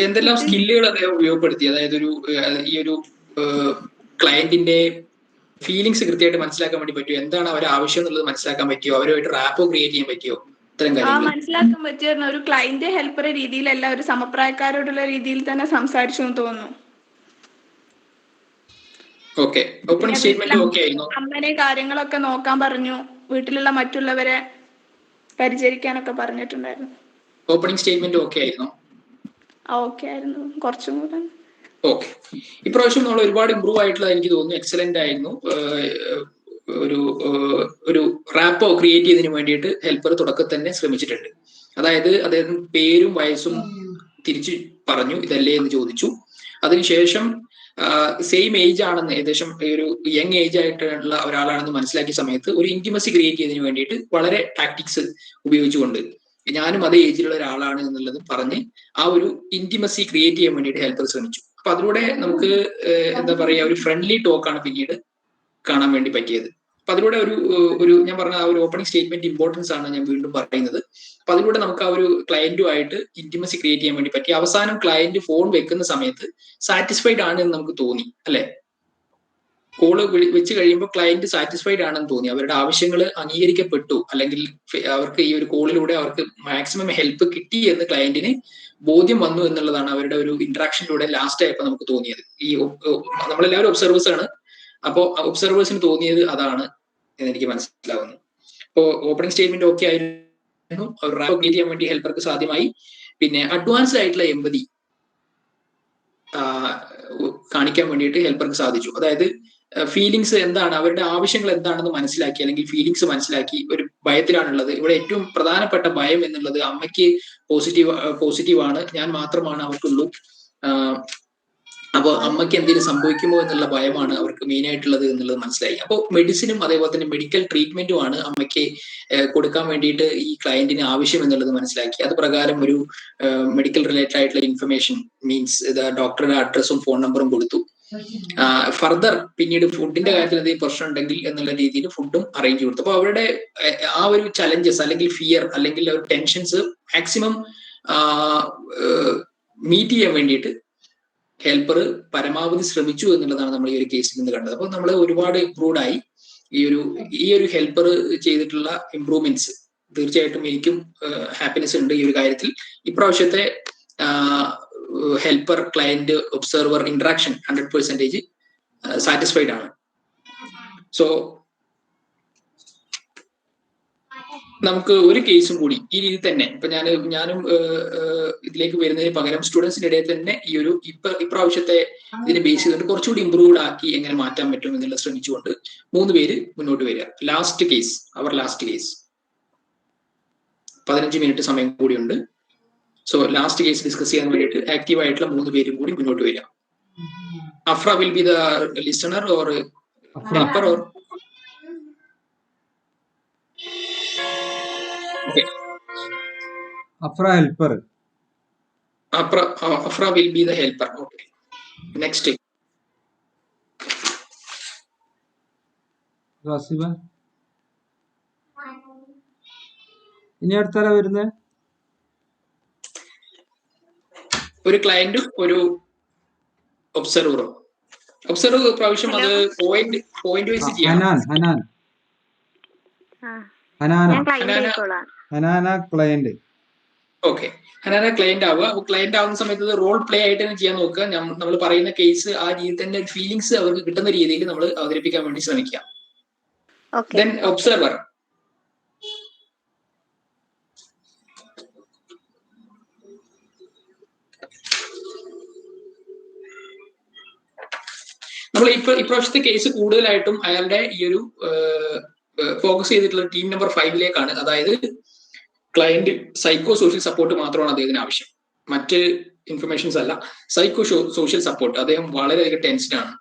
എന്തെല്ലാം സ്കില്ലുകൾ അദ്ദേഹം ഉപയോഗപ്പെടുത്തി, അതായത് ഈ ഒരു ക്ലയന്റിന്റെ ഫീലിങ്സ് കൃത്യമായിട്ട് മനസ്സിലാക്കാൻ വേണ്ടി പറ്റുമോ, എന്താണ് അവരുടെ ആവശ്യം എന്നുള്ളത് മനസ്സിലാക്കാൻ പറ്റുമോ, അവരുമായിട്ട് റാപ്പോ ക്രിയേറ്റ് ചെയ്യാൻ പറ്റുമോ, ഇത്തരം കാര്യങ്ങൾ മനസ്സിലാക്കാൻ പറ്റിയ ഒരു ക്ലയന്റ് ഹെൽപ്പർ രീതിയിലല്ല, ഒരു സമപ്രായക്കാരോടുള്ള രീതിയിൽ തന്നെ സംസാരിച്ചു എന്ന് തോന്നുന്നു. ഓക്കെ. ഓപ്പണിംഗ് സ്റ്റേറ്റ്മെന്റ് ഓക്കെ ആയിരുന്നു. അമ്മനെ കാര്യങ്ങളൊക്കെ നോക്കാൻ പറഞ്ഞു, വീട്ടിലുള്ള മറ്റുള്ളവരെ പരിചരിക്കാനൊക്കെ പറഞ്ഞിട്ടുണ്ടായിരുന്നു. ഓപ്പണിംഗ് സ്റ്റേറ്റ്മെന്റ് ഓക്കെ ആയിരുന്നു. ഓക്കെ ആയിരുന്നു, കുറച്ചും കൂടെ. ഓക്കെ. ഇപ്രാവശ്യം നമ്മൾ ഒരുപാട് ഇമ്പ്രൂവ് ആയിട്ടുള്ള എനിക്ക് തോന്നുന്നു. എക്സലന്റ് ആയിരുന്നു. ഒരു റാപ്പോ ക്രിയേറ്റ് ചെയ്തതിന് വേണ്ടിയിട്ട് ഹെൽപ്പർ തുടക്കത്തിൽ തന്നെ ശ്രമിച്ചിട്ടുണ്ട്. അതായത് അദ്ദേഹം പേരും വയസ്സും തിരിച്ചു പറഞ്ഞു, ഇതല്ലേ എന്ന് ചോദിച്ചു. അതിനുശേഷം സെയിം ഏജ് ആണെന്ന്, ഏകദേശം ഒരു യങ് ഏജ് ആയിട്ടുള്ള ഒരാളാണെന്ന് മനസ്സിലാക്കിയ സമയത്ത് ഒരു ഇന്റിമസി ക്രിയേറ്റ് ചെയ്തതിന് വേണ്ടിയിട്ട് വളരെ ടാക്ടിക്സ് ഉപയോഗിച്ചുകൊണ്ട് ഞാനും അതേ ഏജിലുള്ള ഒരാളാണ് എന്നുള്ളത് പറഞ്ഞ് ആ ഒരു ഇന്റിമസി ക്രിയേറ്റ് ചെയ്യാൻ വേണ്ടിയിട്ട് ഹെൽപ്പർ ശ്രമിച്ചു. അപ്പൊ അതിലൂടെ നമുക്ക് എന്താ പറയാ, ഒരു ഫ്രണ്ട്ലി ടോക്കാണ് പിന്നീട് കാണാൻ വേണ്ടി പറ്റിയത്. അപ്പൊ അതിലൂടെ ഒരു ഞാൻ പറഞ്ഞ ആ ഒരു ഓപ്പണിംഗ് സ്റ്റേറ്റ്മെന്റ് ഇമ്പോർട്ടൻസ് ആണ് ഞാൻ വീണ്ടും പറയുന്നത്. അപ്പൊ അതിലൂടെ നമുക്ക് ആ ഒരു ക്ലയന്റുമായിട്ട് ഇന്റിമസി ക്രിയേറ്റ് ചെയ്യാൻ വേണ്ടി പറ്റി. അവസാനം ക്ലയന്റ് ഫോൺ വെക്കുന്ന സമയത്ത് സാറ്റിസ്ഫൈഡ് ആണ് എന്ന് നമുക്ക് തോന്നി, അല്ലെ? കോള് വെച്ച് കഴിയുമ്പോൾ ക്ലയന്റ് സാറ്റിസ്ഫൈഡ് ആണെന്ന് തോന്നി, അവരുടെ ആവശ്യങ്ങൾ അംഗീകരിക്കപ്പെട്ടു, അല്ലെങ്കിൽ അവർക്ക് ഈ ഒരു കോളിലൂടെ അവർക്ക് മാക്സിമം ഹെൽപ്പ് കിട്ടി എന്ന് ക്ലയന്റിന് ബോധ്യം വന്നു എന്നുള്ളതാണ് അവരുടെ ഒരു ഇന്ററാക്ഷനിലൂടെ ലാസ്റ്റ് ആയപ്പോൾ നമുക്ക് തോന്നിയത്. ഈ നമ്മളെല്ലാവരും ഒബ്സർവേഴ്സ് ആണ്. അപ്പോൾ ഒബ്സർവേഴ്സിന് തോന്നിയത് അതാണ് എന്ന് എനിക്ക് മനസ്സിലാവുന്നു. അപ്പോൾ ഓപ്പണിംഗ് സ്റ്റേറ്റ്മെന്റ് ഓക്കെ ആയിരുന്നു, റാപ്പ് ക്രിയേറ്റ് ചെയ്യാൻ വേണ്ടി ഹെൽപ്പർക്ക് സാധ്യമായി. പിന്നെ അഡ്വാൻസ്ഡ് ആയിട്ടുള്ള എമ്പതി കാണിക്കാൻ വേണ്ടിയിട്ട് ഹെൽപ്പർക്ക് സാധിച്ചു. അതായത് ഫീലിങ്സ് എന്താണ്, അവരുടെ ആവശ്യങ്ങൾ എന്താണെന്ന് മനസ്സിലാക്കി, അല്ലെങ്കിൽ ഫീലിങ്സ് മനസ്സിലാക്കി. ഒരു ഭയത്തിലാണുള്ളത്. ഇവിടെ ഏറ്റവും പ്രധാനപ്പെട്ട ഭയം എന്നുള്ളത് അമ്മയ്ക്ക് പോസിറ്റീവ് ആണ്, ഞാൻ മാത്രമാണ് അവർക്കുള്ളൂ. അപ്പോൾ അമ്മയ്ക്ക് എന്തെങ്കിലും സംഭവിക്കുമോ എന്നുള്ള ഭയമാണ് അവർക്ക് മെയിൻ ആയിട്ടുള്ളത് എന്നുള്ളത് മനസ്സിലായി. അപ്പോൾ മെഡിസിനും അതേപോലെ തന്നെ മെഡിക്കൽ ട്രീറ്റ്മെന്റും ആണ് അമ്മയ്ക്ക് കൊടുക്കാൻ വേണ്ടിയിട്ട് ഈ ക്ലയന്റിന് ആവശ്യം എന്നുള്ളത് മനസ്സിലാക്കി. അത് പ്രകാരം ഒരു മെഡിക്കൽ റിലേറ്റഡ് ആയിട്ടുള്ള ഇൻഫർമേഷൻ, മീൻസ് ഡോക്ടറുടെ അഡ്രസ്സും ഫോൺ നമ്പറും കൊടുത്തു. ഫർദർ പിന്നീട് ഫുഡിന്റെ കാര്യത്തിൽ എന്തെങ്കിലും പ്രശ്നം ഉണ്ടെങ്കിൽ എന്നുള്ള രീതിയിൽ ഫുഡും അറേഞ്ച് കൊടുത്തു. അപ്പൊ അവരുടെ ആ ഒരു ചലഞ്ചസ് അല്ലെങ്കിൽ ഫിയർ അല്ലെങ്കിൽ ഒരു ടെൻഷൻസ് മാക്സിമം മീറ്റ് ചെയ്യാൻ വേണ്ടിയിട്ട് ഹെൽപ്പർ പരമാവധി ശ്രമിച്ചു എന്നുള്ളതാണ് നമ്മൾ ഈ ഒരു കേസിൽ നിന്ന് കണ്ടത്. അപ്പൊ നമ്മൾ ഒരുപാട് ഇംപ്രൂവ്ഡ് ആയി. ഈ ഒരു ഹെൽപ്പർ ചെയ്തിട്ടുള്ള ഇംപ്രൂവ്മെന്റ്സ് തീർച്ചയായിട്ടും എനിക്കും ഹാപ്പിനെസ് ഉണ്ട് ഈ ഒരു കാര്യത്തിൽ. ഇപ്രാവശ്യത്തെ helper client observer interaction 100% satisfied ആണ്. സോ നമുക്ക് ഒരു കേസും കൂടി ഈ രീതി തന്നെ ഇപ്പൊ ഞാനും ഇതിലേക്ക് വരുന്നതിന് പകരം സ്റ്റുഡൻസിന്റെ ഇടയിൽ തന്നെ ഈ ഒരു ഇപ്രാവശ്യത്തെ ഇതിനെ ബേസ് ചെയ്തുകൊണ്ട് കുറച്ചുകൂടി ഇമ്പ്രൂവ്ഡ് ആക്കി എങ്ങനെ മാറ്റാൻ പറ്റും എന്നുള്ളത് ശ്രമിച്ചുകൊണ്ട് 3 പേര് മുന്നോട്ട് വരിക. ലാസ്റ്റ് കേസ് 15 മിനിറ്റ് സമയം കൂടിയുണ്ട്. സോ ലാസ്റ്റ് കേസ് ഡിസ്കസ് ചെയ്യാൻ വേണ്ടിയിട്ട് ആക്റ്റീവ് ആയിട്ടുള്ള 3 പേരും കൂടി മുന്നോട്ട് വരിക. AHPRA will be the listener or helper or Afra helper. Afra will be the helper. Okay. Next. റാസിബ ഇനി അടുത്താരാ വരുന്നത്? ഒരു ക്ലയന്റും ഒരു ഒബ്സർവറും. ഒബ്സർവർ പ്രാവശ്യം അത് പോയിന്റ് വൈസ് ചെയ്യാം. Hanana client. Okay, Hanana client ആവുക. ക്ലയന്റ് ആവുന്ന സമയത്ത് റോൾ പ്ലേ ആയിട്ട് തന്നെ ചെയ്യാൻ നോക്കുക. നമ്മൾ പറയുന്ന കേസ് ആ രീതിയിൽ തന്നെ ഫീലിങ്സ് അവർക്ക് കിട്ടുന്ന രീതിയിൽ നമ്മൾ അവതരിപ്പിക്കാൻ വേണ്ടി ശ്രമിക്കുക. Then observer. നമ്മൾ ഇപ്രാവശ്യത്തെ കേസ് കൂടുതലായിട്ടും അയാളുടെ ഈ ഒരു ഫോക്കസ് ചെയ്തിട്ടുള്ള ടീം നമ്പർ 5 അതായത് ക്ലയന്റ് സൈക്കോ സോഷ്യൽ സപ്പോർട്ട് മാത്രമാണ് അദ്ദേഹത്തിന് ആവശ്യം, മറ്റ് ഇൻഫർമേഷൻസ് അല്ല. Psycho social support. അദ്ദേഹം വളരെയധികം ടെൻസ്ഡ് ആണ്,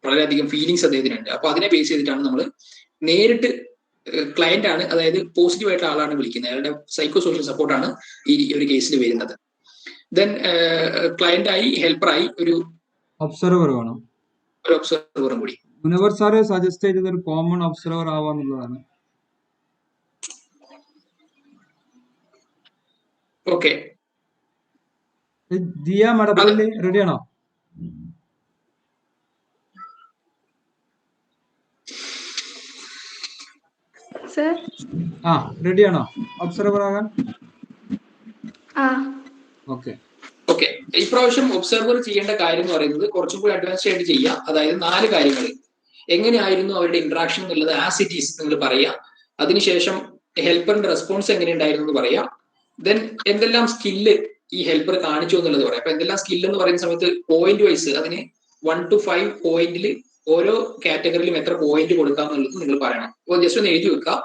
വളരെയധികം ഫീലിങ്സ് അദ്ദേഹത്തിനുണ്ട്. അപ്പൊ അതിനെ ബേസ് ചെയ്തിട്ടാണ് നമ്മൾ നേരിട്ട് ക്ലയന്റ് ആണ്, അതായത് പോസിറ്റീവ് ആയിട്ടുള്ള ആളാണ് വിളിക്കുന്നത്. അയാളുടെ സൈക്കോ സോഷ്യൽ സപ്പോർട്ടാണ് ഈ ഒരു കേസിൽ വരുന്നത്. ദെൻ ക്ലയന്റായി ഹെൽപ്പറായി ഒരു ഒബ്സർവർ വേണം. ഒരു ഒബ്സർവറും കൂടി. മുനവർ സാറ് സജസ്റ്റ് ചെയ്തത് ഒരു കോമൺ ഒബ്സർവർ ആവാന്നുള്ളതാണ്. ഓക്കെ, ദിയ മടപ്പള്ളി റെഡിയാണോ? റെഡിയാണോ ഒബ്സർവർ ആകാൻ? ഓക്കെ. ഇപ്രാവശ്യം ഒബ്സർവർ ചെയ്യേണ്ട കാര്യം എന്ന് പറയുന്നത് കുറച്ചും കൂടി അഡ്വാൻസ്ഡ് ആയിട്ട് ചെയ്യുക. അതായത് 4 കാര്യങ്ങൾ എങ്ങനെയായിരുന്നു അവരുടെ ഇന്ററാക്ഷൻ എന്നുള്ളത് ആസ് ഇറ്റ് ഈസ് നിങ്ങൾ പറയുക. അതിനുശേഷം ഹെൽപ്പറിന്റെ റെസ്പോൺസ് എങ്ങനെയുണ്ടായിരുന്നു എന്ന് പറയാം. ദെൻ എന്തെല്ലാം സ്കില്ല് ഈ ഹെൽപ്പർ കാണിച്ചു എന്നുള്ളത് പറയാം. അപ്പൊ എന്തെല്ലാം സ്കില്ല് എന്ന് പറയുന്ന സമയത്ത് പോയിന്റ് വൈസ് അതിന് 1 to 5 പോയിന്റിൽ ഓരോ കാറ്റഗറിയിലും എത്ര പോയിന്റ് കൊടുക്കാം എന്നുള്ളത് നിങ്ങൾ പറയണം. അപ്പോൾ ജസ്റ്റ് ഒന്ന് എഴുതി വെക്കുക.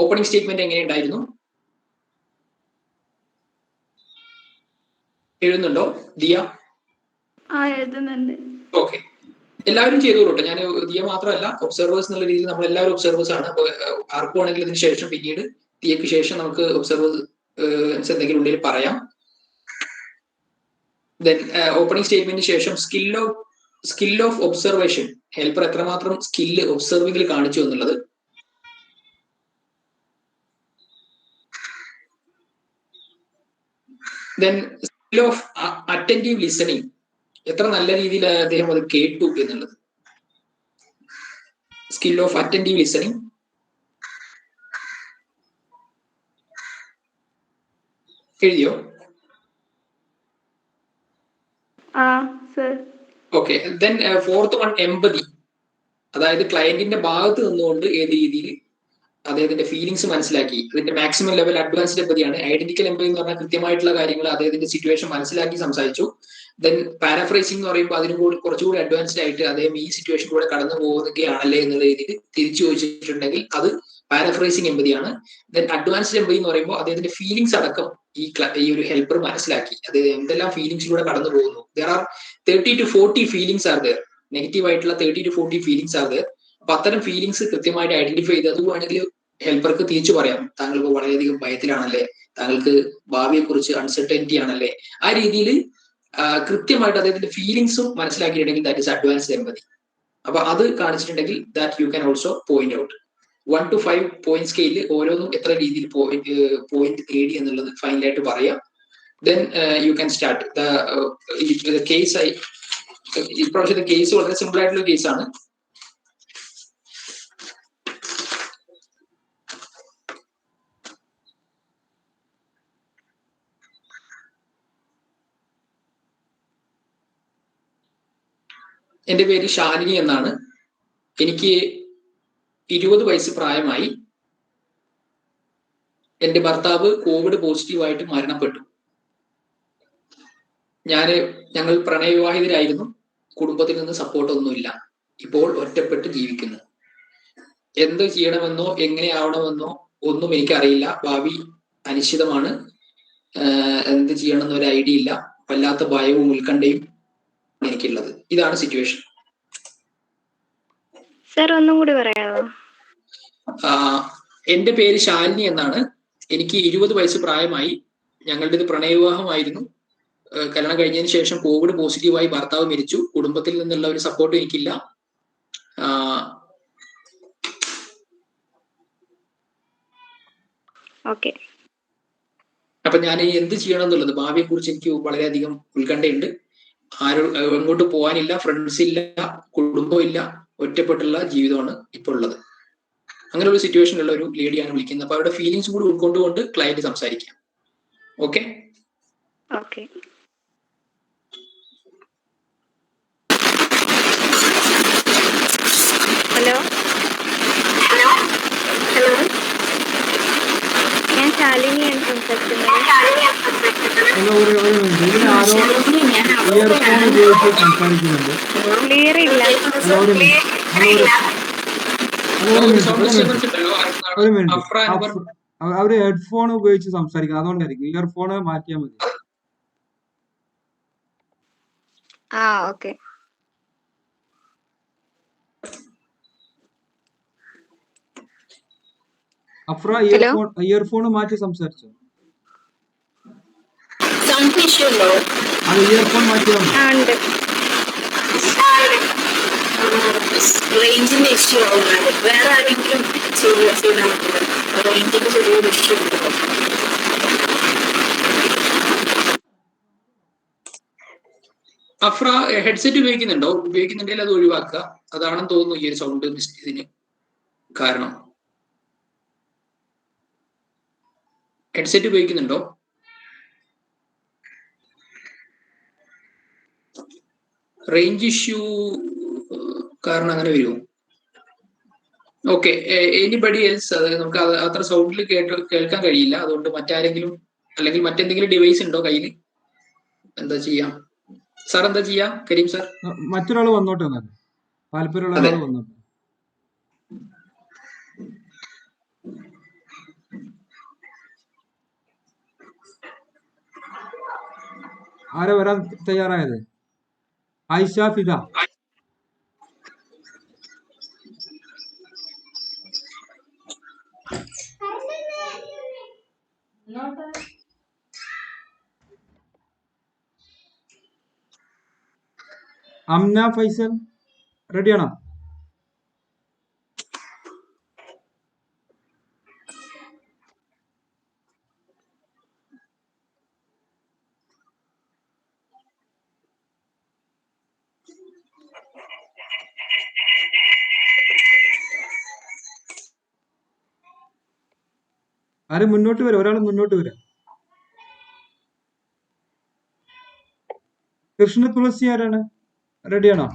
ഓപ്പണിംഗ് സ്റ്റേറ്റ്മെന്റ് എങ്ങനെയുണ്ടായിരുന്നു? എഴുതുന്നുണ്ടോ ദിയ? എഴുതുന്നുണ്ട്. ഓക്കെ, എല്ലാവരും ചെയ്തോളൂട്ടോ. ഞാൻ ദിയ മാത്രമല്ല, ഒബ്സർവേഴ്സ് എന്നുള്ള രീതിയിൽ നമ്മൾ എല്ലാവരും ഒബ്സർവേഴ്സ് ആണ്. അപ്പോൾ ആർക്കും ആണെങ്കിൽ ഇതിന് ശേഷം പിന്നീട് ദിയക്ക് ശേഷം നമുക്ക് ഒബ്സർവേഴ്സ് എന്തെങ്കിലും ഉണ്ടെങ്കിൽ പറയാം. ദെൻ ഓപ്പണിംഗ് സ്റ്റേറ്റ്മെന്റിന് ശേഷം സ്കിൽ ഓഫ് ഒബ്സർവേഷൻ. ഹെൽപ്പർ എത്രമാത്രം സ്കില്ല് ഒബ്സർവിംഗിൽ കാണിച്ചു എന്നുള്ളത്. Then skill of attentive listening. എത്ര നല്ല രീതിയിൽ അദ്ദേഹം അത് കേട്ടു എന്നുള്ളത്. Skill of attentive listening. എഴുതിയോ? Okay. Then 4th one empathy. അതായത് ക്ലയന്റിന്റെ ഭാഗത്ത് നിന്നുകൊണ്ട് ഏത് രീതിയിൽ അദ്ദേഹത്തിന്റെ ഫീലിങ്സ് മനസ്സിലാക്കി. അതിന്റെ മാക്സിമം ലെവൽ അഡ്വാൻസ്ഡ് എംപതിയാണ്. ഐഡന്റിക്കൽ എംപതി എന്ന് പറഞ്ഞാൽ കൃത്യമായിട്ടുള്ള കാര്യങ്ങൾ അദ്ദേഹത്തിന്റെ സിറ്റുവേഷൻ മനസ്സിലാക്കി സംസാരിച്ചു. ദെൻ പാരാഫ്രൈസിംഗ് എന്ന് പറയുമ്പോൾ അതിനും കൂടി കുറച്ചുകൂടി അഡ്വാൻസ്ഡ് ആയിട്ട് അദ്ദേഹം ഈ സിറ്റുവേഷൻ കൂടെ കടന്നു പോകുകയാണല്ലേ എന്നുള്ള രീതിയിൽ തിരിച്ചു ചോദിച്ചിട്ടുണ്ടെങ്കിൽ അത് പാരാഫ്രൈസിംഗ് എംപതിയാണ്. ദെൻ അഡ്വാൻസ്ഡ് എംപതി എന്ന് പറയുമ്പോൾ അദ്ദേഹത്തിന്റെ ഫീലിങ്സ് അടക്കം ഈ ഒരു ഹെൽപ്പർ മനസ്സിലാക്കി. അതായത് എന്തെല്ലാം ഫീലിങ്സിലൂടെ കടന്നു പോകുന്നു. There are 30 to 40 feelings are there. Negative ആയിട്ടുള്ള 30 to 40 ഫീലിങ്സ് ആർ ദർ. അപ്പൊ അത്തരം ഫീലിങ്സ് കൃത്യമായിട്ട് ഐഡന്റിഫൈ ചെയ്ത് അത് വേണമെങ്കിൽ ഹെൽപ്പർക്ക് തിരിച്ചു പറയാം. താങ്കൾ ഇപ്പോൾ വളരെയധികം ഭയത്തിലാണല്ലേ, താങ്കൾക്ക് ഭാവിയെ കുറിച്ച് അൺസർട്ടനിറ്റി ആണല്ലേ. ആ രീതിയിൽ കൃത്യമായിട്ട് അദ്ദേഹത്തിന്റെ ഫീലിങ്സും മനസ്സിലാക്കിയിട്ടുണ്ടെങ്കിൽ ദാറ്റ് ഇസ് അഡ്വാൻസ്ഡ് എംപതി. അപ്പൊ അത് കാണിച്ചിട്ടുണ്ടെങ്കിൽ that you can also point out. 1 to 5 point സ്കെയിലിൽ ഓരോന്നും എത്ര രീതിയിൽ പോയിന്റ് നേടി എന്നുള്ളത് ഫൈനലായിട്ട് പറയാം. Then you can start the case. ഇപ്രാവശ്യത്തെ കേസ് വളരെ സിമ്പിൾ ആയിട്ടുള്ള കേസാണ്. എന്റെ പേര് ശാലിനി എന്നാണ്. എനിക്ക് 20 വയസ്സ് പ്രായമായി. എന്റെ ഭർത്താവ് കോവിഡ് പോസിറ്റീവായിട്ട് മരണപ്പെട്ടു. ഞങ്ങൾ പ്രണയവിവാഹിതരായിരുന്നു. കുടുംബത്തിൽ നിന്ന് സപ്പോർട്ടൊന്നുമില്ല. ഇപ്പോൾ ഒറ്റപ്പെട്ട് ജീവിക്കുന്നു. എന്ത് ചെയ്യണമെന്നോ എങ്ങനെയാവണമെന്നോ ഒന്നും എനിക്കറിയില്ല. ഭാവി അനിശ്ചിതമാണ്. എന്ത് ചെയ്യണമെന്നോ ഒരു ഐഡിയ ഇല്ല. വല്ലാത്ത ഭയവും ഉത്കണ്ഠയും എനിക്കുള്ളത്. ഇതാണ് സിറ്റുവേഷൻ. സർ ഒന്നും കൂടി പറയാമോ? എന്റെ പേര് ശാലിനി എന്നാണ്. എനിക്ക് 20 വയസ്സ് പ്രായമായി. ഞങ്ങളുടേത് പ്രണയവിവാഹമായിരുന്നു. കല്യാണം കഴിഞ്ഞതിന് ശേഷം കോവിഡ് പോസിറ്റീവായി ഭർത്താവ് മരിച്ചു. കുടുംബത്തിൽ നിന്നുള്ള ഒരു സപ്പോർട്ടും എനിക്കില്ല. അപ്പൊ ഞാൻ എന്ത് ചെയ്യണം എന്നുള്ളത്, ഭാവിയെ കുറിച്ച് എനിക്ക് വളരെയധികം ഉത്കണ്ഠയുണ്ട്. എങ്ങോട്ട് പോകാനില്ല, ഫ്രണ്ട്സ് ഇല്ല, കുടുംബമില്ല, ഒറ്റപ്പെട്ടുള്ള ജീവിതമാണ് ഇപ്പോൾ ഉള്ളത്. അങ്ങനെ ഒരു സിറ്റുവേഷനിലുള്ള ഒരു ലേഡിയാണ് വിളിക്കുന്നത്. അപ്പൊ അവരുടെ ഫീലിങ്സ് കൂടി ഉൾക്കൊണ്ടുകൊണ്ട് ക്ലയന്റ് സംസാരിക്കാം. ഓക്കെ. ഹലോ ഹലോ ഹലോ, ഞാൻ ശാലിനിയാണ് സംസാരിക്കുന്നത്. ക്ലിയർ ഇല്ല. ഒരു മിനിറ്റ്, അവര് ഹെഡ്ഫോൺ ഉപയോഗിച്ച് സംസാരിക്കുന്നത്, അതുകൊണ്ടായിരിക്കും. ഇയർഫോണ് മാറ്റിയാൽ മതി. ഓക്കെ. അഫ്ര, ഇയർഫോൺ മാറ്റി സംസാരിച്ചോ? അത് ഇയർഫോൺ മാറ്റിയാൽ മതി. റേഞ്ചിന്റെ ഇഷ്യൂ ആവുന്നത് വേറെ ആരെങ്കിലും ചെയ്താൽ റേഞ്ചിന്റെ ചെറിയൊരു ഇഷ്യൂ. അഫ്ര ഹെഡ്സെറ്റ് ഉപയോഗിക്കുന്നുണ്ടോ? ഉപയോഗിക്കുന്നുണ്ടെങ്കിൽ അത് ഒഴിവാക്കുക. അതാണെന്ന് തോന്നുന്നു ഈ ഒരു സൗണ്ട് ഇതിന് കാരണം. ഹെഡ്സെറ്റ് ഉപയോഗിക്കുന്നുണ്ടോ? റേഞ്ച് ഇഷ്യൂ കാരണം അങ്ങനെ വരുമോ? ഓക്കെ. Anybody else? അതായത് നമുക്ക് അത്ര സൗണ്ടിൽ കേൾക്കാൻ കഴിയില്ല. അതുകൊണ്ട് മറ്റാരെങ്കിലും അല്ലെങ്കിൽ മറ്റെന്തെങ്കിലും ഡിവൈസ് ഉണ്ടോ കയ്യിൽ? എന്താ ചെയ്യാം സാർ? എന്താ ചെയ്യാ കരീം സാർ? മറ്റൊരാൾ വന്നോട്ടെ, താല്പര്യമുള്ള ആൾ വന്നോട്ടെ. ആരാ വരാൻ തയ്യാറായത്? ആയിഷ, ഫിദ. അംന, ഫൈസൽ, റെഡിയാണോ? ആരും മുന്നോട്ട് വരാം, ഒരാൾ മുന്നോട്ട് വരാം. കൃഷ്ണ തുളസി ആരാണ്? റെഡിയാണോ?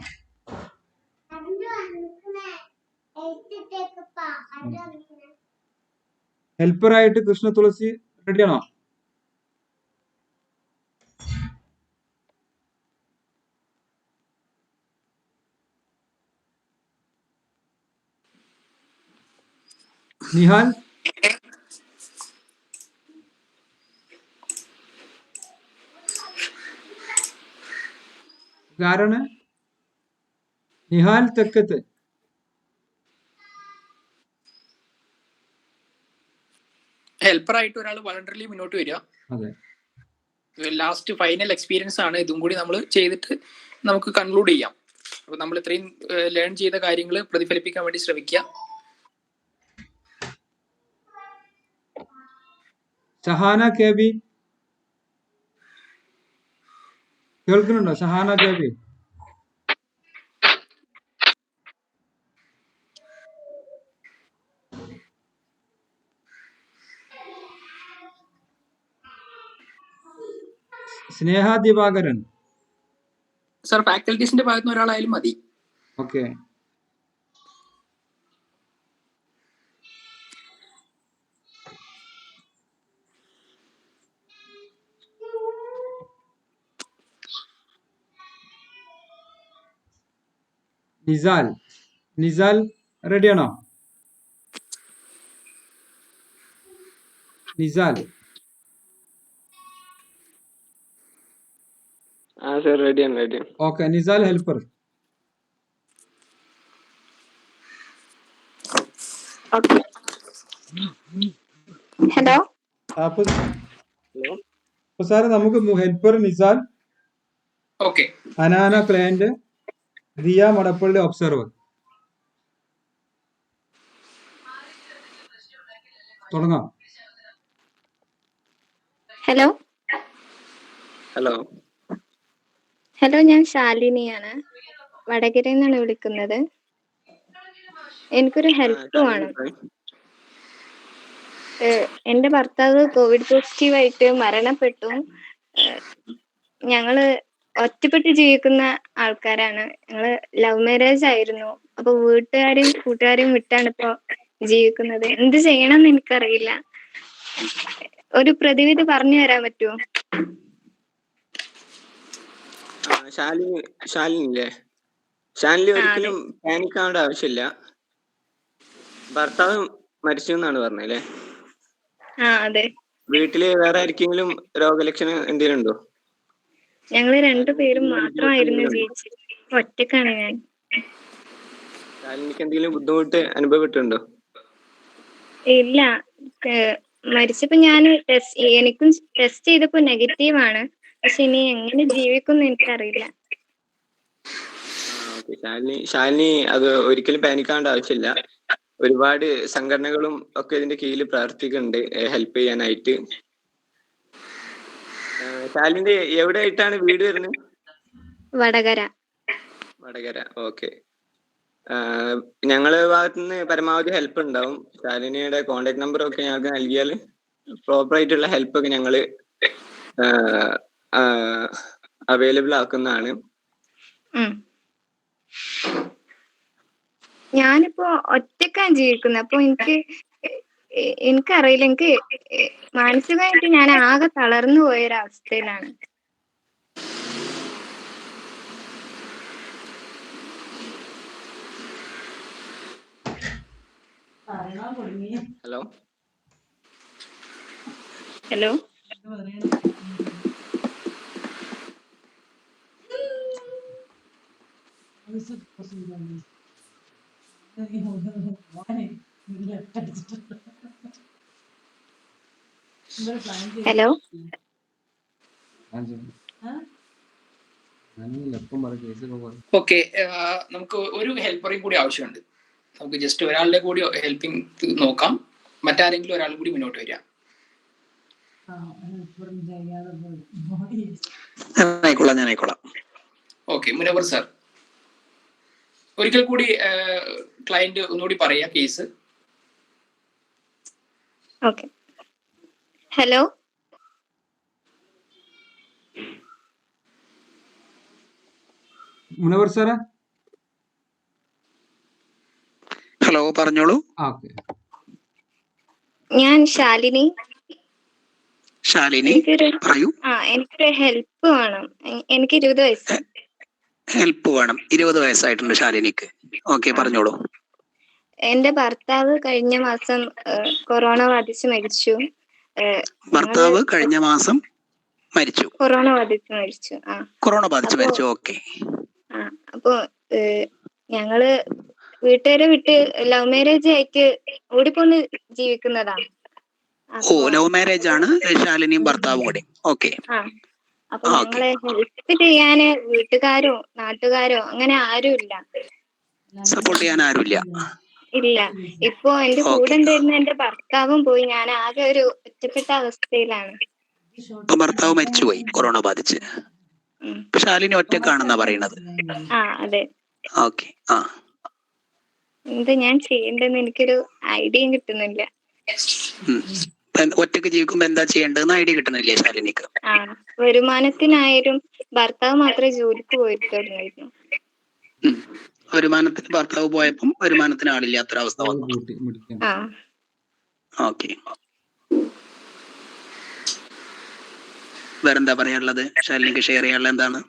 ഹെൽപ്പറായിട്ട് കൃഷ്ണ തുളസി റെഡിയാണോ? നിഹാൽ, ആരാണ്? നിഹാൽ തെക്കത്ത്. ഹെൽപ്പറായിട്ട് ഒരാൾ വളണ്ടറിലി മുന്നോട്ട് വരിക. അതെ, ലാസ്റ്റ് ഫൈനൽ എക്സ്പീരിയൻസ് ആണ്. ഇതും കൂടി നമ്മൾ ചെയ്തിട്ട് നമുക്ക് കൺക്ലൂഡ് ചെയ്യാം. അപ്പൊ നമ്മൾ ഇത്രയും ലേൺ ചെയ്ത കാര്യങ്ങൾ പ്രതിഫലിപ്പിക്കാൻ വേണ്ടി ശ്രമിക്കുക. ഷഹാന കെ ബി കേൾക്കുന്നുണ്ടോ? Shahana K B. Sneha Divakaran. Sir ഫാക്കൽറ്റീസിന്റെ ഭാഗത്തുനിന്ന് ഒരാളായാലും മതി. ഓക്കെ. നിസാൽ റെഡിയാണോ? നിസാൽ റെഡിയാണ്. Okay, Nisal helper. ഹലോ. അപ്പൊ സാറ് നമുക്ക് helper Nisal, okay. Anana client, Diya Madappally observer. തുടങ്ങാം. ഹലോ. ഹലോ. ഹലോ, ഞാൻ ശാലിനിയാണ്. വടകരയിൽ നിന്നാണ് വിളിക്കുന്നത്. എനിക്കൊരു ഹെൽപ്പ് വേണം. എന്റെ ഭർത്താവ് കോവിഡ് പോസിറ്റീവായിട്ട് മരണപ്പെട്ടു. ഞങ്ങള് ഒറ്റപ്പെട്ട് ജീവിക്കുന്ന ആൾക്കാരാണ്. ഞങ്ങള് ലവ് മാരേജ് ആയിരുന്നു. അപ്പൊ വീട്ടുകാരെയും കൂട്ടുകാരെയും വിട്ടാണ് ഇപ്പൊ ജീവിക്കുന്നത്. എന്ത് ചെയ്യണം എന്ന് എനിക്കറിയില്ല. ഒരു പ്രതിവിധി പറഞ്ഞു തരാൻ പറ്റുമോ? ശാലിനില്ലേ? ശാലിനി ഒരിക്കലും പാനിക് ആവേണ്ട ആവശ്യമില്ല. ഭർത്താവ് മരിച്ചു എന്നാണ് പറഞ്ഞല്ലേ? അതെ. വീട്ടില് വേറെ ആർക്കെങ്കിലും രോഗലക്ഷണം എന്തെങ്കിലും ഉണ്ടോ? ഞങ്ങള് രണ്ടുപേരും മാത്രമായിരുന്നു ജീവിച്ചത്. ഒറ്റക്കാണ് ഞാൻ. ശാലിനിക്ക് എന്തെങ്കിലും ബുദ്ധിമുട്ട് അനുഭവപ്പെട്ടിട്ടുണ്ടോ? ഇല്ല. മരിച്ചപ്പോ ഞാൻ എനിക്കും ടെസ്റ്റ് ചെയ്തപ്പോ നെഗറ്റീവ് ആണ്. പക്ഷെ ഇനി എങ്ങനെ ജീവിക്കും എനിക്കറിയില്ല. ശാലിനി അത് ഒരിക്കലും പാനിക് ആവേണ്ട ആവശ്യമില്ല. ഒരുപാട് സംഘടനകളും ഒക്കെ ഇതിന്റെ കീഴിൽ പ്രവർത്തിക്കുന്നുണ്ട് ഹെൽപ്പ് ചെയ്യാനായിട്ട്. ശാലിന്റെ എവിടെ ആയിട്ടാണ് വീട് വരുന്നത്? വടകര. ഓക്കെ. ഞങ്ങളെ ഭാഗത്തുനിന്ന് പരമാവധി ഹെൽപ്പ് ഉണ്ടാവും. ശാലിനിയുടെ കോണ്ടാക്ട് നമ്പർ ഒക്കെ ഞങ്ങൾക്ക് നൽകിയാൽ പ്രോപ്പർ ആയിട്ടുള്ള ഹെൽപ്പ് ഒക്കെ ഞങ്ങള് അവൈലബിൾ ആക്കുന്നതാണ്. ഞാനിപ്പോ ഒറ്റക്കാണ് ജീവിക്കുന്നത്. അപ്പൊ എനിക്കറിയില്ല. എനിക്ക് മാനസികമായിട്ട് ഞാൻ ആകെ തളർന്നു പോയൊരവസ്ഥയിലാണ്. ഹലോ. ഹലോ. ഹലോ. ഓക്കെ, നമുക്ക് ഒരു ഹെൽപ്പറേയും കൂടി ആവശ്യമുണ്ട്. നമുക്ക് ജസ്റ്റ് ഒരാളുടെ കൂടി ഹെൽപ്പിംഗ് നോക്കാം. മറ്റാരെങ്കിലും ഒരാൾ കൂടി മുന്നോട്ട് വരിക. ഞാനായിക്കോളാം. ഓക്കെ, മുനവർ സാർ ഒരിക്കൽ കൂടി ക്ലയന്റ് ഒന്നുകൂടി പറയാ കേസ്. ഓക്കെ. ഹലോ. മുനവർ സാറേ. ഹലോ, പറഞ്ഞോളൂ. ഞാൻ ശാലിനി. പറയൂ. എനിക്കൊരു ഹെൽപ്പ് വേണം. എനിക്ക് 20 വയസ്സ്. ഹെൽപ്പ് വേണം. 20 വയസ്സായിട്ടുണ്ട് ശാലിനിക്ക്. ഓക്കെ, പറഞ്ഞോളൂ. എന്റെ ഭർത്താവ് കഴിഞ്ഞ മാസം കൊറോണ ബാധിച്ച് മരിച്ചു. ഭർത്താവ് കഴിഞ്ഞ മാസം മരിച്ചു. കൊറോണ ബാധിച്ച് മരിച്ചു. കൊറോണ ബാധിച്ച് മരിച്ചു. ഓക്കെ. അപ്പൊ ഞങ്ങള് വീട്ടുകാരെ വിട്ട് ലവ് മാരേജ് ആയിട്ട് ഓടിപ്പോന്ന് ജീവിക്കുന്നതാണ്. ലവ് മാരേജ് ആണ് ശാലിനിയും ഭർത്താവും കൂടി. ഓക്കെ. അപ്പൊ ഞങ്ങളെ ഹെൽപ്പ് ചെയ്യാന് വീട്ടുകാരോ നാട്ടുകാരോ അങ്ങനെ ആരും ഇല്ല. സപ്പോർട്ട് ചെയ്യാൻ ആരുമില്ല. ഇല്ല. ഇപ്പൊ എന്റെ കൂടെ ഉണ്ടായിരുന്ന എന്റെ ഭർത്താവും പോയി. ഞാൻ ആകെ ഒരു ഒറ്റപ്പെട്ട അവസ്ഥയിലാണ്. ഭർത്താവ് മരിച്ചുപോയി കൊറോണ ബാധിച്ച്. ശാലിനി ഒറ്റക്കാണെന്നാ പറയുന്നത്. അതെ. ഓക്കെ. എന്താ ഞാൻ ചെയ്യേണ്ടതെന്ന് എനിക്കൊരു ഐഡിയയും കിട്ടുന്നില്ല. ഒറ്റക്ക് ജീവിക്കുമ്പോ എന്താ ചെയ്യേണ്ടതെന്ന് ഐഡിയ കിട്ടുന്നില്ലേ ശാലിനിക്ക്? വരുമാനത്തിനായാലും ഭർത്താവ് മാത്രമേ ജോലിക്ക് പോയിട്ടുണ്ടായിരുന്നു. വരുമാനത്തിന് ഭർത്താവ് പോയപ്പം വരുമാനത്തിന് ആളില്ലാത്തൊരവസ്ഥ വന്നു. ഓക്കെ. വേറെന്താ പറയാനുള്ളത്? ശാലിനിക്ക് ഷെയർ ചെയ്യാനുള്ള എന്താണ്?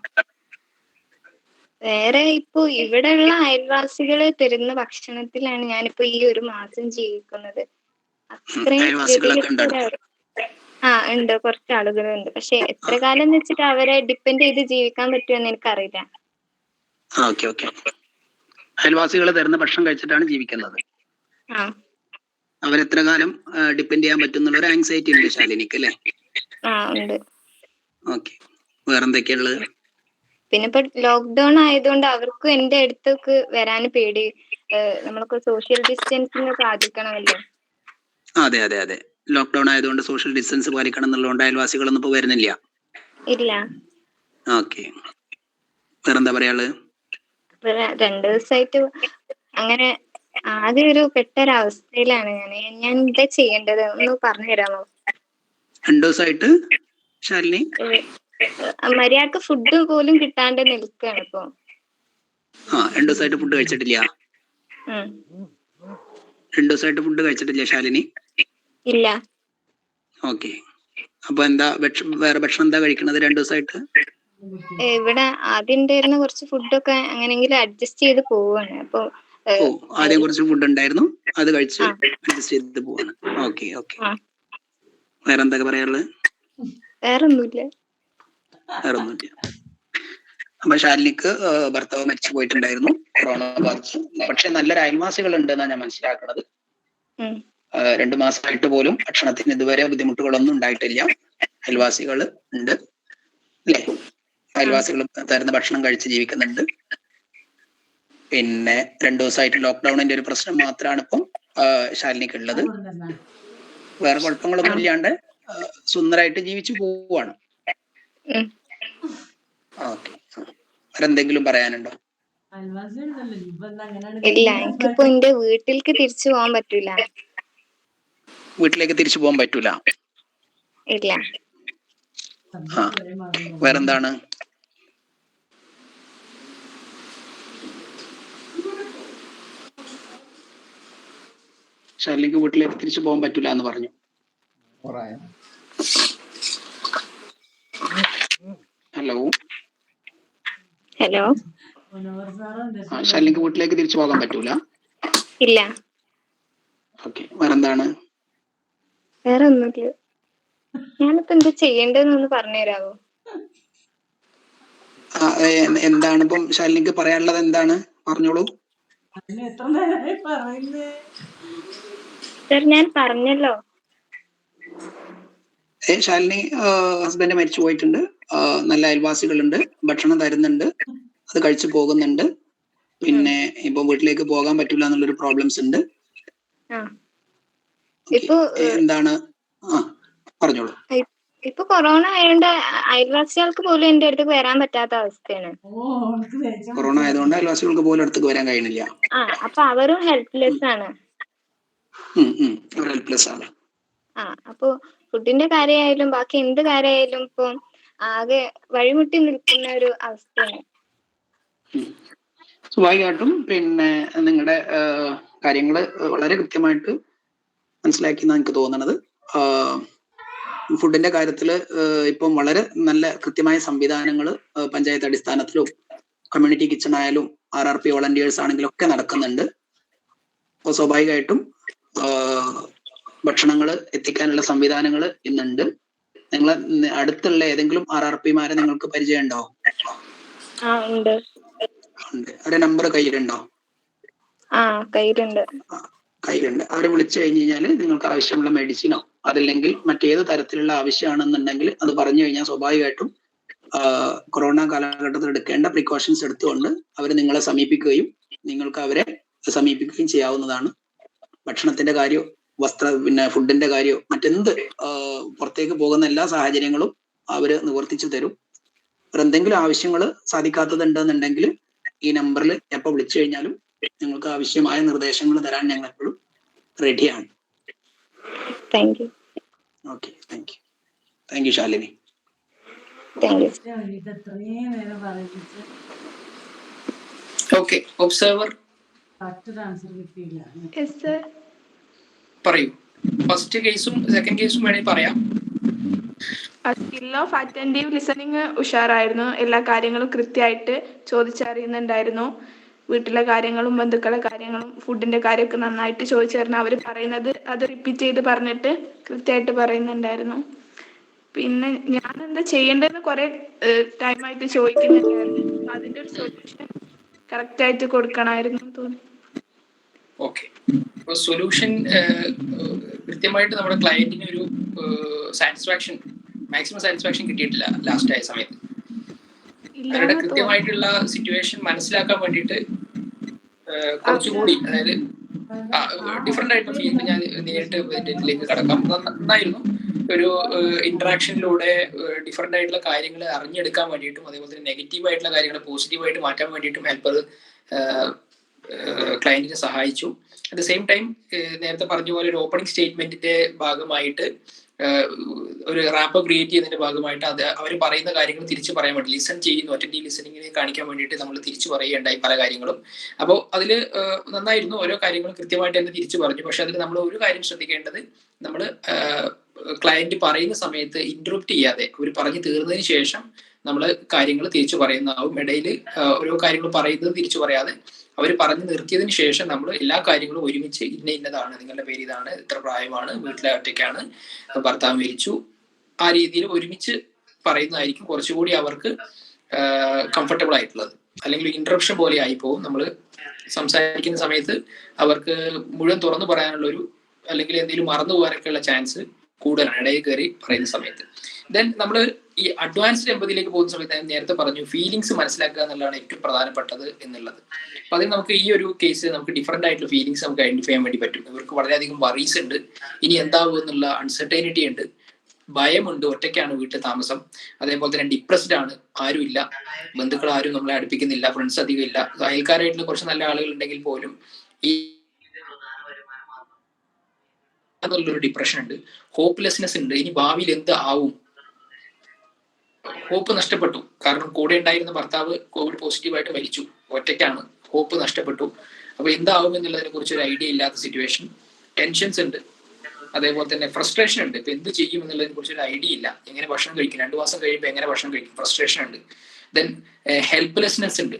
വേറെ ഇപ്പൊ ഇവിടെയുള്ള അയൽവാസികള് തരുന്ന ഭക്ഷണത്തിലാണ് ഞാനിപ്പോ ഈ ഒരു മാസം ജീവിക്കുന്നത്. അത്രയും അയൽവാസികളൊക്കെ ഉണ്ടോ? ഉണ്ട്, കുറച്ച് ആളുകളുണ്ട്. പക്ഷെ എത്ര കാലം എന്ന് വെച്ചിട്ട് അവരെ ഡിപ്പെൻഡ് ചെയ്ത് ജീവിക്കാൻ പറ്റുമെന്ന് എനിക്കറിയില്ല. Okay okay. അയൽവാസികൾ തരുന്ന ഭക്ഷണം കഴിച്ചിട്ടാണ് ജീവിക്കുന്നത്. ആ അവരെത്ര കാലം ഡിപ്പെൻഡ് ചെയ്യാൻ പറ്റുന്നുള്ള ഒരു ആങ്സൈറ്റി ഉണ്ട് ശാലിനിക്ക് അല്ലേ? ഉണ്ട്. ഓക്കെ. വേറെന്തൊക്കെയുള്ളത്? പിന്നെ ഇപ്പൊ ലോക്ക്ഡൌൺ ആയതുകൊണ്ട് അവർക്കും എന്റെ അടുത്തേക്ക് വരാൻ പേടി. നമ്മളൊക്കെ സോഷ്യൽ ഡിസ്റ്റൻസിങ് പാലിക്കണമല്ലോ. അതെ അതെ അതെ. ലോക്ക്ഡൌൺ ആയതുകൊണ്ട് സോഷ്യൽ ഡിസ്റ്റൻസ് പാലിക്കണം എന്നുള്ളതുകൊണ്ട് അയൽവാസികളൊന്നും ഇപ്പൊ വരുന്നില്ല. ഇല്ല. ഓക്കെ. വേറെന്താ പറയാനുള്ളത്? 2 ദിവസമായിട്ട് അങ്ങനെ ആകെ ഒരു പെട്ടൊരവസ്ഥയിലാണ് ഞാൻ എന്താ ചെയ്യേണ്ടത് ഒന്ന് പറഞ്ഞു തരാമോ? 2 ദിവസമായിട്ട് ശാലിനി മര്യാദക്ക് ഫുഡ് പോലും കിട്ടാണ്ട് നിൽക്കാണ് ഇപ്പൊ. 2 ദിവസമായിട്ട് ഫുഡ് കഴിച്ചിട്ടില്ല? 2 ദിവസമായിട്ട് ഫുഡ് കഴിച്ചിട്ടില്ല ശാലിനി? ഇല്ല. ഓക്കെ. അപ്പൊ എന്താ വേറെ ഭക്ഷണം എന്താ കഴിക്കണത് 2 ദിവസമായിട്ട്? ഇവിടെ ആദ്യം ഉണ്ടായിരുന്ന കുറച്ച് ഫുഡൊക്കെ അങ്ങനെങ്കിലും അഡ്ജസ്റ്റ് ചെയ്ത് പോവാണ്. അപ്പൊ ആദ്യം കുറച്ച് ഫുഡ് ഉണ്ടായിരുന്നു, അത് കഴിച്ച് അഡ്ജസ്റ്റ് ചെയ്ത് പോവാണ്. Okay okay. വേറെ എന്തൊക്കെ പറയാനുള്ളത്? വേറൊന്നുമില്ല. അപ്പൊ ശാലിനിക്ക് ഭർത്താവ് മരിച്ചു പോയിട്ടുണ്ടായിരുന്നു, കൊറോണ ബാധിച്ചു. പക്ഷെ നല്ലൊരു അയൽവാസികൾ ഉണ്ട് എന്നാണ് ഞാൻ മനസ്സിലാക്കുന്നത്. 2 മാസമായിട്ട് പോലും ഭക്ഷണത്തിന് ഇതുവരെ ബുദ്ധിമുട്ടുകളൊന്നും ഉണ്ടായിട്ടില്ല. അയൽവാസികൾ ഉണ്ട് അല്ലേ? അയൽവാസികൾ തരുന്ന ഭക്ഷണം കഴിച്ച് ജീവിക്കുന്നുണ്ട്. പിന്നെ 2 ദിവസമായിട്ട് ലോക്ക്ഡൌണിന്റെ ഒരു പ്രശ്നം മാത്രമാണ് ഇപ്പം ശാലിനിക്ക് ഉള്ളത്. വേറെ കുഴപ്പങ്ങളൊന്നും ഇല്ലാണ്ട് സുന്ദരായിട്ട് ജീവിച്ചു പോവാണ്. ഓക്കെ. വേറെന്തെങ്കിലും പറയാനുണ്ടോ? ഇല്ല, എനിക്കിപ്പോ എന്റെ വീട്ടിലേക്ക് തിരിച്ചു പോകാൻ പറ്റൂല. വീട്ടിലേക്ക് തിരിച്ചു പോകാൻ പറ്റൂല? ഇല്ല. വേറെന്താണ്? ശാലിനിക്ക് വീട്ടിലേക്ക് തിരിച്ചു പോകാൻ പറ്റൂല എന്ന് പറഞ്ഞു. Hello hello. ശാലിനിക്ക് വീട്ടിലേക്ക് തിരിച്ചു പോകാൻ പറ്റൂല? ഇല്ല. ഓക്കെ. വേറെന്താണ്? വേറെ ഒന്നുമില്ല. ഞാനിപ്പോ എന്താ ചെയ്യേണ്ടതെന്നൊന്ന് പറഞ്ഞു തരാമോ? എന്താണ് ഇപ്പം ശാലിനിക്ക് പറയാനുള്ളത്? എന്താണ്? പറഞ്ഞോളൂ. സർ, ഞാൻ പറഞ്ഞല്ലോ. ശാലിനി ഹസ്ബൻഡ് മരിച്ചു പോയിട്ടുണ്ട്. നല്ല അയൽവാസികളുണ്ട്, ഭക്ഷണം തരുന്നുണ്ട്, അത് കഴിച്ചു പോകുന്നുണ്ട്. പിന്നെ ഇപ്പൊ വീട്ടിലേക്ക് പോകാൻ പറ്റൂല എന്നുള്ളൊരു പ്രോബ്ലംസ് ഉണ്ട്. എന്താണ്? പറഞ്ഞോളൂ. ഇപ്പൊ കൊറോണ ആയതുകൊണ്ട് അയൽവാസികൾക്ക് പോലും എന്റെ അടുത്തേക്ക് വരാൻ പറ്റാത്ത അവസ്ഥയാണ്. കൊറോണ ആയതുകൊണ്ട് അയൽവാസികൾക്ക് പോലും അടുത്തേക്ക് വരാൻ കഴിയുന്നില്ല. അപ്പൊ അവരും ഹെൽപ്ലെസ് ആണ്. ഹെൽപ്ലെസ് ആണ്. അപ്പൊ ഫുഡിന്റെ കാര്യമായാലും ബാക്കി എന്ത് കാര്യമായാലും ഇപ്പൊ ആകെ വഴിമുട്ടി നിൽക്കുന്ന ഒരു അവസ്ഥയാണ്. സ്വാഭാവികമായിട്ടും പിന്നെ നിങ്ങളുടെ കാര്യങ്ങള് വളരെ കൃത്യമായിട്ട് മനസ്സിലാക്കി എന്നാണ് എനിക്ക് തോന്നുന്നത്. ഫുഡിന്റെ കാര്യത്തിൽ ഇപ്പം വളരെ നല്ല കൃത്യമായ സംവിധാനങ്ങൾ പഞ്ചായത്ത് അടിസ്ഥാനത്തിലും കമ്മ്യൂണിറ്റി കിച്ചൺ ആയാലും RRP വോളണ്ടിയേഴ്സ് ആണെങ്കിലും ഒക്കെ നടക്കുന്നുണ്ട്. അപ്പോൾ സ്വാഭാവികമായിട്ടും ഭക്ഷണങ്ങൾ എത്തിക്കാനുള്ള സംവിധാനങ്ങൾ ഇന്നുണ്ട്. നിങ്ങളെ അടുത്തുള്ള ഏതെങ്കിലും RRPമാരെ നിങ്ങൾക്ക് പരിചയമുണ്ടോ? ഉണ്ട്. അവരുടെ നമ്പർ കയ്യിലുണ്ടോ? കയ്യിലുണ്ട്. അവരെ വിളിച്ചു കഴിഞ്ഞ് കഴിഞ്ഞാൽ നിങ്ങൾക്ക് ആവശ്യമുള്ള മെഡിസിനോ അതല്ലെങ്കിൽ മറ്റേത് തരത്തിലുള്ള ആവശ്യമാണെന്നുണ്ടെങ്കിൽ അത് പറഞ്ഞു കഴിഞ്ഞാൽ സ്വാഭാവികമായിട്ടും കൊറോണ കാലഘട്ടത്തിൽ എടുക്കേണ്ട പ്രിക്കോഷൻസ് എടുത്തുകൊണ്ട് അവർ നിങ്ങളെ സമീപിക്കുകയും നിങ്ങൾക്ക് അവരെ സമീപിക്കുകയും ചെയ്യാവുന്നതാണ്. ഭക്ഷണത്തിന്റെ കാര്യമോ പിന്നെ ഫുഡിന്റെ കാര്യമോ മറ്റെന്ത് പുറത്തേക്ക് പോകുന്ന എല്ലാ സാഹചര്യങ്ങളും അവര് നിവർത്തിച്ചു തരും. എന്തെങ്കിലും ആവശ്യങ്ങൾ സാധിക്കാത്തതുണ്ടെന്നുണ്ടെങ്കിൽ ഈ നമ്പറിൽ എപ്പോൾ വിളിച്ചു കഴിഞ്ഞാലും നിങ്ങൾക്ക് ആവശ്യമായ നിർദ്ദേശങ്ങൾ തരാൻ ഞങ്ങൾ എപ്പോഴും റെഡിയാണ്. Okay. Thank you Shalini. Okay. Observer പറയൂ. ഫസ്റ്റ് കേസും സെക്കൻഡ് കേസും വേണമെങ്കിൽ പറയാം. സ്കിൽ ഓഫ് അറ്റൻറ്റീവ് ലിസണിങ് ഉഷാറായിരുന്നു. എല്ലാ കാര്യങ്ങളും കൃത്യമായിട്ട് ചോദിച്ചറിയുന്നുണ്ടായിരുന്നു. വീട്ടിലെ കാര്യങ്ങളും ബന്ധുക്കളുടെ കാര്യങ്ങളും ഫുഡിന്റെ കാര്യമൊക്കെ നന്നായിട്ട് ചോദിച്ചറിഞ്ഞ് അവർ പറയുന്നത് അത് റിപ്പീറ്റ് ചെയ്ത് പറഞ്ഞിട്ട് കൃത്യമായിട്ട് പറയുന്നുണ്ടായിരുന്നു. പിന്നെ ഞാൻ എന്താ ചെയ്യേണ്ടതെന്ന് കുറെ ടൈമായിട്ട് ചോദിക്കുന്നുണ്ടായിരുന്നു. അപ്പൊ അതിന്റെ ഒരു സൊല്യൂഷൻ കറക്റ്റ് ആയിട്ട് കൊടുക്കണമായിരുന്നു എന്ന് തോന്നി. ഓക്കെ, അപ്പോൾ സൊല്യൂഷൻ കൃത്യമായിട്ട് നമ്മുടെ ക്ലയന്റിന് ഒരു സാറ്റിസ്ഫാക്ഷൻ, മാക്സിമം സാറ്റിസ്ഫാക്ഷൻ കിട്ടിയിട്ടില്ല ലാസ്റ്റ് ആയ സമയത്ത്. അവരുടെ കൃത്യമായിട്ടുള്ള സിറ്റുവേഷൻ മനസ്സിലാക്കാൻ വേണ്ടിയിട്ട് കുറച്ചുകൂടി, അതായത് ഡിഫറെന്റ് ആയിട്ടുള്ള ഫീൽഡ് ഞാൻ നേരിട്ട് ഇതിലേക്ക് കടക്കാം. നന്നായിരുന്നു ഒരു ഇന്ററാക്ഷനിലൂടെ ഡിഫറെന്റ് ആയിട്ടുള്ള കാര്യങ്ങൾ അറിഞ്ഞെടുക്കാൻ വേണ്ടിയിട്ടും അതേപോലെ തന്നെ നെഗറ്റീവ് ആയിട്ടുള്ള കാര്യങ്ങൾ പോസിറ്റീവായിട്ട് മാറ്റാൻ വേണ്ടിയിട്ടും ഹെൽപ്പർ ക്ലയന്റിനെ സഹായിച്ചു. അറ്റ് ദ സെയിം ടൈം നേരത്തെ പറഞ്ഞ പോലെ ഒരു ഓപ്പണിംഗ് സ്റ്റേറ്റ്മെന്റിന്റെ ഭാഗമായിട്ട് ഒരു റാപ്പ് ക്രിയേറ്റ് ചെയ്യുന്നതിന്റെ ഭാഗമായിട്ട് അത് അവർ പറയുന്ന കാര്യങ്ങൾ തിരിച്ചു പറയാൻ വേണ്ടി ലിസൺ ചെയ്യുന്നു, അറ്റൻറ്റീവ് ലിസണിങ്ങിനെ കാണിക്കാൻ വേണ്ടിയിട്ട് നമ്മൾ തിരിച്ചു പറയുകയുണ്ടായി പല കാര്യങ്ങളും. അപ്പോൾ അതിൽ നന്നായിരുന്നു, ഓരോ കാര്യങ്ങളും കൃത്യമായിട്ട് തന്നെ തിരിച്ചു പറഞ്ഞു. പക്ഷെ അതിൽ നമ്മൾ ഒരു കാര്യം ശ്രദ്ധിക്കേണ്ടത്, നമ്മൾ ക്ലയന്റ് പറയുന്ന സമയത്ത് ഇന്ററപ്റ്റ് ചെയ്യാതെ അവർ പറഞ്ഞു തീർന്നതിന് ശേഷം നമ്മൾ കാര്യങ്ങൾ തിരിച്ചു പറയുന്നതാവും. ഇടയിൽ ഓരോ കാര്യങ്ങൾ പറയുന്നത് തിരിച്ചു പറയാതെ അവർ പറഞ്ഞു നിർത്തിയതിന് ശേഷം നമ്മൾ എല്ലാ കാര്യങ്ങളും ഒരുമിച്ച് ഇന്നതാണ്, നിങ്ങളുടെ പേര് ഇതാണ്, ഇത്ര പ്രായമാണ്, വീട്ടിലെ ഒറ്റയ്ക്കാണ്, ഭർത്താവ് മരിച്ചു, ആ രീതിയിൽ ഒരുമിച്ച് പറയുന്നതായിരിക്കും കുറച്ചുകൂടി അവർക്ക് കംഫർട്ടബിൾ ആയിട്ടുള്ളത്. അല്ലെങ്കിൽ ഇന്ററപ്ഷൻ പോലെ ആയിപ്പോവും. നമ്മൾ സംസാരിക്കുന്ന സമയത്ത് അവർക്ക് മുഴുവൻ തുറന്നു പറയാനുള്ളൊരു, അല്ലെങ്കിൽ എന്തെങ്കിലും മറന്നു പോകാനൊക്കെയുള്ള ചാൻസ് കൂടുതലാണ് ഇടയിൽ കയറി പറയുന്ന സമയത്ത്. ദെൻ നമ്മൾ ഈ അഡ്വാൻസ്ഡ് എമ്പതിയിലേക്ക് പോകുന്ന സമയത്ത് ഞാൻ നേരത്തെ പറഞ്ഞു, ഫീലിങ്സ് മനസ്സിലാക്കുക എന്നുള്ളതാണ് ഏറ്റവും പ്രധാനപ്പെട്ടത് എന്നുള്ളത്. അപ്പൊ അതിന് നമുക്ക് ഈ ഒരു കേസ് നമുക്ക് ഡിഫറെന്റ് ആയിട്ടുള്ള ഫീലിങ്സ് നമുക്ക് ഐഡന്റിഫൈ ചെയ്യാൻ വേണ്ടി പറ്റും. ഇവർക്ക് വളരെയധികം വറീസ് ഉണ്ട്, ഇനി എന്താവും എന്നുള്ള അൺസർട്ടൈനിറ്റി ഉണ്ട്, ഭയമുണ്ട്, ഒറ്റയ്ക്കാണ് വീട്ടിൽ താമസം, അതേപോലെ തന്നെ ഡിപ്രസ്ഡ് ആണ്, ആരും ഇല്ല, ബന്ധുക്കൾ ആരും നമ്മളെ അടുപ്പിക്കുന്നില്ല, ഫ്രണ്ട്സ് അധികം ഇല്ല, അയൽക്കാരായിട്ടുള്ള കുറച്ച് നല്ല ആളുകൾ ഉണ്ടെങ്കിൽ പോലും ഈ എന്നുള്ളൊരു ഡിപ്രഷൻ ഉണ്ട്, ഹോപ്പ്ലെസ്നെസ് ഉണ്ട്, ഇനി ഭാവിയിൽ എന്ത് ആവും, ഹോപ്പ് നഷ്ടപ്പെട്ടു. കാരണം കൂടെ ഉണ്ടായിരുന്ന ഭർത്താവ് കോവിഡ് പോസിറ്റീവായിട്ട് മരിച്ചു, ഒറ്റയ്ക്കാണ്, ഹോപ്പ് നഷ്ടപ്പെട്ടു. അപ്പൊ എന്താവും എന്നുള്ളതിനെ കുറിച്ച് ഒരു ഐഡിയ ഇല്ലാത്ത സിറ്റുവേഷൻ, ടെൻഷൻസ് ഉണ്ട്, അതേപോലെ തന്നെ ഫ്രസ്ട്രേഷൻ ഉണ്ട്. ഇപ്പൊ എന്ത് ചെയ്യും എന്നുള്ളതിനെ കുറിച്ച് ഒരു ഐഡിയ ഇല്ല, എങ്ങനെ ഭക്ഷണം കഴിക്കും, 2 മാസം കഴിയുമ്പോൾ എങ്ങനെ ഭക്ഷണം കഴിക്കും, ഫ്രസ്ട്രേഷൻ ഉണ്ട്. ദെൻ ഹെൽപ്ലെസ്നെസ് ഉണ്ട്,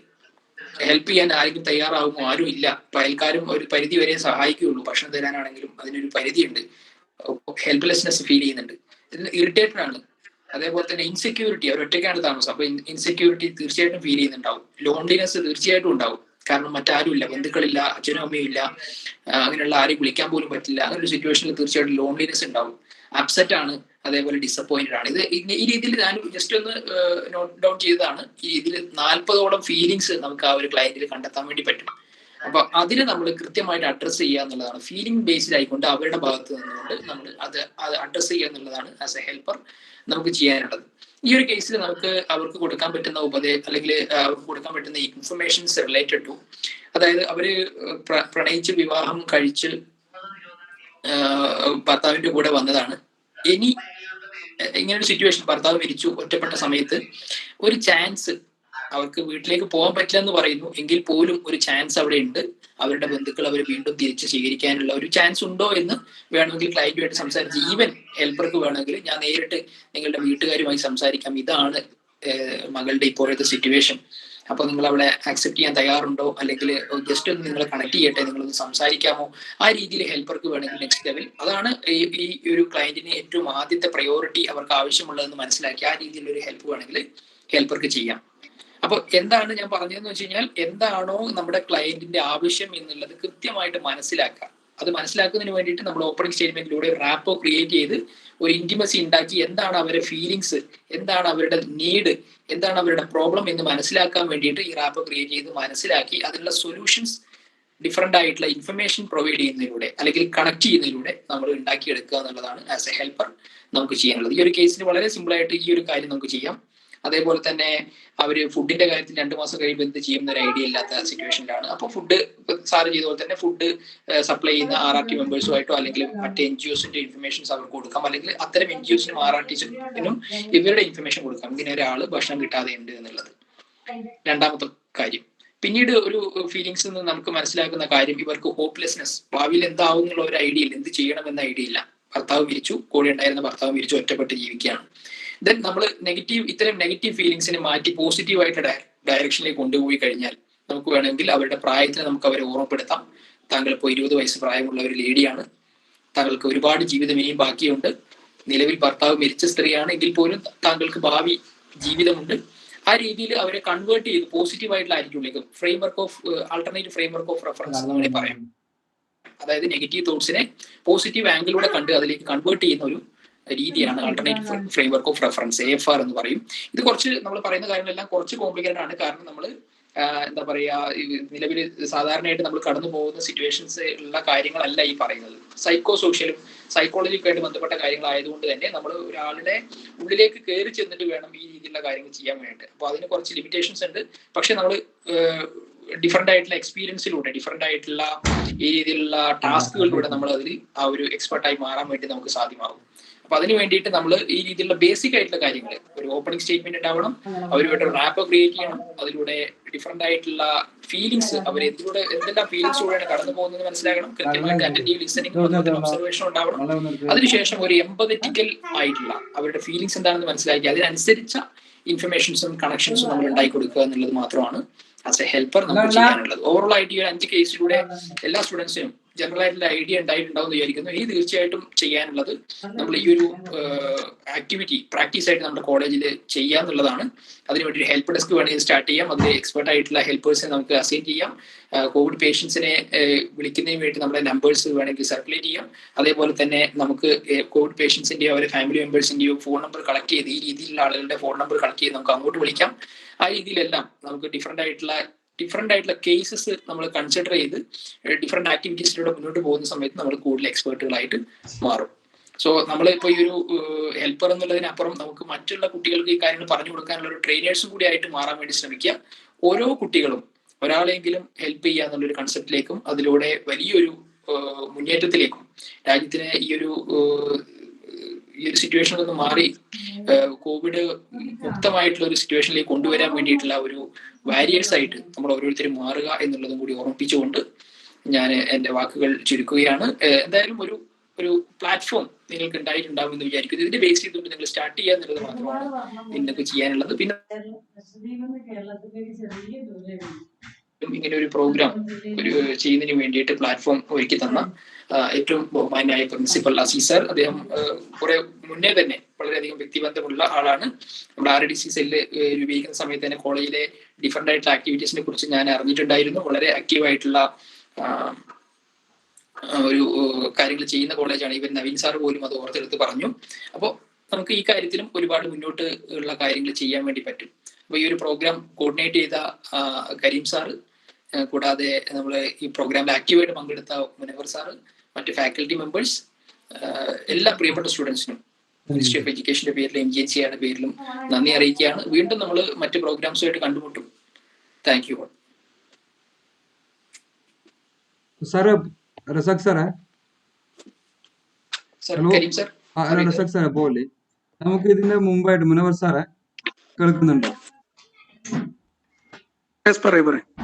ഹെൽപ്പ് ചെയ്യാൻ ആരെങ്കിലും തയ്യാറാവുമോ, ആരും ഇല്ല, അയൽക്കാരും ഒരു പരിധി വരെ സഹായിക്കുകയുള്ളൂ, ഭക്ഷണം തരാനാണെങ്കിലും അതിനൊരു പരിധിയുണ്ട്, ഹെൽപ്ലെസ്നെസ് ഫീൽ ചെയ്യുന്നുണ്ട്. ഇറിറ്റേറ്റഡ് ആണ്, അതേപോലെ തന്നെ ഇൻസെക്യൂരിറ്റി, അവർ ഒറ്റയ്ക്കാണ് താമസം, അപ്പൊ ഇൻസെക്യൂരിറ്റി തീർച്ചയായിട്ടും ഫീൽ ചെയ്യുന്നുണ്ടാവും. ലോൺലിനെസ് തീർച്ചയായിട്ടും ഉണ്ടാവും, കാരണം മറ്റാരും ഇല്ല, ബന്ധുക്കളില്ല, അച്ഛനും അമ്മയും ഇല്ല, അങ്ങനെയുള്ള ആരെയും വിളിക്കാൻ പോലും പറ്റില്ല. അങ്ങനെ ഒരു സിറ്റുവേഷനിൽ തീർച്ചയായിട്ടും ലോൺലിനെസ് ഉണ്ടാവും. അപ്സെറ്റ് ആണ്, അതേപോലെ ഡിസപ്പോയിന്റഡ് ആണ്. ഇത് ഈ രീതിയിൽ ഞാൻ ജസ്റ്റ് ഒന്ന് നോട്ട് ഡൗൺ ചെയ്തതാണ്. ഈ രീതിയിൽ 40ഓളം ഫീലിങ്സ് നമുക്ക് ആ ഒരു ക്ലയന്റിൽ കണ്ടെത്താൻ വേണ്ടി പറ്റും. അപ്പൊ അതിന് നമ്മൾ കൃത്യമായിട്ട് അഡ്രസ്സ് ചെയ്യുക എന്നുള്ളതാണ്, ഫീലിംഗ് ബേസ്ഡ് ആയിക്കൊണ്ട് അവരുടെ ഭാഗത്ത് നിന്നുകൊണ്ട് നമ്മൾ അത് അഡ്രസ്സ് ചെയ്യുക എന്നുള്ളതാണ് ആസ് എ ഹെൽപ്പർ നമുക്ക് ചെയ്യാനുള്ളത്. ഈ ഒരു കേസിൽ നമുക്ക് അവർക്ക് കൊടുക്കാൻ പറ്റുന്ന അല്ലെങ്കിൽ അവർക്ക് കൊടുക്കാൻ പറ്റുന്ന ഇൻഫർമേഷൻസ് റിലേറ്റഡ് ടു, അതായത് അവര് പ്രണയിച്ച് വിവാഹം കഴിച്ച് ഭർത്താവിന്റെ കൂടെ വന്നതാണ്. ഇനി ഇങ്ങനെ ഒരു സിറ്റുവേഷൻ, ഭർത്താവ് മരിച്ചു, ഒറ്റപ്പെട്ട സമയത്ത് ഒരു ചാൻസ്, അവർക്ക് വീട്ടിലേക്ക് പോകാൻ പറ്റില്ല എന്ന് പറയുന്നു, എങ്കിൽ പോലും ഒരു ചാൻസ് അവിടെ ഉണ്ട്, അവരുടെ ബന്ധുക്കൾ അവർ വീണ്ടും തിരിച്ച് സ്വീകരിക്കാനുള്ള ഒരു ചാൻസ് ഉണ്ടോ എന്ന് വേണമെങ്കിൽ ക്ലയന്റുമായിട്ട് സംസാരിച്ച്, ഈവൻ ഹെൽപ്പർക്ക് വേണമെങ്കിൽ ഞാൻ നേരിട്ട് നിങ്ങളുടെ വീട്ടുകാരുമായി സംസാരിക്കാം, ഇതാണ് മകളുടെ ഇപ്പോഴത്തെ സിറ്റുവേഷൻ, അപ്പൊ നിങ്ങൾ അവളെ ആക്സെപ്റ്റ് ചെയ്യാൻ തയ്യാറുണ്ടോ, അല്ലെങ്കിൽ ജസ്റ്റ് ഒന്ന് നിങ്ങളെ കണക്ട് ചെയ്യട്ടെ, നിങ്ങളൊന്ന് സംസാരിക്കാമോ, ആ രീതിയിൽ ഹെൽപ്പർക്ക് വേണമെങ്കിൽ നെക്സ്റ്റ് ലെവൽ, അതാണ് ഈ ഒരു ക്ലയന്റിന് ഏറ്റവും ആദ്യത്തെ പ്രയോറിറ്റി, അവർക്ക് ആവശ്യമുള്ളതെന്ന് മനസ്സിലാക്കി ആ രീതിയിലുള്ള ഒരു ഹെൽപ്പ് വേണമെങ്കിൽ ഹെൽപ്പർക്ക് ചെയ്യാം. അപ്പൊ എന്താണ് ഞാൻ പറഞ്ഞതെന്ന് വെച്ച് കഴിഞ്ഞാൽ, എന്താണോ നമ്മുടെ ക്ലയന്റിന്റെ ആവശ്യം എന്നുള്ളത് കൃത്യമായിട്ട് മനസ്സിലാക്കുക. അത് മനസ്സിലാക്കുന്നതിന് വേണ്ടിയിട്ട് നമ്മൾ ഓപ്പണിംഗ് സ്റ്റേറ്റ്മെന്റിലൂടെ റാപ്പോ ക്രിയേറ്റ് ചെയ്ത് ഒരു ഇന്റിമസി ഉണ്ടാക്കി, എന്താണ് അവരുടെ ഫീലിങ്സ്, എന്താണ് അവരുടെ നീഡ്, എന്താണ് അവരുടെ പ്രോബ്ലം എന്ന് മനസ്സിലാക്കാൻ വേണ്ടിയിട്ട് ഈ റാപ്പോ ക്രിയേറ്റ് ചെയ്ത് മനസ്സിലാക്കി അതിനുള്ള സൊല്യൂഷൻസ് ഡിഫറെന്റ് ആയിട്ടുള്ള ഇൻഫർമേഷൻ പ്രൊവൈഡ് ചെയ്യുന്നതിലൂടെ അല്ലെങ്കിൽ കണക്ട് ചെയ്യുന്നതിലൂടെ നമ്മൾ ഉണ്ടാക്കിയെടുക്കുക എന്നുള്ളതാണ് ആസ് എ ഹെൽപ്പർ നമുക്ക് ചെയ്യാനുള്ളത്. ഈ ഒരു കേസിന് വളരെ സിമ്പിൾ ആയിട്ട് ഈ ഒരു കാര്യം നമുക്ക് ചെയ്യാം. അതേപോലെ തന്നെ അവര് ഫുഡിന്റെ കാര്യത്തിൽ 2 മാസം കഴിയുമ്പോൾ എന്ത് ചെയ്യുന്ന ഒരു ഐഡിയ ഇല്ലാത്ത സിറ്റുവേഷനിലാണ്. അപ്പോൾ ഫുഡ് സാറ് ചെയ്ത പോലെ തന്നെ ഫുഡ് സപ്ലൈ ചെയ്യുന്ന RRT മെമ്പേഴ്സുമായിട്ടോ അല്ലെങ്കിൽ മറ്റേ NGOസിന്റെ ഇൻഫർമേഷൻസ് അവർക്ക് കൊടുക്കാം, അല്ലെങ്കിൽ അത്തരം NGOസിനും RRTസിനും ഇവരുടെ ഇൻഫർമേഷൻ കൊടുക്കാം, ഇങ്ങനെ ഒരാള് ഭക്ഷണം കിട്ടാതെ ഉണ്ട് എന്നുള്ളത്. രണ്ടാമത്തെ കാര്യം, പിന്നീട് ഒരു ഫീലിങ്സ് നിന്ന് നമുക്ക് മനസ്സിലാക്കുന്ന കാര്യം, ഇവർക്ക് ഹോപ്പ്ലെസ്നെസ്, ഭാവിയിൽ എന്താവും എന്നുള്ള ഒരു ഐഡിയ ഇല്ല, എന്ത് ചെയ്യണമെന്ന ഐഡിയ ഇല്ല. ഭർത്താവ് മരിച്ചു, കൂടെ ഉണ്ടായിരുന്ന ഭർത്താവ് മരിച്ചു, ഒറ്റപ്പെട്ട് ജീവിക്കുകയാണ്. ദെൻ നമ്മൾ ഇത്തരം നെഗറ്റീവ് ഫീലിങ്സിനെ മാറ്റി പോസിറ്റീവായിട്ടുള്ള ഡയറക്ഷനിലേക്ക് കൊണ്ടുപോയി കഴിഞ്ഞാൽ നമുക്ക് വേണമെങ്കിൽ അവരുടെ പ്രായത്തിൽ നമുക്ക് അവരെ ഓർമ്മപ്പെടുത്താം. താങ്കൾ ഇപ്പോൾ 20 വയസ്സ് പ്രായമുള്ള ഒരു ലേഡിയാണ്, താങ്കൾക്ക് ഒരുപാട് ജീവിതം ഇനിയും ബാക്കിയുണ്ട്, നിലവിൽ ഭർത്താവ് മരിച്ച സ്ത്രീയാണ് എങ്കിൽ പോലും താങ്കൾക്ക് ഭാവി ജീവിതമുണ്ട്. ആ രീതിയിൽ അവരെ കൺവേർട്ട് ചെയ്ത് പോസിറ്റീവ് ആയിട്ടുള്ള ആറ്റിറ്റ്യൂഡിലേക്ക് ആൾട്ടർനേറ്റീവ് ഫ്രെയിംവർക്ക് ഓഫ് റെഫറൻസ് അങ്ങനെ പറയാം. അതായത് നെഗറ്റീവ് തോട്ട്സിനെ പോസിറ്റീവ് ആംഗിളിലൂടെ കണ്ട് അതിലേക്ക് കൺവേർട്ട് ചെയ്യുന്ന ഒരു രീതിയാണ് alternative framework of reference, AFR എന്ന് പറയും. ഇത് കുറച്ച് നമ്മൾ പറയുന്ന കാര്യങ്ങളെല്ലാം കുറച്ച് കോംപ്ലിക്കേറ്റഡ് ആണ്. കാരണം നമ്മൾ എന്താ പറയാ, നിലവിൽ സാധാരണയായിട്ട് നമ്മൾ കടന്നു പോകുന്ന സിറ്റുവേഷൻസ് ഉള്ള കാര്യങ്ങളല്ല ഈ പറയുന്നത്. സൈക്കോ സോഷ്യലും സൈക്കോളജിക്കായിട്ട് ബന്ധപ്പെട്ട കാര്യങ്ങളായതുകൊണ്ട് തന്നെ നമ്മൾ ഒരാളുടെ ഉള്ളിലേക്ക് കയറി ചെന്നിട്ട് വേണം ഈ രീതിയിലുള്ള കാര്യങ്ങൾ ചെയ്യാൻ വേണ്ടിയിട്ട്. അപ്പോൾ അതിന് കുറച്ച് ലിമിറ്റേഷൻസ് ഉണ്ട്. പക്ഷെ നമ്മൾ ഡിഫറെന്റ് ആയിട്ടുള്ള എക്സ്പീരിയൻസിലൂടെ, ഡിഫറെന്റ് ആയിട്ടുള്ള ഈ രീതിയിലുള്ള ടാസ്കുകളിലൂടെ നമ്മൾ അതിൽ ആ ഒരു എക്സ്പെർട്ടായി മാറാൻ വേണ്ടി നമുക്ക് സാധ്യമാകും. അപ്പൊ അതിന് വേണ്ടിയിട്ട് നമ്മൾ ഈ രീതിയിലുള്ള ബേസിക് ആയിട്ടുള്ള കാര്യങ്ങൾ, ഒരു ഓപ്പണിംഗ് സ്റ്റേറ്റ്മെന്റ് ഉണ്ടാവണം, അവരുമായിട്ട് ഒരു റാപ്പ് ക്രിയേറ്റ് ചെയ്യണം, അതിലൂടെ ഡിഫറെന്റ് ആയിട്ടുള്ള ഫീലിങ്സ്, അവർ എന്തെല്ലാം ഫീലിങ്സിലൂടെയാണ് കടന്നു പോകുന്നത് മനസ്സിലാക്കണം, കൃത്യമായിട്ട് അറ്റൻറ്റീവ് ലിസണിംഗ് ഒബ്സർവേഷൻ ഉണ്ടാവണം. അതിനുശേഷം ഒരു എംപതറ്റിക്കൽ ആയിട്ടുള്ള അവരുടെ ഫീലിങ്സ് എന്താണെന്ന് മനസ്സിലാക്കി അതിനനുസരിച്ച ഇൻഫർമേഷൻസും കണക്ഷൻസും നമ്മൾ ഉണ്ടാക്കി കൊടുക്കുക എന്നുള്ളത് മാത്രമാണ് ആസ് എ ഹെൽപ്പർ നമുക്ക് ചെയ്യാനുള്ളത്. ഓവറോൾ ആയിട്ട് ഈ 5 കേസിലൂടെ എല്ലാ സ്റ്റുഡൻസിനും ജനറൽ ആയിട്ടുള്ള ഐഡിയ ഉണ്ടായിട്ടുണ്ടാവും വിചാരിക്കുന്നു. ഇനി തീർച്ചയായിട്ടും ചെയ്യാനുള്ളത് നമ്മൾ ഈ ഒരു ആക്ടിവിറ്റി പ്രാക്ടീസ് ആയിട്ട് നമ്മുടെ കോളേജിൽ ചെയ്യാന്നുള്ളതാണ്. അതിനുവേണ്ടി ഒരു ഹെൽപ്പ് ഡെസ്ക് വേണമെങ്കിൽ സ്റ്റാർട്ട് ചെയ്യാം. അതിൽ എക്സ്പെർട്ട് ആയിട്ടുള്ള ഹെൽപ്പേഴ്സിനെ നമുക്ക് അസൈൻ ചെയ്യാം. കോവിഡ് പേഷ്യൻസിനെ വിളിക്കുന്നതിന് വേണ്ടി നമ്മുടെ നമ്പേഴ്സ് വേണമെങ്കിൽ സർക്കുലേറ്റ് ചെയ്യാം. അതേപോലെ തന്നെ നമുക്ക് കോവിഡ് പേഷ്യൻസിന്റെയോ അവരുടെ ഫാമിലി മെമ്പേഴ്സിന്റെയോ ഫോൺ നമ്പർ കളക്ട് ചെയ്ത് ഈ രീതിയിലുള്ള ആളുകളുടെ ഫോൺ നമ്പർ കളക്ട് ചെയ്ത് നമുക്ക് അങ്ങോട്ട് വിളിക്കാം. ആ രീതിയിലെല്ലാം നമുക്ക് ഡിഫറെന്റ് ആയിട്ടുള്ള കേസസ് നമ്മൾ കൺസിഡർ ചെയ്ത് ഡിഫറെന്റ് ആക്ടിവിറ്റീസിലൂടെ മുന്നോട്ട് പോകുന്ന സമയത്ത് നമ്മൾ കൂടുതൽ എക്സ്പേർട്ടുകളായിട്ട് മാറും. സോ നമ്മളിപ്പോൾ ഈ ഒരു ഹെൽപ്പർ എന്നുള്ളതിനപ്പുറം നമുക്ക് മറ്റുള്ള കുട്ടികൾക്ക് ഈ കാര്യങ്ങൾ പറഞ്ഞു കൊടുക്കാനുള്ള ഒരു ട്രെയിനേഴ്സും കൂടി ആയിട്ട് മാറാൻ വേണ്ടി ശ്രമിക്കുക. ഓരോ കുട്ടികളും ഒരാളെങ്കിലും ഹെൽപ്പ് ചെയ്യുക എന്നുള്ളൊരു കൺസെപ്റ്റിലേക്കും അതിലൂടെ വലിയൊരു മുന്നേറ്റത്തിലേക്കും രാജ്യത്തിനെ ഈ ഒരു സിറ്റുവേഷനിൽ നിന്ന് മാറി കോവിഡ് മുക്തമായിട്ടുള്ള ഒരു സിറ്റുവേഷനിലേക്ക് കൊണ്ടുവരാൻ വേണ്ടിയിട്ടുള്ള ഒരു വാരിയേഴ്സ് ആയിട്ട് നമ്മൾ ഓരോരുത്തരും മാറുക എന്നുള്ളതും കൂടി ഓർമ്മിപ്പിച്ചുകൊണ്ട് ഞാൻ എൻ്റെ വാക്കുകൾ ചുരുക്കുകയാണ്. എന്തായാലും ഒരു പ്ലാറ്റ്ഫോം നിങ്ങൾക്ക് ഉണ്ടായിട്ടുണ്ടാവും എന്ന് വിചാരിക്കുന്നു. ഇതിന്റെ ബേസ് ചെയ്തുകൊണ്ട് നിങ്ങൾ സ്റ്റാർട്ട് ചെയ്യുക എന്നുള്ളത് മാത്രമാണ് നിങ്ങൾക്ക് ചെയ്യാനുള്ളത്. പിന്നെ ഇങ്ങനെ ഒരു പ്രോഗ്രാം ചെയ്യുന്നതിന് വേണ്ടിയിട്ട് പ്ലാറ്റ്ഫോം ഒരുക്കി തന്ന ഏറ്റവും ബഹുമാന്യായ പ്രിൻസിപ്പൽ അസീസ് സർ, അദ്ദേഹം കുറെ മുന്നേ തന്നെ വളരെയധികം വ്യക്തിബന്ധമുള്ള ആളാണ്. നമ്മുടെ RDC സെല്ല് രൂപീകരിക്കുന്ന സമയത്ത് തന്നെ കോളേജിലെ ഡിഫറെന്റ് ആയിട്ടുള്ള ആക്ടിവിറ്റീസിനെ കുറിച്ച് ഞാൻ അറിഞ്ഞിട്ടുണ്ടായിരുന്നു. വളരെ ആക്റ്റീവായിട്ടുള്ള ഒരു കാര്യങ്ങൾ ചെയ്യുന്ന കോളേജാണ്. ഇവൻ നവീൻ സാർ പോലും അത് ഓർത്തെടുത്ത് പറഞ്ഞു. അപ്പോൾ നമുക്ക് ഈ കാര്യത്തിലും ഒരുപാട് മുന്നോട്ട് ഉള്ള കാര്യങ്ങൾ ചെയ്യാൻ വേണ്ടി പറ്റും. അപ്പോൾ ഈ ഒരു പ്രോഗ്രാം കോർഡിനേറ്റ് ചെയ്ത കരീം സാറ്, കൂടാതെ നമ്മൾ ഈ പ്രോഗ്രാമിൽ ആക്റ്റീവായിട്ട് പങ്കെടുത്ത മുനവർ സാറ്, മറ്റ് ഫാക്കൽറ്റി മെമ്പേഴ്സ്, എല്ലാ പ്രിയപ്പെട്ട സ്റ്റുഡൻസിനും മിനിസ്ട്രി ഓഫ് എഡ്യൂക്കേഷന്റെ പേരിലും MGNCയുടെ പേരിലും നന്ദി അറിയിക്കുകയാണ്. വീണ്ടും നമ്മൾ മറ്റ് പ്രോഗ്രാംസുമായിട്ട് കണ്ടുമുട്ടും. Thank you. സാറ് റസാഖ് സാറേ, കരീം സാർ. റസാഖ് സാറേ പോലെ നമുക്ക് ഇതിന്റെ മുമ്പായിട്ട് മുനവർ സാറേ കേൾക്കുന്നുണ്ടോ?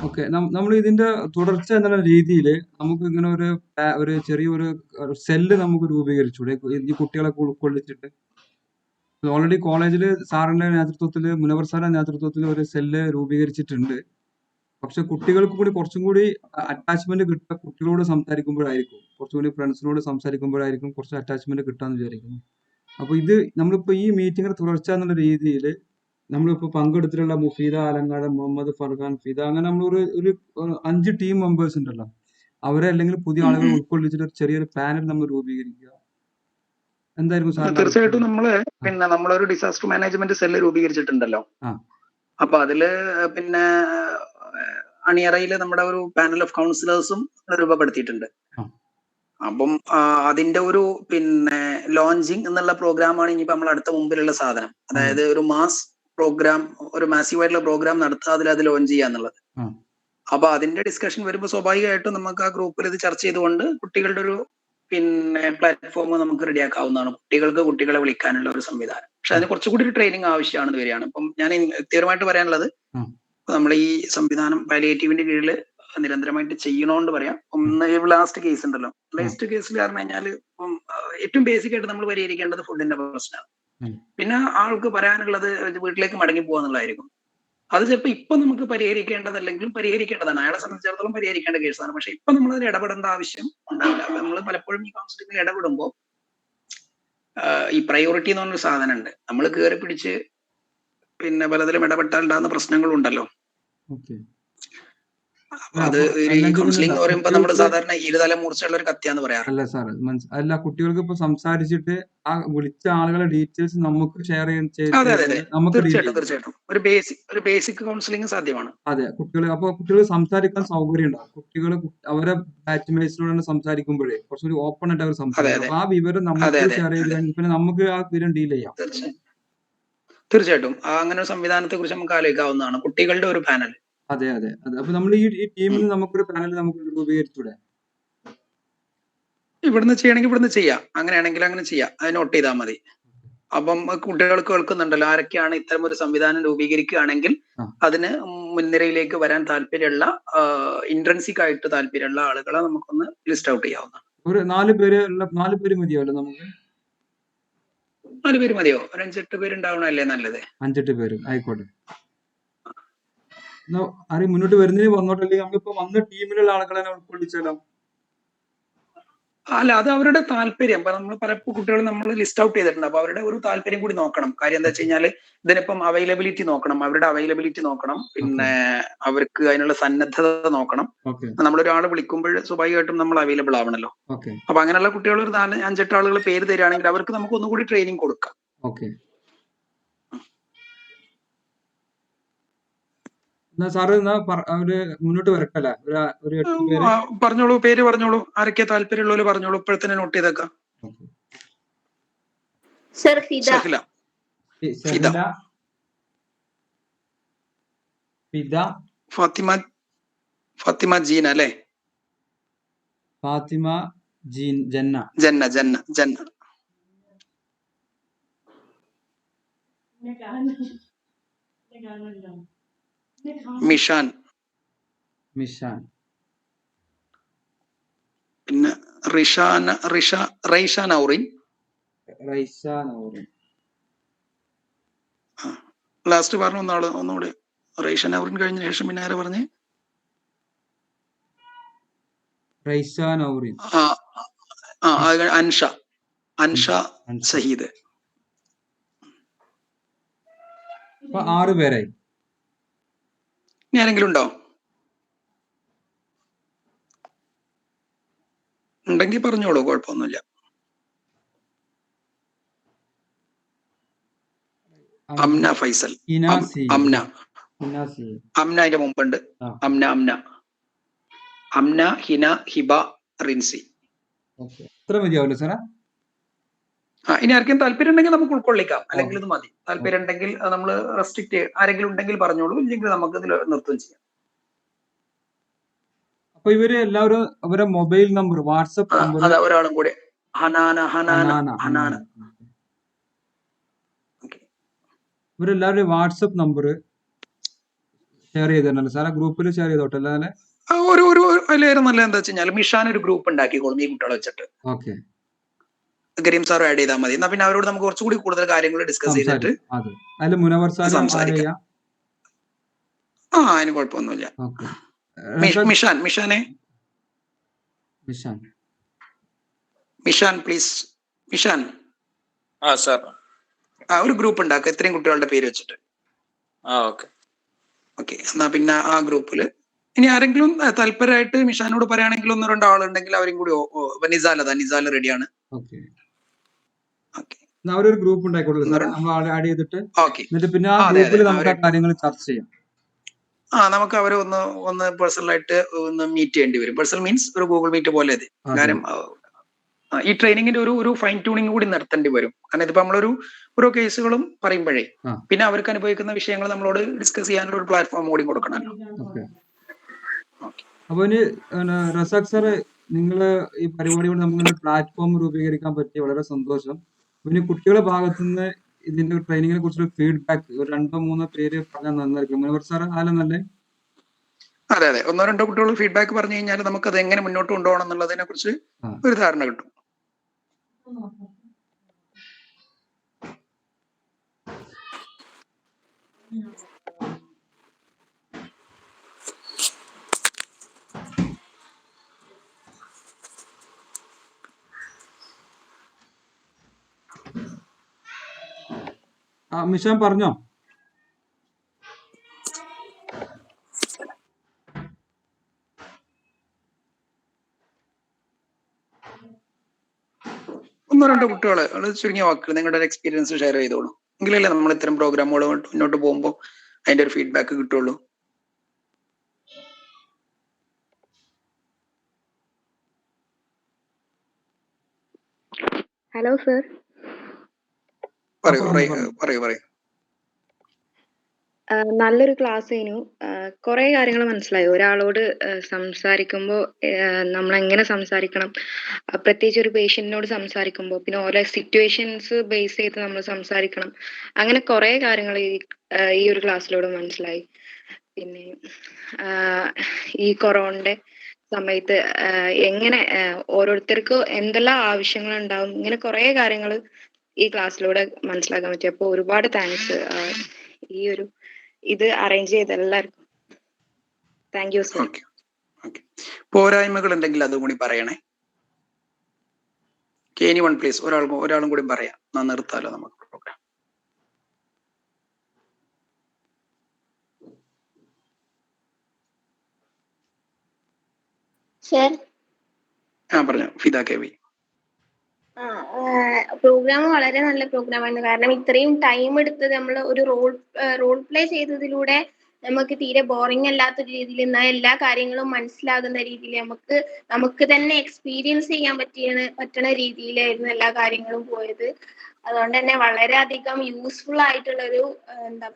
ഓക്കെ, നമ്മൾ ഇതിന്റെ തുടർച്ച എന്നുള്ള രീതിയിൽ നമുക്ക് ഇങ്ങനെ ഒരു ചെറിയൊരു സെല്ല് നമുക്ക് രൂപീകരിച്ചൂടെ ഈ കുട്ടികളെ ഉൾക്കൊള്ളിച്ചിട്ട്? ഓൾറെഡി കോളേജിൽ സാറിന്റെ നേതൃത്വത്തിൽ, മുനവർ സാറിന്റെ നേതൃത്വത്തിൽ ഒരു സെല്ല് രൂപീകരിച്ചിട്ടുണ്ട്. പക്ഷെ കുട്ടികൾക്ക് കൂടി കുറച്ചും കൂടി അറ്റാച്ച്മെന്റ് കിട്ടുക കുട്ടികളോട് സംസാരിക്കുമ്പോഴായിരിക്കും, കുറച്ചും കൂടി ഫ്രണ്ട്സിനോട് സംസാരിക്കുമ്പോഴായിരിക്കും കുറച്ച് അറ്റാച്ച്മെന്റ് കിട്ടാന്ന് വിചാരിക്കുന്നു. അപ്പൊ ഇത് നമ്മളിപ്പോ ഈ മീറ്റിംഗിന്റെ തുടർച്ച എന്നുള്ള രീതിയിൽ നമ്മളിപ്പോ പങ്കെടുത്തിട്ടുള്ള മുഫീദ ആലങ്ങാട്, മുഹമ്മദ് ഫർഖാൻ, ഫിദ, അങ്ങനെ നമ്മൾ ഒരു 5 ടീം മെമ്പേഴ്സ് ഉണ്ടല്ലോ, അവരെ അല്ലെങ്കിൽ പുതിയ ആളുകളെ ഉൾക്കൊള്ളിച്ചിട്ട് ഒരു ചെറിയൊരു പാനൽ നമ്മൾ രൂപീകരിക്കുക. എന്തായിരിക്കും സാർ? തീർച്ചയായിട്ടും നമ്മളൊരു ഡിസാസ്റ്റർ മാനേജ്മെന്റ് സെല്ല് രൂപീകരിച്ചിട്ടുണ്ടല്ലോ. അപ്പൊ അതില് അണിയറയില് നമ്മുടെ ഒരു പാനൽ ഓഫ് കൗൺസിലേഴ്സും രൂപപ്പെടുത്തിയിട്ടുണ്ട്. അപ്പം അതിന്റെ ഒരു ലോഞ്ചിങ് എന്നുള്ള പ്രോഗ്രാമാണ് ഇനിയിപ്പോ നമ്മൾ അടുത്ത മുമ്പിലുള്ള സാധനം. അതായത് ഒരു പ്രോഗ്രാം, ഒരു മാസീവ് ആയിട്ടുള്ള പ്രോഗ്രാം നടത്തുക, അത് ലോഞ്ച് ചെയ്യുക എന്നുള്ളത്. അപ്പൊ അതിന്റെ ഡിസ്കഷൻ വരുമ്പോൾ സ്വാഭാവികമായിട്ടും നമുക്ക് ആ ഗ്രൂപ്പിൽ ഇത് ചർച്ച ചെയ്തുകൊണ്ട് കുട്ടികളുടെ ഒരു പ്ലാറ്റ്ഫോം നമുക്ക് റെഡിയാക്കാവുന്നതാണ്. കുട്ടികളെ വിളിക്കാനുള്ള ഒരു സംവിധാനം. പക്ഷെ അതിന് കുറച്ചുകൂടി ഒരു ട്രെയിനിങ് ആവശ്യമാണെന്ന് വരികയാണ്. ഇപ്പം ഞാൻ വ്യക്തിപരമായിട്ട് പറയാനുള്ളത്, നമ്മൾ ഈ സംവിധാനം പാലിയേറ്റീവിന്റെ കീഴിൽ നിരന്തരമായിട്ട് ചെയ്യണോണ്ട് പറയാം. ലാസ്റ്റ് കേസ് ഉണ്ടല്ലോ, ലാസ്റ്റ് കേസിൽ പറഞ്ഞു കഴിഞ്ഞാൽ ഏറ്റവും ബേസിക് ആയിട്ട് നമ്മൾ പരിഹരിക്കേണ്ടത് ഫുഡിന്റെ പ്രശ്നമാണ്. പിന്നെ ആൾക്ക് പറയാനുള്ളത് വീട്ടിലേക്ക് മടങ്ങി പോകാന്നുള്ളതായിരിക്കും. അത് ചിലപ്പോൾ ഇപ്പൊ നമുക്ക് പരിഹരിക്കേണ്ടതല്ലെങ്കിലും പരിഹരിക്കേണ്ടതാണ്. അയാളെ സംബന്ധിച്ചിടത്തോളം പരിഹരിക്കേണ്ട കേസാണ്. പക്ഷെ ഇപ്പൊ നമ്മൾ അതിൽ ഇടപെടേണ്ട ആവശ്യം ഉണ്ടാവില്ല. അപ്പൊ നമ്മൾ പലപ്പോഴും ഈ കൗൺസിലിംഗിൽ ഇടപെടുമ്പോൾ ഈ പ്രയോറിറ്റി എന്ന് പറഞ്ഞൊരു സാധനം ഉണ്ട്. നമ്മൾ കയറി പിടിച്ച് പിന്നെ പലതിലും ഇടപെട്ടാൽ ഉണ്ടാകുന്ന പ്രശ്നങ്ങളുണ്ടല്ലോ. അത് ഈ കൗൺസിലിംഗ് എന്ന് പറയുമ്പോൾ നമ്മൾ സാധാരണ ഇരുതല മൂർച്ചയുള്ള ഒരു കത്തിയാന്ന് പറയാറ്. അല്ല സാർ, അല്ല കുട്ടികൾക്ക് ഇപ്പൊ സംസാരിച്ചിട്ട് ആ വിളിച്ച ആളുകളെ ഡീറ്റെയിൽസ് നമുക്ക് ഷെയർ അതെ അതെ അതെ തീർച്ചയായിട്ടും ഒരു ബേസിക് കൗൺസിലിംഗ് സാധ്യമാണ്. അതെ, കുട്ടികൾ സംസാരിക്കാൻ സൗകര്യം ഉണ്ടാവും. കുട്ടികൾ അവരെ ബാച്ച്മേറ്റ്സിനോട് സംസാരിക്കുമ്പോഴേ കുറച്ചൊരു ഓപ്പൺ ആയിട്ട് അവർ സംസാരിക്കും. അപ്പൊ ആ വിവരം നമുക്ക് ഷെയർ ചെയ്ത് കഴിഞ്ഞാൽ പിന്നെ നമുക്ക് ആ വിവരം ഡീൽ ചെയ്യാം. തീർച്ചയായിട്ടും അങ്ങനെ ഒരു സംവിധാനത്തെ കുറിച്ച് നമുക്ക് ആലോചിക്കാവുന്നതാണ്. കുട്ടികളുടെ ഒരു പാനൽ. അതെ അതെ അതെ. അപ്പൊ നമ്മൾ ഈ ടീമിൽ നമുക്കൊരു പാനൽ നമുക്ക് രൂപീകരിച്ചൂടെ? ഇവിടുന്ന് ചെയ്യണമെങ്കിൽ ഇവിടുന്ന് ചെയ്യാം, അങ്ങനെയാണെങ്കിൽ അങ്ങനെ ചെയ്യാം. അത് നോട്ട് ചെയ്താൽ മതി. അപ്പം കുട്ടികൾക്ക് കേൾക്കുന്നുണ്ടല്ലോ, ആരൊക്കെയാണ് ഇത്തരം ഒരു സംവിധാനം രൂപീകരിക്കുകയാണെങ്കിൽ അതിന് മുൻനിരയിലേക്ക് വരാൻ താല്പര്യമുള്ള ഇൻട്രൻസിക് ആയിട്ട് താല്പര്യമുള്ള ആളുകളെ നമുക്കൊന്ന് ലിസ്റ്റ് ഔട്ട് ചെയ്യാവുന്നതാണ്. ഒരു 4 പേര് മതിയാവല്ലോ നമുക്ക്? 4 പേര് മതിയോ? ഒരു 5-8 പേര് ഉണ്ടാവണല്ലേ നല്ലത്. 5-8 പേര് ആയിക്കോട്ടെ. ആരെയും മുന്നോട്ട് വരുന്നതിന് വന്നോട്ടല്ലേ, നമുക്കിപ്പോ വന്ന ടീമിലുള്ള ആളുകളെ ഉൾക്കൊള്ളിച്ചാലോ? അല്ല, അത് അവരുടെ താല്പര്യം. അപ്പൊ നമ്മൾ പലപ്പോഴും കുട്ടികൾ നമ്മൾ ലിസ്റ്റ് ഔട്ട് ചെയ്തിട്ടുണ്ട്. അപ്പൊ അവരുടെ ഒരു താല്പര്യം കൂടി നോക്കണം. കാര്യം എന്താ വെച്ച് കഴിഞ്ഞാൽ ഇതിനിപ്പം അവൈലബിലിറ്റി നോക്കണം, അവരുടെ അവൈലബിലിറ്റി നോക്കണം, പിന്നെ അവർക്ക് അതിനുള്ള സന്നദ്ധത നോക്കണം. നമ്മളൊരാളെ വിളിക്കുമ്പോൾ സ്വാഭാവികമായിട്ടും നമ്മൾ അവൈലബിൾ ആവണല്ലോ. അപ്പൊ അങ്ങനെയുള്ള കുട്ടികൾ ഒരു 4-5-8 ആളുകൾ പേര് തരികയാണെങ്കിൽ അവർക്ക് നമുക്ക് ഒന്നുകൂടി ട്രെയിനിങ് കൊടുക്കാം. സാറ് മുന്നോട്ട് വരട്ടല്ലേ? ഒരു 8 പേര് പറഞ്ഞോളൂ, പേര് പറഞ്ഞോളൂ, ആരൊക്കെ താല്പര്യമുള്ളവര് പറഞ്ഞോളൂ. ഇപ്പോഴത്തന്നെ നോട്ട് ചെയ്തേക്കാം. ഫാത്തിമ ജീന അല്ലേ? ഫാത്തിമ ജന്ന. മിഷാൻ. പിന്നെ റൈഷ നൗറിൻ. ലാസ്റ്റ് പറഞ്ഞ ഒന്നാള് ഒന്നുകൂടി. റൈഷ നൗറിൻ കഴിഞ്ഞ ശേഷം പിന്നെ ആരെ പറഞ്ഞേ? അൻഷ സഹീദ്. 6 പേരായി. ഇനി ആരെങ്കിലും ഉണ്ടോ? ഉണ്ടെങ്കിൽ പറഞ്ഞോളൂ, കുഴപ്പമൊന്നുമില്ല. അംന ഫൈസൽ. അംന അതിന്റെ മുമ്പുണ്ട്. അംന ഹിന ഹിബ റിൻസി. ഇത്ര മതിയാവല്ലോ സാറേ? ഇനി ആർക്കും താല്പര്യം ഉണ്ടെങ്കിൽ നമുക്ക് ഉൾക്കൊള്ളിക്കാം, അല്ലെങ്കിൽ ഇത് മതി. താല്പര്യം ഉണ്ടെങ്കിൽ നമ്മൾ റെസ്ട്രിക്ട് ആരെങ്കിലും ഉണ്ടെങ്കിൽ പറഞ്ഞോളൂ, ഇല്ലെങ്കിൽ നമുക്ക് ഇതിൽ നിർത്തുകയും ചെയ്യാം. അപ്പൊ ഇവര് എല്ലാവരും അവരുടെ മൊബൈൽ നമ്പർ, വാട്സപ്പ് നമ്പർ. ഒരാളും കൂടെ ഇവരെല്ലാവരും വാട്സപ്പ് നമ്പർ ഷെയർ ചെയ്തിട്ടുണ്ടല്ലോ സാറേ? ഗ്രൂപ്പിൽ ഷെയർ ചെയ്തോട്ടെ അല്ലേ? അതിലേറെ നല്ല എന്താ വെച്ച് കഴിഞ്ഞാൽ മിഷാൻ ഒരു ഗ്രൂപ്പ് ഉണ്ടാക്കിക്കോളും ഈ കുട്ടികളെ വെച്ചിട്ട്. കരീം സാർ ആഡ് ചെയ്താൽ മതി. എന്നാ പിന്നെ അവരോട് നമുക്ക് കുറച്ചുകൂടി കൂടുതൽ കാര്യങ്ങൾ ഡിസ്കസ് ചെയ്തിട്ട് സംസാരിക്കാം. അതിന് കുഴപ്പമൊന്നുമില്ല. മിഷാൻ പ്ലീസ്. മിഷാൻ ഒരു ഗ്രൂപ്പ് ഉണ്ടാക്കുക ഇത്രയും കുട്ടികളുടെ പേര് വെച്ചിട്ട്. ഓക്കെ, എന്നാ പിന്നെ ആ ഗ്രൂപ്പില് ഇനി ആരെങ്കിലും താല്പര്യമായിട്ട് മിഷാനോട് പറയുകയാണെങ്കിൽ 1-2 ആളുണ്ടെങ്കിൽ അവരും കൂടി. നിസാല റെഡിയാണ്. അവരൊരു ഗ്രൂപ്പ് ഉണ്ടായിക്കോളൂ, നമ്മൾ ആഡ് ചെയ്തിട്ട് എന്നിട്ട് പിന്നെ ആ ഗ്രൂപ്പിൽ നമുക്ക് ആ കാര്യങ്ങൾ ചർച്ച ചെയ്യാം. നമുക്ക് അവരെ ഒന്ന് പേഴ്സണലായിട്ട് ഒന്ന് മീറ്റ് ചെയ്യേണ്ടി വരും. പേഴ്സണൽ മീൻസ് ഒരു ഗൂഗിൾ മീറ്റ് പോലെ. കാര്യം ഈ ട്രെയിനിങ്ങിന്റെ ഒരു ഫൈൻ ട്യൂണിങ് കൂടി നടത്തേണ്ടി വരും. കാരണം ഇതിപ്പോ നമ്മളൊരു ഓരോ കേസുകളും പറയുമ്പോഴേ പിന്നെ അവർക്ക് അനുഭവിക്കുന്ന വിഷയങ്ങൾ നമ്മളോട് ഡിസ്കസ് ചെയ്യാനുള്ള ഒരു പ്ലാറ്റ്ഫോം കൂടി കൊടുക്കണമല്ലോ. അപ്പൊ ഇനി റസാഖ് സാറ്, നിങ്ങള് ഈ പരിപാടിയോട് നമുക്ക് പ്ലാറ്റ്ഫോം രൂപീകരിക്കാൻ പറ്റി വളരെ സന്തോഷം. പിന്നെ കുട്ടികളുടെ ഭാഗത്തുനിന്ന് ഇതിന്റെ ട്രെയിനിങ്ങിനെ കുറിച്ചൊരു ഫീഡ്ബാക്ക് ഒരു 2-3 പേര് പറഞ്ഞാൽ നന്നായിരിക്കും. മുനവർ സാർ ആലും നല്ലേ? അതെ, 1-2 കുട്ടികൾ ഫീഡ്ബാക്ക് പറഞ്ഞു കഴിഞ്ഞാൽ നമുക്ക് അത് എങ്ങനെ മുന്നോട്ട് കൊണ്ടുപോകണം എന്നുള്ളതിനെ കുറിച്ച് ഒരു ധാരണ കിട്ടും. മിഷാൻ പറഞ്ഞോ? ഒന്നോ രണ്ടോ കുട്ടികളെ ചുരുങ്ങിയ വാക്കുകൾ നിങ്ങളുടെ ഒരു എക്സ്പീരിയൻസ് ഷെയർ ചെയ്തോളൂ. എങ്കിലല്ലേ നമ്മൾ ഇത്തരം പ്രോഗ്രാമുകൾ മുന്നോട്ട് പോകുമ്പോൾ അതിന്റെ ഒരു ഫീഡ്ബാക്ക് കിട്ടുള്ളൂ. Hello sir. പറയൂ. നല്ലൊരു ക്ലാസ് ആയിരുന്നു. കുറെ കാര്യങ്ങൾ മനസ്സിലായി. ഒരാളോട് സംസാരിക്കുമ്പോൾ നമ്മൾ എങ്ങനെ സംസാരിക്കണം, പ്രത്യേകിച്ച് ഒരു പേഷ്യന്റിനോട് സംസാരിക്കുമ്പോൾ, പിന്നെ ഓരോ സിറ്റുവേഷൻസ് ബേസ് ചെയ്ത് നമ്മൾ സംസാരിക്കണം. അങ്ങനെ കുറെ കാര്യങ്ങൾ ഈ ഒരു ക്ലാസ്സിലൂടെ മനസ്സിലായി. പിന്നെ ഈ കൊറോണയുടെ സമയത്ത് എങ്ങനെ ഓരോരുത്തർക്കും എന്തെല്ലാം ആവശ്യങ്ങൾ ഉണ്ടാവും, ഇങ്ങനെ കുറെ കാര്യങ്ങൾ ഈ ക്ലാസ്സിലൂടെ മനസ്സിലാക്കാൻ പറ്റി. അപ്പോൾ ഒരുപാട് താങ്ക്സ് ഈ ഒരു ഇത് അറേഞ്ച് ചെയ്ത എല്ലാവർക്കും. Thank you sir. പോരായ്മകൾ ഉണ്ടെങ്കിൽ അതും കൂടി പറയണേ. എനിവൺ പ്ലീസ്, ഒരാളും കൂടി പറയാം. നിർത്താലോ നമുക്ക് പ്രോഗ്രാം. പറഞ്ഞു ഫിദ കെ.വി. പ്രോഗ്രാം വളരെ നല്ല പ്രോഗ്രാമാണ്. കാരണം ഇത്രയും ടൈം എടുത്ത് നമ്മൾ ഒരു റോൾ പ്ലേ ചെയ്തതിലൂടെ നമുക്ക് തീരെ ബോറിംഗ് അല്ലാത്ത രീതിയിൽ എന്നാൽ എല്ലാ കാര്യങ്ങളും മനസ്സിലാകുന്ന രീതിയിൽ നമുക്ക് തന്നെ എക്സ്പീരിയൻസ് ചെയ്യാൻ പറ്റുന്ന രീതിയിലായിരുന്നു എല്ലാ കാര്യങ്ങളും പോയത്. അതുകൊണ്ട് തന്നെ വളരെയധികം യൂസ്ഫുൾ ആയിട്ടുള്ളൊരു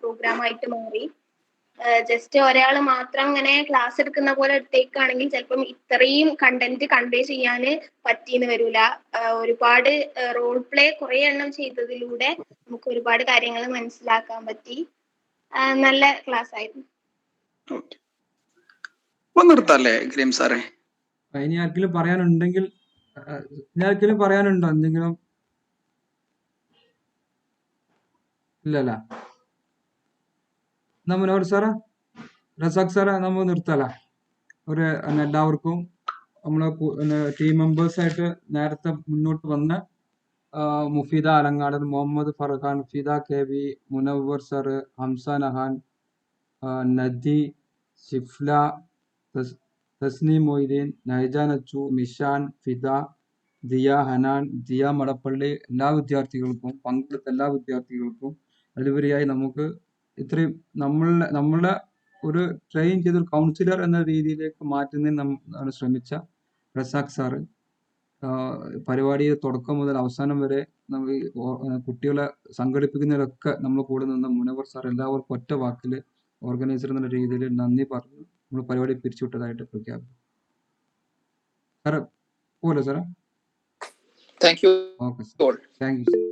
പ്രോഗ്രാം ആയിട്ട് മാറി. ജസ്റ്റ് ഒരാൾ മാത്രം ഇങ്ങനെ ക്ലാസ് എടുക്കുന്ന പോലെ എടുത്തേക്കാണെങ്കിൽ ചിലപ്പം ഇത്രയും കണ്ടന്റ് കൺവേ ചെയ്യാൻ പറ്റിയെന്ന് വരില്ല. ഒരുപാട് റോൾ പ്ലേ കുറെ എണ്ണം ചെയ്തതിലൂടെ നമുക്ക് ഒരുപാട് കാര്യങ്ങൾ മനസ്സിലാക്കാൻ പറ്റി. നല്ല ക്ലാസ് ആയിരുന്നു. നിർത്താല്ലേ ഗ്രീം സാറേ? ഇനി ആർക്കെങ്കിലും പറയാനുണ്ടോ എന്തെങ്കിലും? ഇല്ലല്ല. മനോഹർ സാറാ, റസാഖ് സാറാ, നമുക്ക് നിർത്താല. എല്ലാവർക്കും നമ്മളെ ടീം മെമ്പേഴ്സായിട്ട് നേരത്തെ മുന്നോട്ട് വന്ന മുഫീദ അലങ്ങാടൻ, മുഹമ്മദ് ഫർഖാൻ, ഫിദ കെ.വി, മുനവ്വർ സാറ്, ഹംസ നഹാൻ, നദി, ഷിഫ്ല, തസ്നീം മൊയ്തീൻ, നൈജ നച്ചു, മിഷാൻ, ഫിദ, ദിയ ഹനാൻ, ദിയ മടപ്പള്ളി, എല്ലാ വിദ്യാർത്ഥികൾക്കും, പങ്കെടുത്ത എല്ലാ വിദ്യാർത്ഥികൾക്കും ഡെലിവറിയായി നമുക്ക് ഇത്രയും നമ്മളെ ഒരു ട്രെയിൻ ചെയ്തൊരു കൗൺസിലർ എന്ന രീതിയിലേക്ക് മാറ്റുന്നതിന് നമ്മൾ ശ്രമിച്ച റസാഖ് സാറ്, പരിപാടിയുടെ തുടക്കം മുതൽ അവസാനം വരെ നമ്മൾ കുട്ടികളെ സംഘടിപ്പിക്കുന്നതിലൊക്കെ നമ്മൾ കൂടെ നിന്ന് മുനവർ സാർ, എല്ലാവർക്കും ഒറ്റ വാക്കിൽ ഓർഗനൈസർ എന്ന രീതിയിൽ നന്ദി പറഞ്ഞു നമ്മൾ പരിപാടി പിരിച്ചുവിട്ടതായിട്ട് പ്രഖ്യാപിക്കും. സാറേ പോലെ സാറേ. Thank you. Okay sir, thank U.